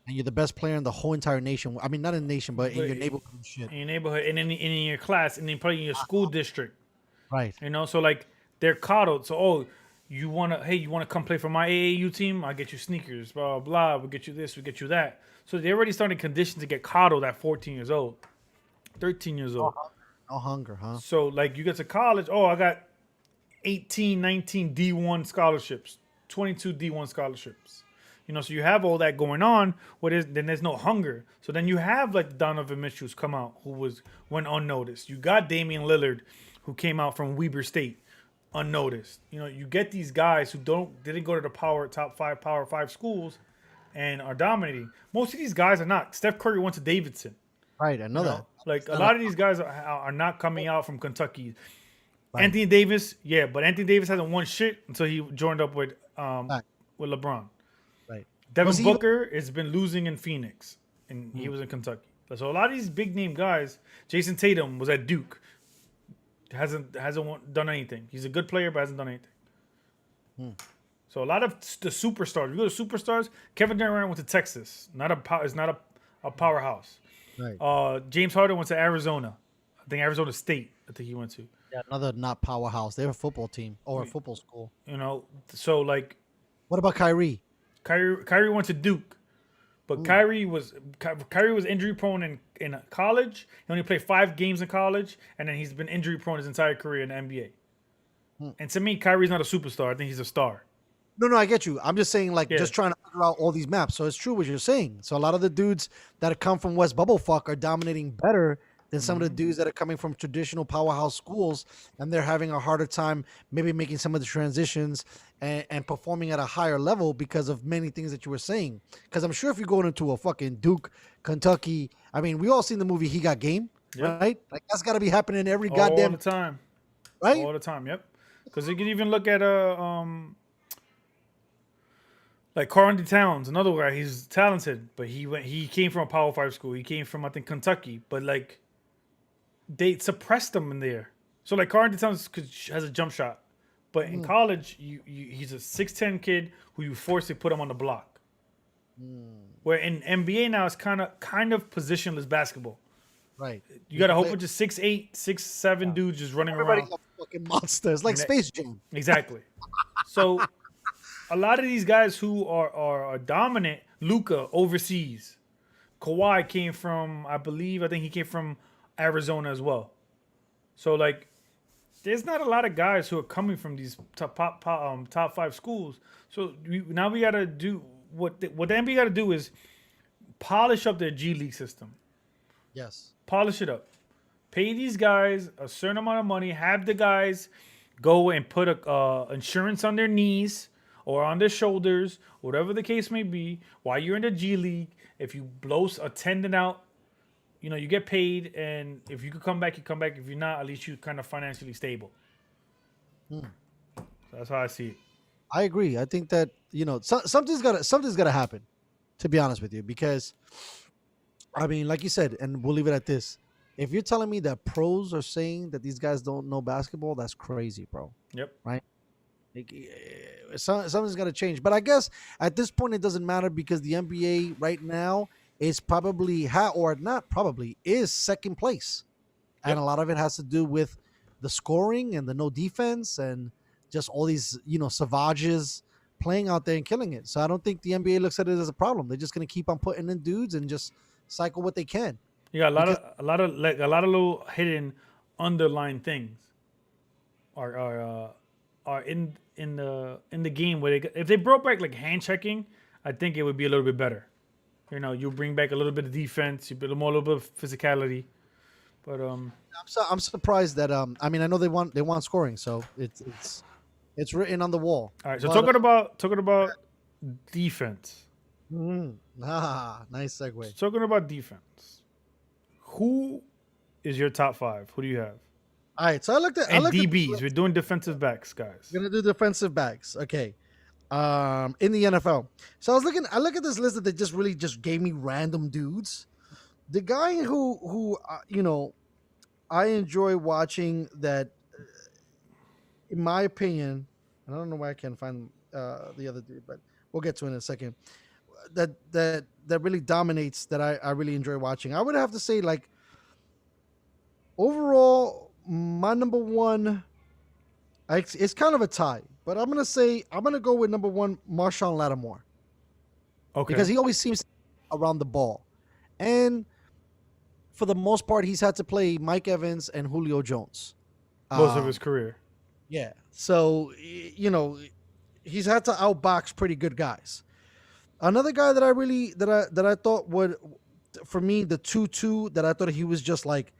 and you're the best player in the whole entire nation. I mean, not in the nation, but in your neighborhood and shit. In your neighborhood, and in your class, and then probably in your school district. Right. So like they're coddled. So you wanna come play for my AAU team? I'll get you sneakers. Blah blah. We'll get you this. We'll get you that. So they're already starting conditions to get coddled at 14 years old, 13 years old. No hunger, huh? So like you get to college. I got 18, 19 D1 scholarships, 22 D1 scholarships. So you have all that going on. Then there's no hunger. So then you have like Donovan Mitchell's come out, who went unnoticed. You got Damian Lillard, who came out from Weber State, unnoticed. You get these guys who didn't go to the top 5 Power 5 schools, and are dominating. Most of these guys are not. Steph Curry went to Davidson. Right, I know that. Like a lot of these guys are not coming out from Kentucky. Right. Anthony Davis, yeah, but Anthony Davis hasn't won shit until he joined up with LeBron. Right. Devin Booker has been losing in Phoenix, and he was in Kentucky. So a lot of these big name guys, Jason Tatum was at Duke, hasn't done anything. He's a good player, but hasn't done anything. So a lot of the superstars. If you go to superstars, Kevin Durant went to Texas. Is not a powerhouse. Right. James Harden went to Arizona. I think Arizona State. I think he went to. Yeah, another not powerhouse. They're a football team or a football school. You know, so like. What about Kyrie? Kyrie went to Duke, but Kyrie was injury prone in college. He only played 5 games in college, and then he's been injury prone his entire career in the NBA. And to me, Kyrie's not a superstar. I think he's a star. No, I get you. I'm just saying, like, just trying to figure out all these maps. So it's true what you're saying. So a lot of the dudes that have come from West Bubblefuck are dominating better than some of the dudes that are coming from traditional powerhouse schools, and they're having a harder time maybe making some of the transitions and performing at a higher level because of many things that you were saying. Because I'm sure if you're going into a fucking Duke, Kentucky, I mean, we all seen the movie He Got Game, right? Like, that's got to be happening every goddamn all the time, right? All the time, yep. Because you can even look at like Karl Anthony Towns, another guy. He's talented, but he came from a Power 5 school. He came from, I think, Kentucky, but like they suppressed him in there. So like Karl Anthony Towns has a jump shot, but in college, he's a 6'10" kid who you force to put him on the block. Where in NBA now it's kind of positionless basketball. Right. You got a whole bunch of 6'8", 6'7" dudes just running around. Everybody's a fucking monsters, like Space Jam. Exactly. So a lot of these guys who are dominant, Luka overseas. Kawhi came from, I think he came from Arizona as well. So like, there's not a lot of guys who are coming from these top 5 schools. So now we got to do what the NBA got to do is polish up their G League system. Yes. Polish it up. Pay these guys a certain amount of money. Have the guys go and put insurance on their knees or on their shoulders, whatever the case may be. While you're in the G League, if you blow a tendon out, you know, you get paid. And if you could come back, you come back. If you're not, at least you're kind of financially stable. So that's how I see it. I agree. I think that, you know, something's gotta happen, to be honest with you, because I mean, like you said, and we'll leave it at this. If you're telling me that pros are saying that these guys don't know basketball, that's crazy, bro. Yep. Right? Something's got to change. But I guess at this point, it doesn't matter because the NBA right now is probably, is second place. Yep. And a lot of it has to do with the scoring and the no defense and just all these, you know, savages playing out there and killing it. So I don't think the NBA looks at it as a problem. They're just going to keep on putting in dudes and just cycle what they can. Yeah, a lot of little hidden underlying things are in the game where if they brought back like hand checking, I think it would be a little bit better. You know, you bring back a little bit of defense, a little bit of physicality. But I'm surprised that I mean, I know they want scoring, so it's written on the wall. All right, so talking about defense. Nice segue. Talking about defense, who is your top 5? Who do you have? All right, so I looked at DBs. We're doing defensive backs, guys. We're gonna do defensive backs. Okay. In the NFL. So I look at this list that they just gave me random dudes. The guy who you know, I enjoy watching that, in my opinion, and I don't know why I can't find the other dude, but we'll get to it in a second. That really dominates, that I really enjoy watching. I would have to say, like, overall, my number one, it's kind of a tie, but I'm gonna go with number 1, Marshawn Lattimore. Okay. Because he always seems around the ball, and for the most part, he's had to play Mike Evans and Julio Jones most of his career. Yeah, so you know, he's had to outbox pretty good guys. Another guy that I thought would, for me, the 2-2 that I thought he was just like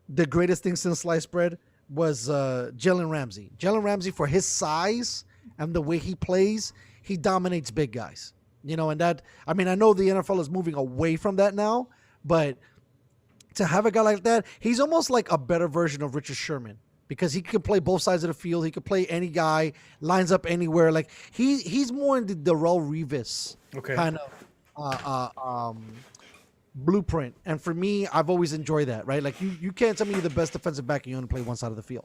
the greatest thing since sliced bread was Jalen Ramsey. Jalen Ramsey, for his size and the way he plays, he dominates big guys. You know, and that, I mean, I know the NFL is moving away from that now, but to have a guy like that, he's almost like a better version of Richard Sherman, because he can play both sides of the field. He could play any guy, lines up anywhere. Like he's more in the Darrelle Revis kind of blueprint. And for me, I've always enjoyed that, right? Like you can't tell me you're the best defensive back and you only play one side of the field.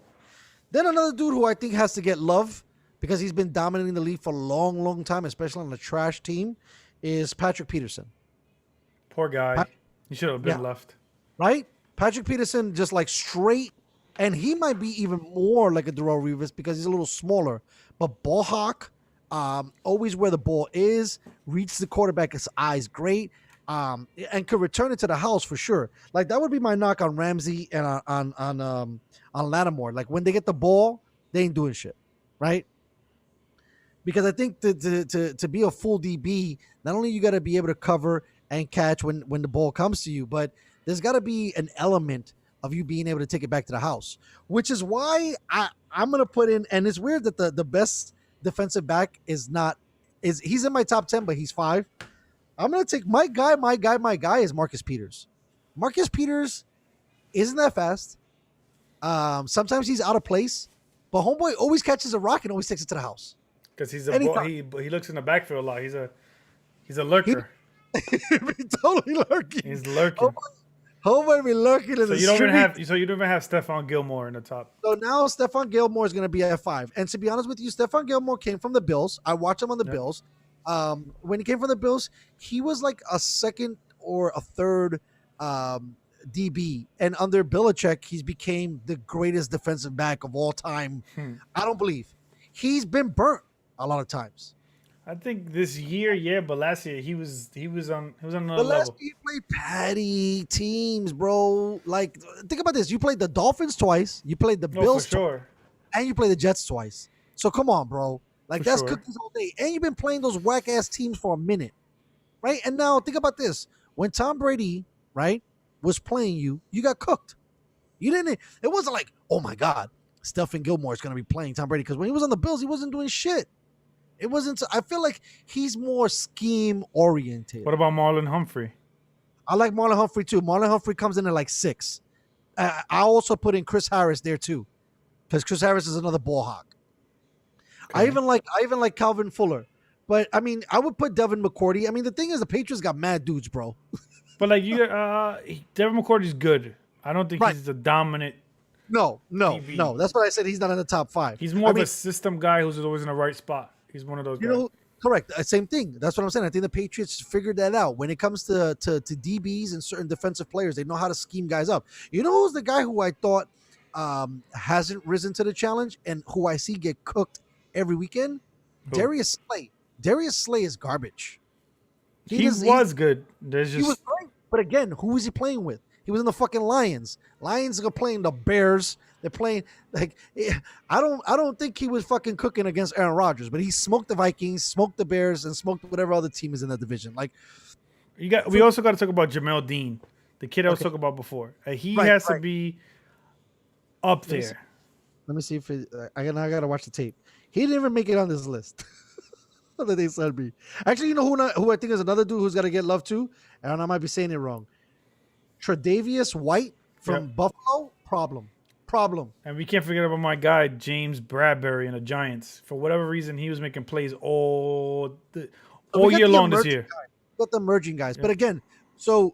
Then another dude who I think has to get love because he's been dominating the league for a long, long time, especially on a trash team, is Patrick Peterson. Poor guy. He should have been left. Right? Patrick Peterson just like straight, and he might be even more like a Darrell Revis because he's a little smaller. But ball hawk, always where the ball is, reads the quarterback's eyes great, and could return it to the house for sure. Like that would be my knock on Ramsey and on Lattimore. Like when they get the ball, they ain't doing shit, right? Because I think to be a full DB, not only you got to be able to cover and catch when the ball comes to you, but there's got to be an element of you being able to take it back to the house, which is why I'm going to put in, and it's weird that the best defensive back he's in my top 10, but he's 5. I'm going to take my guy is Marcus Peters. Marcus Peters isn't that fast. Sometimes he's out of place, but homeboy always catches a rock and always takes it to the house. Because he's he looks in the backfield a lot. He's a lurker. He's totally lurking. He's lurking. Homeboy be lurking in the street. So you don't even have Stephon Gilmore in the top. So now Stephon Gilmore is going to be at 5. And to be honest with you, Stephon Gilmore came from the Bills. I watched him on the Bills. When he came from the Bills, he was like a second or a third DB. And under Belichick, he's became the greatest defensive back of all time. I don't believe. He's been burnt a lot of times. I think this year, but last year he was on another level. But last year you played patty teams, bro. Like think about this: you played the Dolphins twice, you played the Bills twice, and you played the Jets twice. So come on, bro. Like that's cookies all day, and you've been playing those whack ass teams for a minute, right? And now think about this: when Tom Brady, right, was playing you, you got cooked. You didn't. It wasn't like, oh my God, Stephon Gilmore is going to be playing Tom Brady because when he was on the Bills, he wasn't doing shit. It wasn't. I feel like he's more scheme oriented. What about Marlon Humphrey? I like Marlon Humphrey too. Marlon Humphrey comes in at like 6. I also put in Chris Harris there too, because Chris Harris is another ball hawk. Okay. I even like Calvin Fuller, but I mean I would put Devin McCourty. I mean the thing is the Patriots got mad dudes, bro. But like Devin McCourty's good. I don't think he's the dominant. No. That's what I said. He's not in the top 5. He's more of a system guy who's always in the right spot. He's one of those guys. Correct. Same thing. That's what I'm saying. I think the Patriots figured that out. When it comes to DBs and certain defensive players, they know how to scheme guys up. You know who's the guy who I thought hasn't risen to the challenge and who I see get cooked every weekend? Who? Darius Slay. Darius Slay is garbage. He was good. He was great. But again, who was he playing with? He was in the fucking Lions. Lions are playing the Bears. They're playing like I don't think he was fucking cooking against Aaron Rodgers, but he smoked the Vikings, smoked the Bears, and smoked whatever other team is in that division. Like we also got to talk about Jamel Dean, the kid I was talking about before. He has to be up there. Let me see if I gotta watch the tape. He didn't even make it on this list that they sent me. Actually, you know who I think is another dude who's got to get love too, and I might be saying it wrong. Tre'Davious White from Buffalo. Problem. And we can't forget about my guy James Bradbury in the Giants. For whatever reason, he was making plays all year long this year. Got the emerging guys, but again, so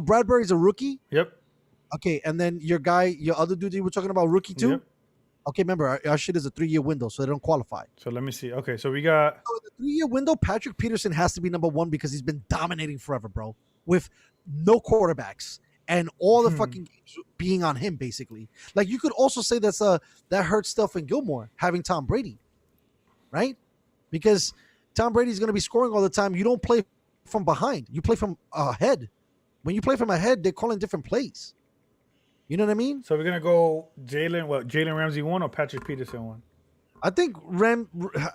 Bradbury's a rookie. Yep. Okay, and then your other dude you were talking about, rookie too. Yep. Okay, remember our shit is a 3-year window, so they don't qualify. So let me see. Okay, so we got the 3-year window. Patrick Peterson has to be number 1 because he's been dominating forever, bro, with no quarterbacks. And all the fucking games being on him, basically. Like, you could also say that hurts Stephon Gilmore, having Tom Brady, right? Because Tom Brady's going to be scoring all the time. You don't play from behind. You play from ahead. When you play from ahead, they're calling different plays. You know what I mean? So we're going to go Jalen Ramsey 1 or Patrick Peterson 1? I think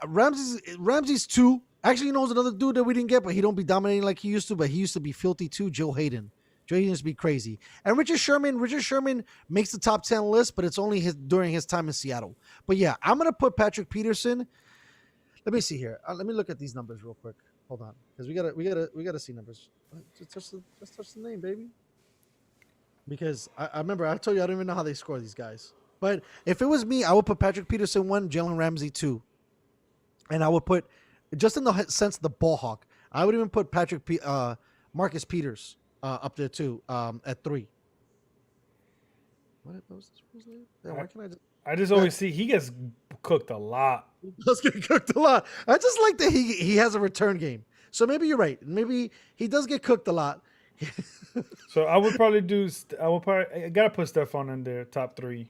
Ramsey's 2. Actually, you know, there's another dude that we didn't get, but he don't be dominating like he used to, but he used to be filthy too, Joe Hayden. Joe used to be crazy. And Richard Sherman makes the top 10 list, but it's only during his time in Seattle. But yeah, I'm going to put Patrick Peterson. Let me see here. Let me look at these numbers real quick. Hold on. Because we gotta see numbers. Just touch the name, baby. Because I remember I told you I don't even know how they score these guys. But if it was me, I would put Patrick Peterson 1, Jalen Ramsey 2. And I would put, just in the sense of the ball hawk, I would even put Marcus Peters up there too. At 3. What was this? Yeah, why can't I just? I just always see he gets cooked a lot. Let's get cooked a lot. I just like that he has a return game. So maybe you're right. Maybe he does get cooked a lot. So I would probably I gotta put Stephon in there, top 3.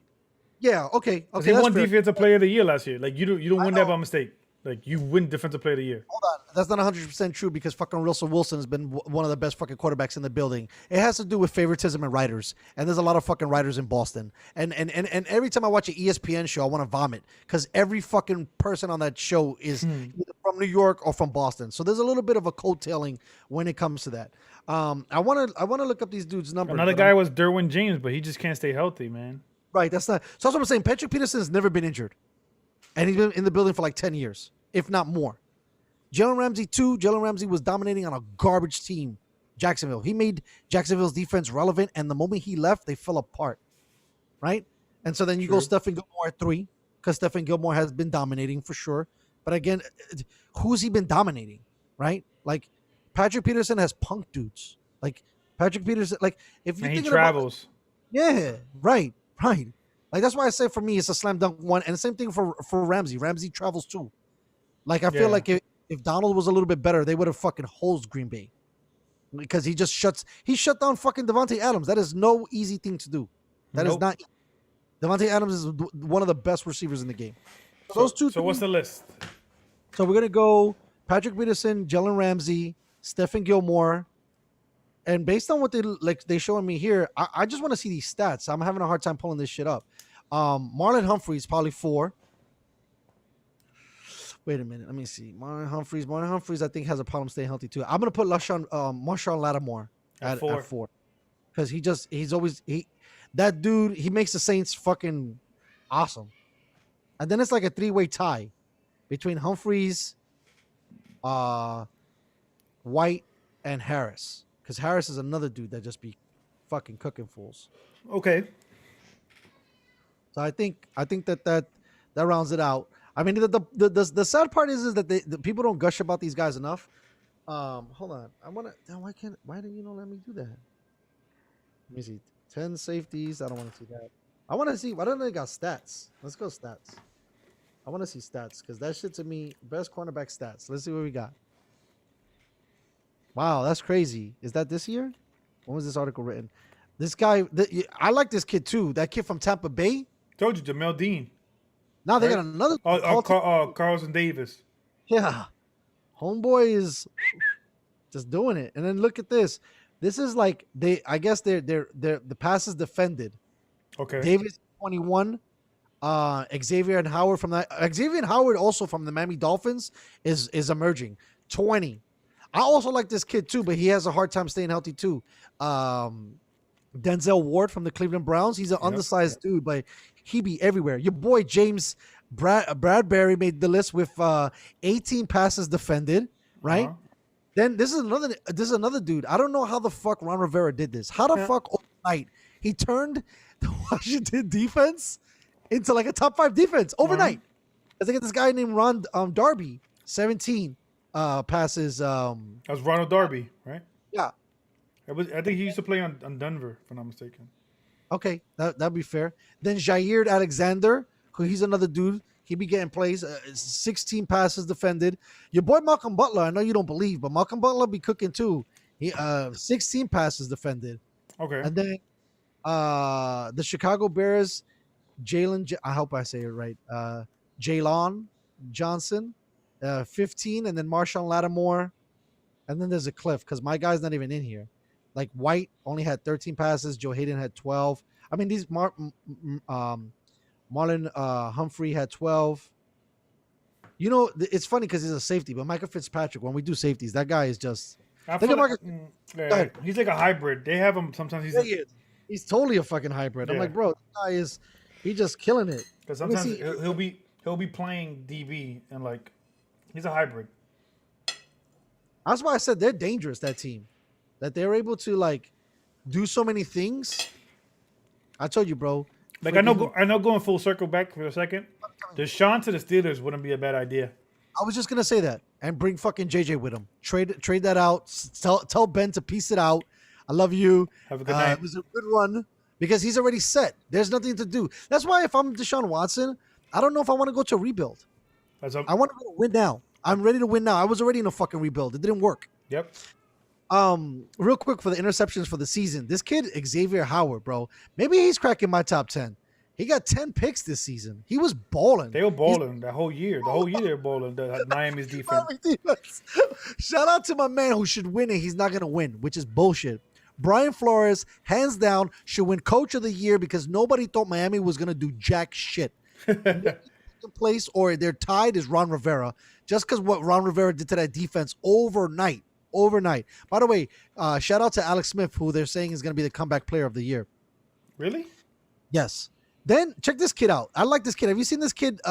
Yeah. Okay. He Okay. won Fair. Defensive Player of the Year last year. Like you don't win that by mistake. Like you win Defensive Player of the Year. Hold on. That's not 100% true because fucking Russell Wilson has been one of the best fucking quarterbacks in the building. It has to do with favoritism and writers. And there's a lot of fucking writers in Boston. And every time I watch an ESPN show, I want to vomit because every fucking person on that show is either from New York or from Boston. So there's a little bit of a coattailing when it comes to that. I want to look up these dudes' numbers. Another guy was Derwin James, but he just can't stay healthy, man. Right. That's not. So that's what I'm saying. Patrick Peterson has never been injured. And he's been in the building for like 10 years, if not more. Jalen Ramsey, too. Jalen Ramsey was dominating on a garbage team, Jacksonville. He made Jacksonville's defense relevant, and the moment he left, they fell apart, right? And so then you go Stephen Gilmore at 3, because Stephen Gilmore has been dominating for sure. But again, who's he been dominating, right? Like, Patrick Peterson has punk dudes. Like, Patrick Peterson, like, if you think he travels. Yeah, right. Like, that's why I say for me, it's a slam dunk one. And the same thing for Ramsey. Ramsey travels too. Like, I feel like if Donald was a little bit better, they would have fucking hosed Green Bay. Because he shut down fucking Devontae Adams. That is no easy thing to do. That is not. Devontae Adams is one of the best receivers in the game. So what's the list? So we're going to go Patrick Peterson, Jalen Ramsey, Stephen Gilmore. And based on what they showing me here, I just want to see these stats. I'm having a hard time pulling this shit up. Marlon Humphreys, probably 4. Wait a minute. Let me see. Marlon Humphreys, I think, has a problem staying healthy, too. I'm going to put Marshawn Lattimore at 4. Because that dude, he makes the Saints fucking awesome. And then it's like a 3-way tie between Humphreys, White, and Harris. Because Harris is another dude that just be fucking cooking fools. Okay. So I think that rounds it out. I mean, the sad part is that the people don't gush about these guys enough. Hold on. Why didn't you let me do that? Let me see. 10 safeties. I don't want to see that. I want to see. Why don't they got stats? Let's go stats. I want to see stats because that shit to me, best cornerback stats. Let's see what we got. Wow, that's crazy. Is that this year? When was this article written? This guy, I like this kid too. That kid from Tampa Bay. Told you, Jamel Dean. Now they got another. Carlson Davis. Yeah, homeboy is just doing it. And then look at this. This is like I guess they're the passes defended. Okay. Davis 21. Xavier and Howard from that. Xavier and Howard also from the Miami Dolphins is emerging. 20. I also like this kid too, but he has a hard time staying healthy too. Denzel Ward from the Cleveland Browns. He's an undersized dude, but he be everywhere. Your boy James Bradbury made the list with 18 passes defended, right? Then this is another dude. I don't know how the fuck Ron Rivera did this. How the fuck overnight he turned the Washington defense into like a top 5 defense overnight? Because they get this guy named Ron Darby, 17 passes. That was Ronald Darby, right? Yeah. I think he used to play on Denver, if I'm not mistaken. Okay, that'd be fair. Then Jair Alexander, who he's another dude. He be getting plays. 16 passes defended. Your boy Malcolm Butler, I know you don't believe, but Malcolm Butler be cooking too. He 16 passes defended. Okay. And then the Chicago Bears, I hope I say it right. Jalen Johnson, 15, and then Marshawn Lattimore. And then there's a cliff because my guy's not even in here. Like White only had 13 passes. Joe Hayden had 12. I mean, these Marlon Humphrey had 12. You know, it's funny because he's a safety, but Michael Fitzpatrick, when we do safeties, that guy is just. He's like a hybrid. They have him sometimes. He's totally a fucking hybrid. I'm like, bro, this guy he's just killing it. Because sometimes he'll be playing DB and like he's a hybrid. That's why I said they're dangerous, that team. That they're able to like do so many things. I told you, bro. Like I know going full circle back for a second. Deshaun to the Steelers wouldn't be a bad idea. I was just gonna say that. And bring fucking JJ with him. Trade that out. Tell Ben to piece it out. I love you. Have a good night. It was a good run because he's already set. There's nothing to do. That's why if I'm Deshaun Watson, I don't know if I want to go to a rebuild. I want to win now. I'm ready to win now. I was already in a fucking rebuild. It didn't work. Yep. Real quick for the interceptions for the season. This kid, Xavier Howard, bro. Maybe he's cracking my top 10. He got 10 picks this season. He was balling. They were balling that whole year. The whole year they were balling. Miami's defense. Shout out to my man who should win and he's not going to win, which is bullshit. Brian Flores, hands down, should win Coach of the Year because nobody thought Miami was going to do jack shit. Place or they're tied is Ron Rivera, just because what Ron Rivera did to that defense overnight. By the way, shout out to Alex Smith, who they're saying is going to be the comeback player of the year. Really? Yes. Then check this kid out. I like this kid. Have you seen this kid,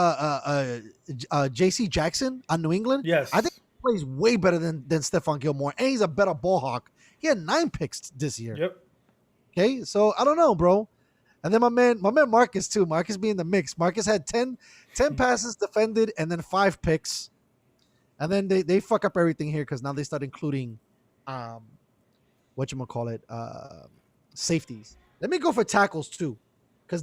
J.C. Jackson on New England? Yes. I think he plays way better than Stephon Gilmore, and he's a better ball hawk. He had 9 picks this year. Yep. Okay, so I don't know, bro. And then my man Marcus too. Marcus being the mix. Marcus had 10 passes defended and then 5 picks. And then they fuck up everything here because now they start including safeties. Let me go for tackles too. Because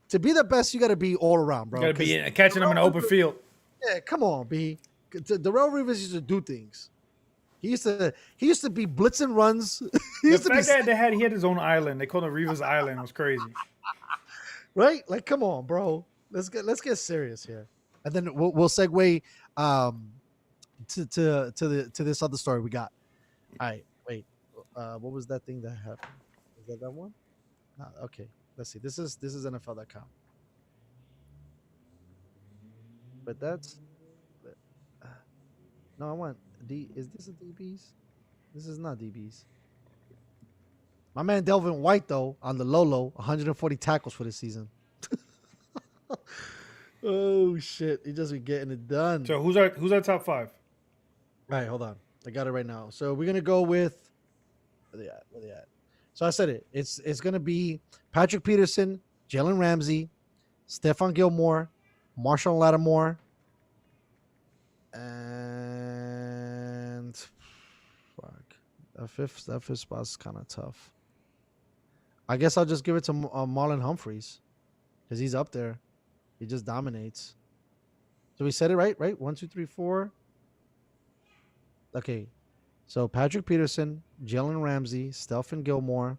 to be the best, you got to be all around, bro. You got to be catching them in the open field. Yeah, come on, B. Darrell Rivers used to do things. He used to be blitzing runs. The fact that he had his own island. They called it Rivers Island. It was crazy. Right? Like, come on, bro. Let's get serious here. And then we'll segue to this other story we got. All right, wait. What was that thing that happened? Is that one? Okay. Let's see. This is NFL.com. But that's no. I want D. Is this a DBs? This is not DBs. My man Delvin White though on the low, 140 tackles for this season. Oh shit! He just be getting it done. So who's our top 5? All right, hold on. I got it right now. So we're gonna go with where they at? So I said it. It's gonna be Patrick Peterson, Jalen Ramsey, Stephon Gilmore, Marshawn Lattimore, and fuck. That fifth spot's kind of tough. I guess I'll just give it to Marlon Humphreys because he's up there. He just dominates. So we said it right? 1, 2, 3, 4. Okay. So Patrick Peterson, Jalen Ramsey, Stephon Gilmore,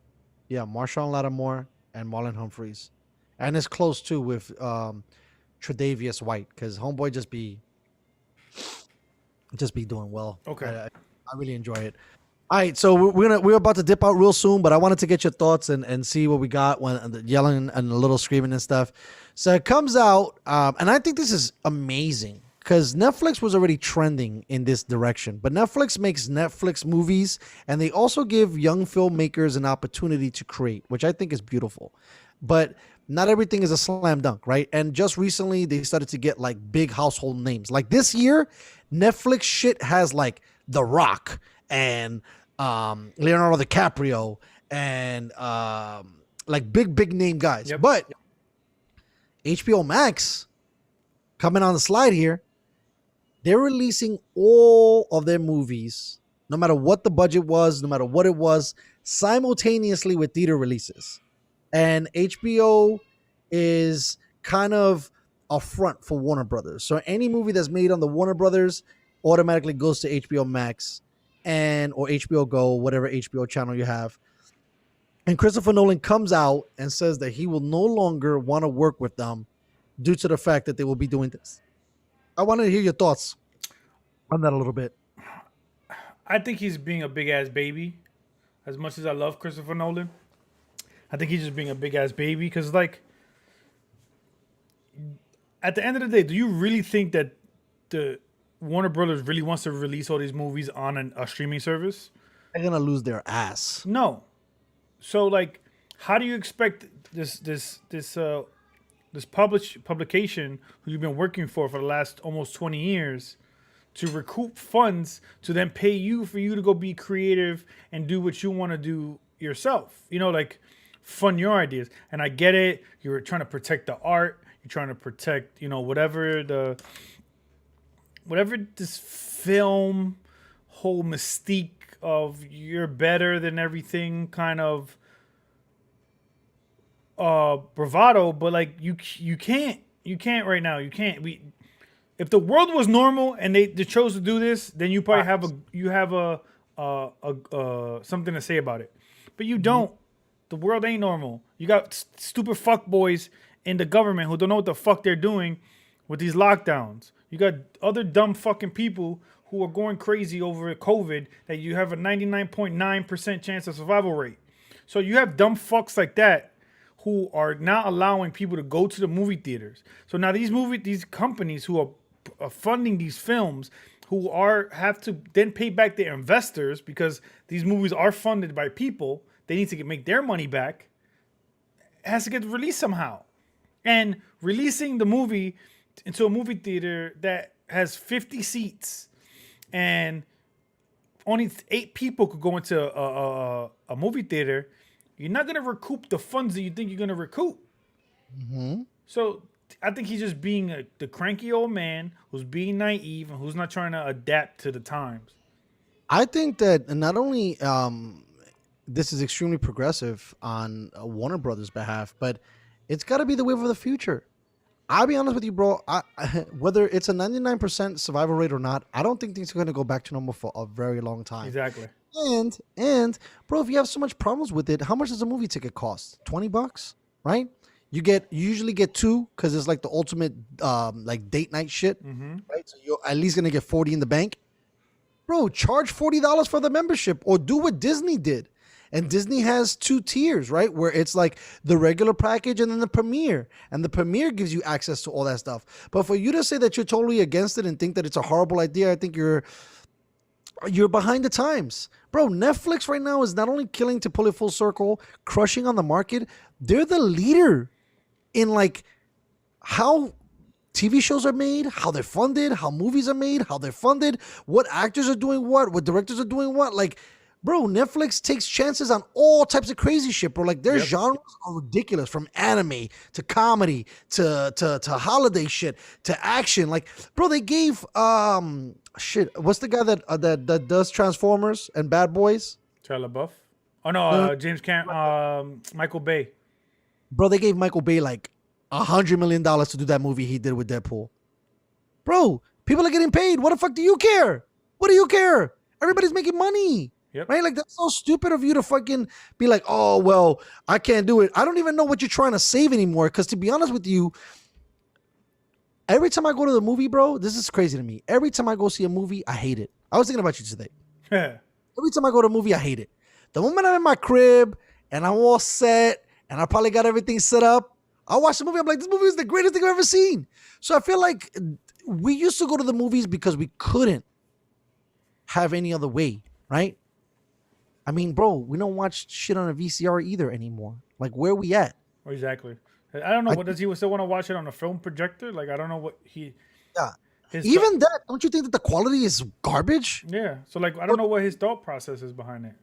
Marshawn Lattimore, and Marlon Humphreys. And it's close too with Tre'Davious White because homeboy just be doing well. Okay. I really enjoy it. All right, so we're about to dip out real soon, but I wanted to get your thoughts and see what we got when the yelling and a little screaming and stuff. So it comes out, and I think this is amazing because Netflix was already trending in this direction, but Netflix makes Netflix movies, and they also give young filmmakers an opportunity to create, which I think is beautiful. But not everything is a slam dunk, right? And just recently, they started to get like big household names. Like this year, Netflix shit has like The Rock and Leonardo DiCaprio and like big name guys. Yep. But HBO Max coming on the slide here, they're releasing all of their movies, no matter what the budget was, no matter what it was, simultaneously with theater releases. And HBO is kind of a front for Warner Brothers. So any movie that's made on the Warner Brothers automatically goes to HBO Max or HBO Go, whatever HBO channel you have. And Christopher Nolan comes out and says that he will no longer want to work with them due to the fact that they will be doing this. I wanted to hear your thoughts on that a little bit. I think he's being a big ass baby. As much as I love Christopher Nolan, I think he's just being a big ass baby because, like, at the end of the day, do you really think that the Warner Brothers really wants to release all these movies on a streaming service? They're gonna lose their ass. No. So, like, how do you expect this publication who you've been working for the last almost 20 years to recoup funds to then pay you for you to go be creative and do what you want to do yourself? You know, like, fund your ideas. And I get it. You're trying to protect the art. You're trying to protect, you know, whatever this film whole mystique of you're better than everything kind of bravado, but like you can't right now. You can't. If the world was normal and they chose to do this, then you probably have something to say about it. But you don't. The world ain't normal. You got stupid fuck boys in the government who don't know what the fuck they're doing with these lockdowns. You got other dumb fucking people who are going crazy over COVID that you have a 99.9% chance of survival rate. So you have dumb fucks like that who are not allowing people to go to the movie theaters. So now these companies who are funding these films who have to then pay back their investors because these movies are funded by people, they need to make their money back, it has to get released somehow. And releasing the movie into a movie theater that has 50 seats and only 8 people could go into a movie theater, you're not going to recoup the funds that you think you're going to recoup. Mm-hmm. So I think he's just being the cranky old man who's being naive and who's not trying to adapt to the times. I think that not only this is extremely progressive on Warner Brothers' behalf, but it's got to be the wave of the future. I'll be honest with you, bro. Whether it's a 99% survival rate or not, I don't think things are going to go back to normal for a very long time. Exactly. And bro, if you have so much problems with it, how much does a movie ticket cost? $20, right? You usually get 2 because it's like the ultimate like date night shit, right? So you're at least gonna get 40 in the bank. Bro, charge $40 for the membership or do what Disney did. And Disney has 2 tiers, right? Where it's like the regular package and then the premiere. And the premiere gives you access to all that stuff. But for you to say that you're totally against it and think that it's a horrible idea, I think you're behind the times. Bro, Netflix right now is not only killing to pull it full circle, crushing on the market, they're the leader in like how TV shows are made, how they're funded, how movies are made, how they're funded, what actors are doing what directors are doing what. Like, bro, Netflix takes chances on all types of crazy shit, bro. Like their genres are ridiculous, from anime to comedy to holiday shit to action. Like, bro, they gave what's the guy that does Transformers and Bad Boys? Shia LaBeouf. Oh no, James Michael Bay. Bro, they gave Michael Bay like $100 million to do that movie he did with Deadpool. Bro, people are getting paid. What the fuck do you care? What do you care? Everybody's making money. Yep. Right? Like, that's so stupid of you to fucking be like, oh, well, I can't do it. I don't even know what you're trying to save anymore. Because to be honest with you, every time I go to the movie, bro, this is crazy to me. Every time I go see a movie, I hate it. I was thinking about you today. Every time I go to a movie, I hate it. The moment I'm in my crib and I'm all set and I probably got everything set up, I watch the movie. I'm like, this movie is the greatest thing I've ever seen. So I feel like we used to go to the movies because we couldn't have any other way, right? I mean, bro, we don't watch shit on a VCR either anymore. Like, where are we at? Exactly. I don't know. Does he still want to watch it on a film projector? Like, I don't know what he... Yeah. Even that, don't you think that the quality is garbage? Yeah. So, like, I don't know what his thought process is behind it.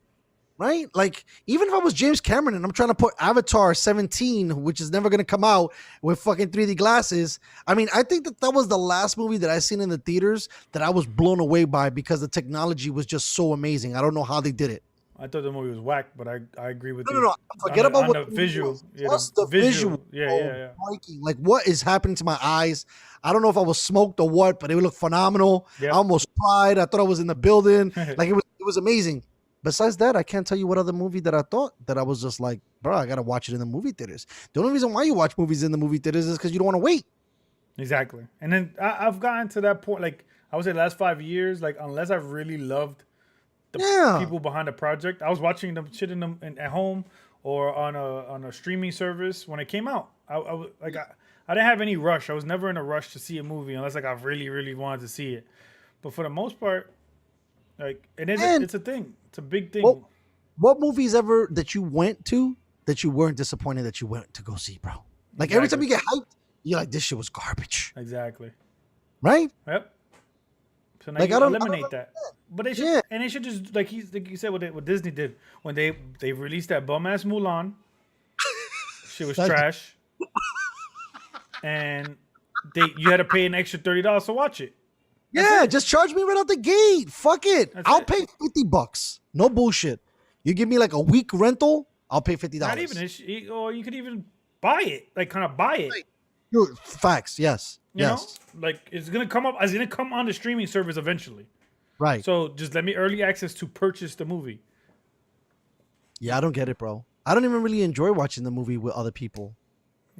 Right? Like, even if I was James Cameron and I'm trying to put Avatar 17, which is never going to come out with fucking 3D glasses, I mean, I think that was the last movie that I seen in the theaters that I was blown away by because the technology was just so amazing. I don't know how they did it. I thought the movie was whack, but I agree with you. No. Forget about what the visual. Just the visual. Yeah. Like, what is happening to my eyes? I don't know if I was smoked or what, but it looked phenomenal. Yep. I almost cried. I thought I was in the building. Like, it was amazing. Besides that, I can't tell you what other movie that I thought that I was just like, bro, I got to watch it in the movie theaters. The only reason why you watch movies in the movie theaters is because you don't want to wait. Exactly. And then I've gotten to that point, like, I would say the last 5 years, like, unless I really loved the people behind the project, I was watching them shit in them at home or on a streaming service when it came out. I didn't have any rush. I was never in a rush to see a movie unless like I really, really wanted to see it. But for the most part, like it's a thing. It's a big thing. What movies ever that you went to that you weren't disappointed that you went to go see, bro? Like every time you get hyped, you're like, this shit was garbage. Exactly. Right? Yep. So now like, you eliminate that. But they should, and they should just like you said what Disney did when they released that bum ass Mulan. Shit was trash, and you had to pay an extra $30 to watch it. Just charge me right out the gate. Fuck it. I'll pay $50. No bullshit. You give me like a week rental, I'll pay $50. Not even, or you could even buy it, like kind of buy it. Right. Facts. Yes. You know, Yes. like it's gonna come up. It's gonna come on the streaming service eventually. Right. So just let me early access to purchase the movie. Yeah, I don't get it, bro. I don't even really enjoy watching the movie with other people.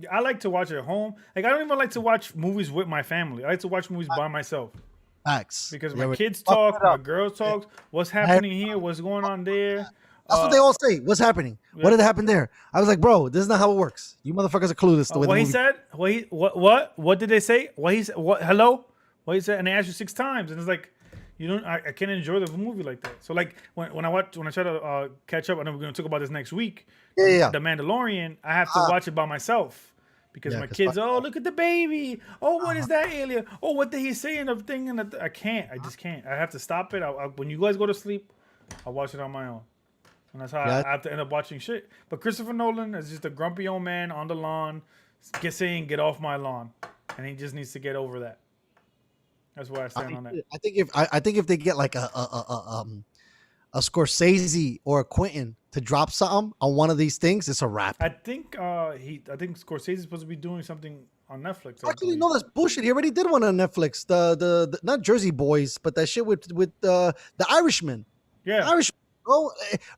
I like to watch it at home. Like I don't even like to watch movies with my family. I like to watch movies by myself Facts. because Yeah, my we- kids fuck talk, it my up. girls talk. What's happening here? What's going on there? That's what they all say. What's happening? What did happen there? I was like, bro, this is not how it works. You motherfuckers are clueless the way the What he movie. said? What did they say? What he said? What? Hello? What he said? And they asked you 6 times, and it's like, you don't. I can't enjoy the movie like that. So like when I try to catch up, I know we're gonna talk about this next week. Yeah. The Mandalorian. I have to watch it by myself because Yeah, my 'cause kids. fuck Oh, look at the baby. Oh, what is that alien? Oh, what did he say in the thing? And I can't. I just can't. I have to stop it. When you guys go to sleep, I'll watch it on my own. And that's how Yeah. I have to end up watching shit. But Christopher Nolan is just a grumpy old man on the lawn, saying, "Get off my lawn," and he just needs to get over that. That's where I stand on that. I think if they get like a Scorsese or a Quentin to drop something on one of these things, it's a wrap. I think Scorsese is supposed to be doing something on Netflix. I Actually, believe. no, that's bullshit. He already did one on Netflix. The not Jersey Boys, but that shit with the Irishman. Yeah, Irishman,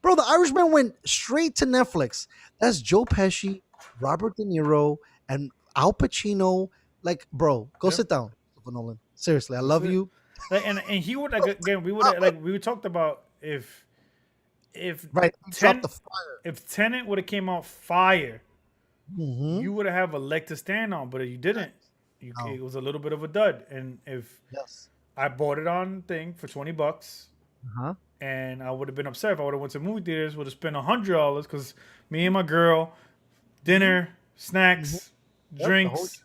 bro, the Irishman went straight to Netflix. That's Joe Pesci, Robert De Niro, and Al Pacino. Like, bro, go sit down, Christopher Nolan. Seriously, I love it. you. Like, and he would again. We would we talked about if Right, he dropped the fire. if Tenet would have came out fire, Mhm. you would have a leg to stand on. But you didn't. No. It was a little bit of a dud. And if Yes. I bought it on thing for $20, Uh-huh. and I would have been upset if I would have went to movie theaters. Would have spent $100 because me and my girl, dinner, snacks, drinks.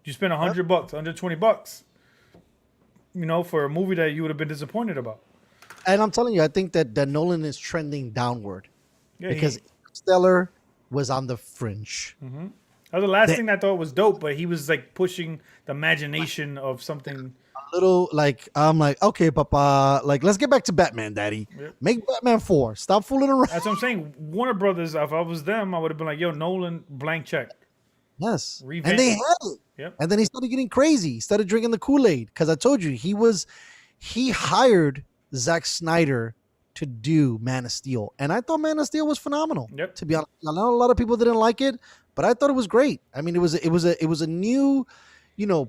You spent $100, $120. You know, for a movie that you would have been disappointed about. And I'm telling you, I think that Nolan is trending downward Yeah, because Stellar was on the fringe. that was the last thing I thought was dope, but he was like pushing the imagination of something. Little like I'm like, okay, Papa, like let's get back to Batman, Daddy. Yep. Make Batman 4. Stop fooling around. That's what I'm saying. Warner Brothers, if I was them, I would have been like, yo, Nolan, blank check. Yes. Revamp. And they had it. Yep. And then he started getting crazy. He started drinking the Kool-Aid. Because I told you, he hired Zack Snyder to do Man of Steel. And I thought Man of Steel was phenomenal. Yep. To be honest. I know a lot of people didn't like it, but I thought it was great. I mean, it was a new,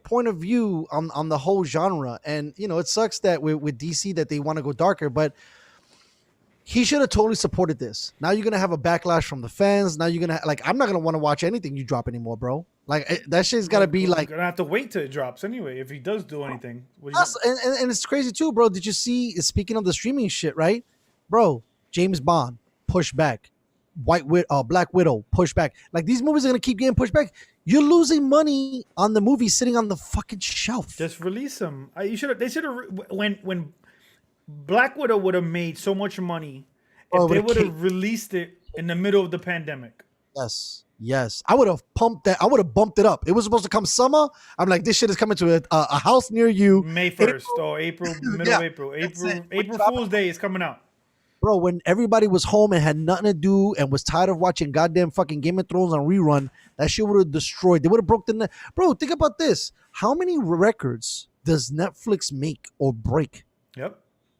point of view on the whole genre. And it sucks that with DC that they want to go darker, but he should have totally supported this. Now you're gonna have a backlash from the fans. Now you're gonna I'm not gonna want to watch anything you drop anymore, bro. Like that shit's gotta be like. You're gonna have to wait till it drops anyway. If he does do anything, Plus, and it's crazy too, bro. Did you see? Speaking of the streaming shit, right, bro? James Bond push back, Black Widow push back. Like these movies are gonna keep getting pushed back. You're losing money on the movie sitting on the fucking shelf. just release them. They should have when Black Widow would have made so much money if they would have released it in the middle of the pandemic. Yes. I would have pumped that. I would have bumped it up. It was supposed to come summer. I'm like, this shit is coming to a house near you. May 1st or April, middle of April. April Fool's Day is coming out. Bro, when everybody was home and had nothing to do and was tired of watching goddamn fucking Game of Thrones on rerun, that shit would have destroyed. They would have broke the net. Bro, think about this. How many records does Netflix make or break? Yep.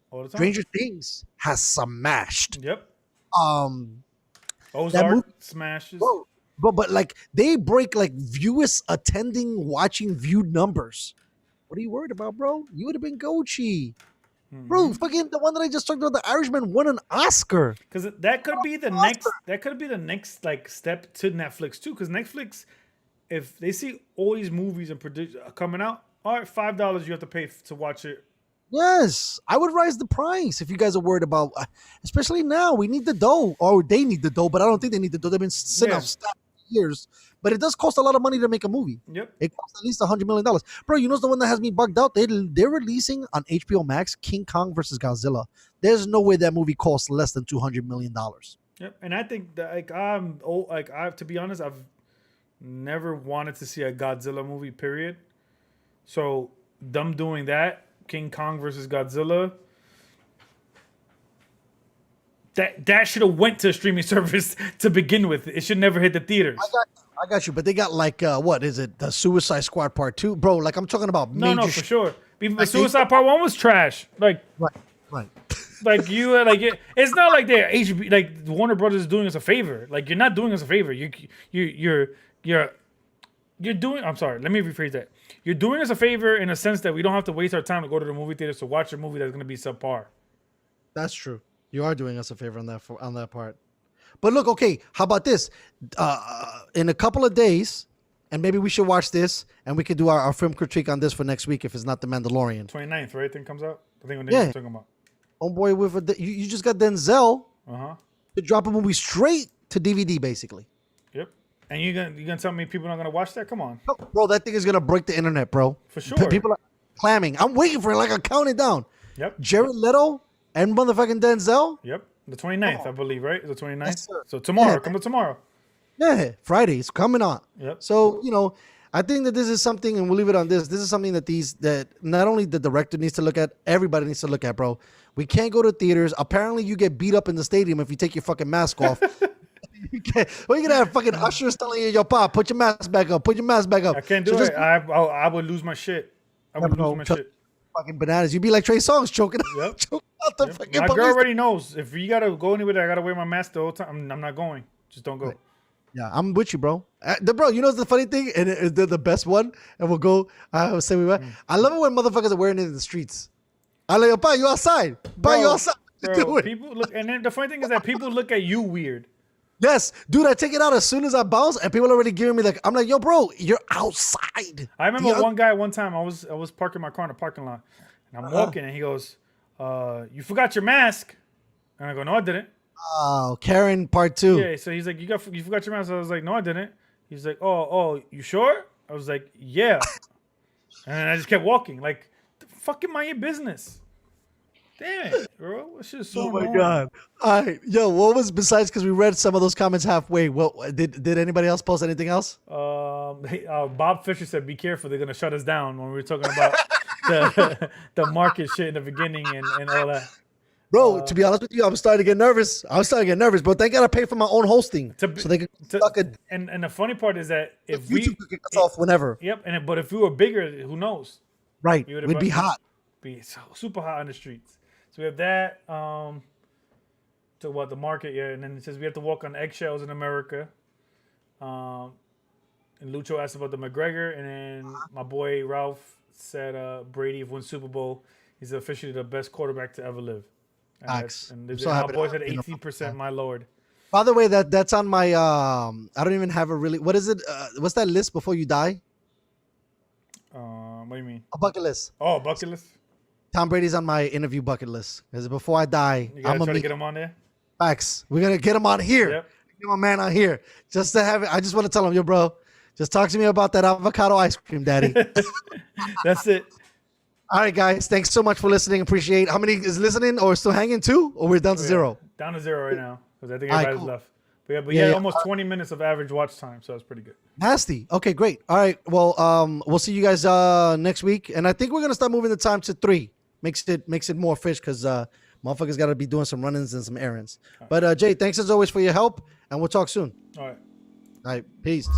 All the time. Stranger Things has smashed. Yep. That movie, smashes. bro, but like they break like viewers attending, watching, viewed numbers. What are you worried about, bro? You would have been Gucci. Bro, fucking the one that I just talked about, the Irishman won an Oscar. Because that could be the next. That could be the next like step to Netflix too. Because Netflix, if they see all these movies and coming out, all right, $5 you have to pay to watch it. Yes, I would raise the price if you guys are worried about, especially now. We need the dough, or they need the dough, but I don't think they need the dough. They've been sitting out for years, but it does cost a lot of money to make a movie. Yep. It costs at least $100 million. Bro, you know the one that has me bugged out? They're releasing on HBO Max King Kong versus Godzilla. There's no way that movie costs less than $200 million. Yep. And I think that to be honest, I've never wanted to see a Godzilla movie. Period. So them doing that, King Kong versus Godzilla. That should have went to a streaming service to begin with. It should never hit the theaters. I got you, but they got like what is it? The Suicide Squad Part 2, bro. Like I'm talking about major. No, for sure. Even the Suicide Part 1 was trash. Like, right. like it's not like they're HB, like Warner Brothers is doing us a favor. Like you're not doing us a favor. You're doing. I'm sorry. Let me rephrase that. You're doing us a favor in a sense that we don't have to waste our time to go to the movie theaters to watch a movie that's going to be subpar. That's true. You are doing us a favor on that part. But look, okay, how about this? In a couple of days, and maybe we should watch this, and we could do our film critique on this for next week if it's not The Mandalorian. 29th, right? Thing comes out. I think what Yeah. they're talking about. Homeboy, with you just got Denzel to drop a movie straight to DVD, basically. Yep. And you gonna tell me people are not gonna watch that? Come on, No, bro, that thing is gonna break the internet, bro. For sure. People are clamming. I'm waiting for it, like I'm counting down. Yep. Jared Leto and motherfucking Denzel. Yep. The 29th, I believe, right? The 29th. Yes, sir. So tomorrow, Yeah. come to tomorrow. Yeah, Friday. It's coming on. Yep. So, I think that this is something, and we'll leave it on this. This is something that not only the director needs to look at, everybody needs to look at, bro. We can't go to theaters. Apparently, you get beat up in the stadium if you take your fucking mask off. Well, you're gonna have fucking ushers telling you, yo, pop, put your mask back up. Put your mask back up. I can't do it. I would lose my shit. I would lose my shit. Fucking bananas. You'd be like Trey Songz choking, Yep. choking out the fucking My police. girl already knows. If you gotta go anywhere, I gotta wear my mask the whole time. I'm not going. Just don't go. Yeah, I'm with you, bro. Bro, you know what's the funny thing? And the best one, and we'll go. I love it when motherfuckers are wearing it in the streets. I like, Pa, you outside. Pa, you outside. Bro, people look, and then the funny thing is that people look at you weird. Yes, dude, I take it out as soon as I bounce, and people are already giving me like, I'm like, yo, bro, you're outside. I remember one guy one time. I was parking my car in the parking lot, and I'm walking, and he goes, "You forgot your mask," and I go, "No, I didn't." Oh, Karen part 2. Yeah, so he's like, you forgot your mask. I was like, no, I didn't. He's like, oh, you sure? I was like, yeah. And I just kept walking. Like, fucking mind your business. Damn it, bro. This shit is so annoying. God. All right, yo, what was besides, because we read some of those comments halfway, what did anybody else post anything else? Bob Fisher said, be careful, they're gonna shut us down when we were talking about the market shit in the beginning and all that. Bro, to be honest with you, I'm starting to get nervous. But they gotta pay for my own hosting, so they can suck it. And the funny part is that if YouTube could kick us off whenever. Yep. But if we were bigger, who knows? Right, we'd be hot. Be super hot on the streets. So we have that. Talk about the market, yeah. And then it says we have to walk on eggshells in America. And Lucho asked about the McGregor, and then my boy Ralph said Brady won Super Bowl. He's officially the best quarterback to ever live. And my boy said 18%, my lord. By the way, that's on my I don't even have a really, what is it? What's that list before you die? What do you mean? A bucket list. Oh, bucket list. Tom Brady's on my interview bucket list. Because before I die, I'm gonna get him on there. Facts. We're gonna get him on here. Yep. Get my man on here. Just to have it. I just want to tell him, yo, bro, just talk to me about that avocado ice cream, daddy. That's it. All right, guys. Thanks so much for listening. Appreciate. How many is listening or still hanging? 2? Or we're down to 0? Down to 0 right now. Because I think everybody's cool. left. But we had almost 20 minutes of average watch time, so that's pretty good. Nasty. Okay, great. All right. Well, we'll see you guys next week. And I think we're gonna start moving the time to 3. Makes it more fish because motherfuckers gotta be doing some run-ins and some errands. But Jay, thanks as always for your help, and we'll talk soon. All right. All right. Peace.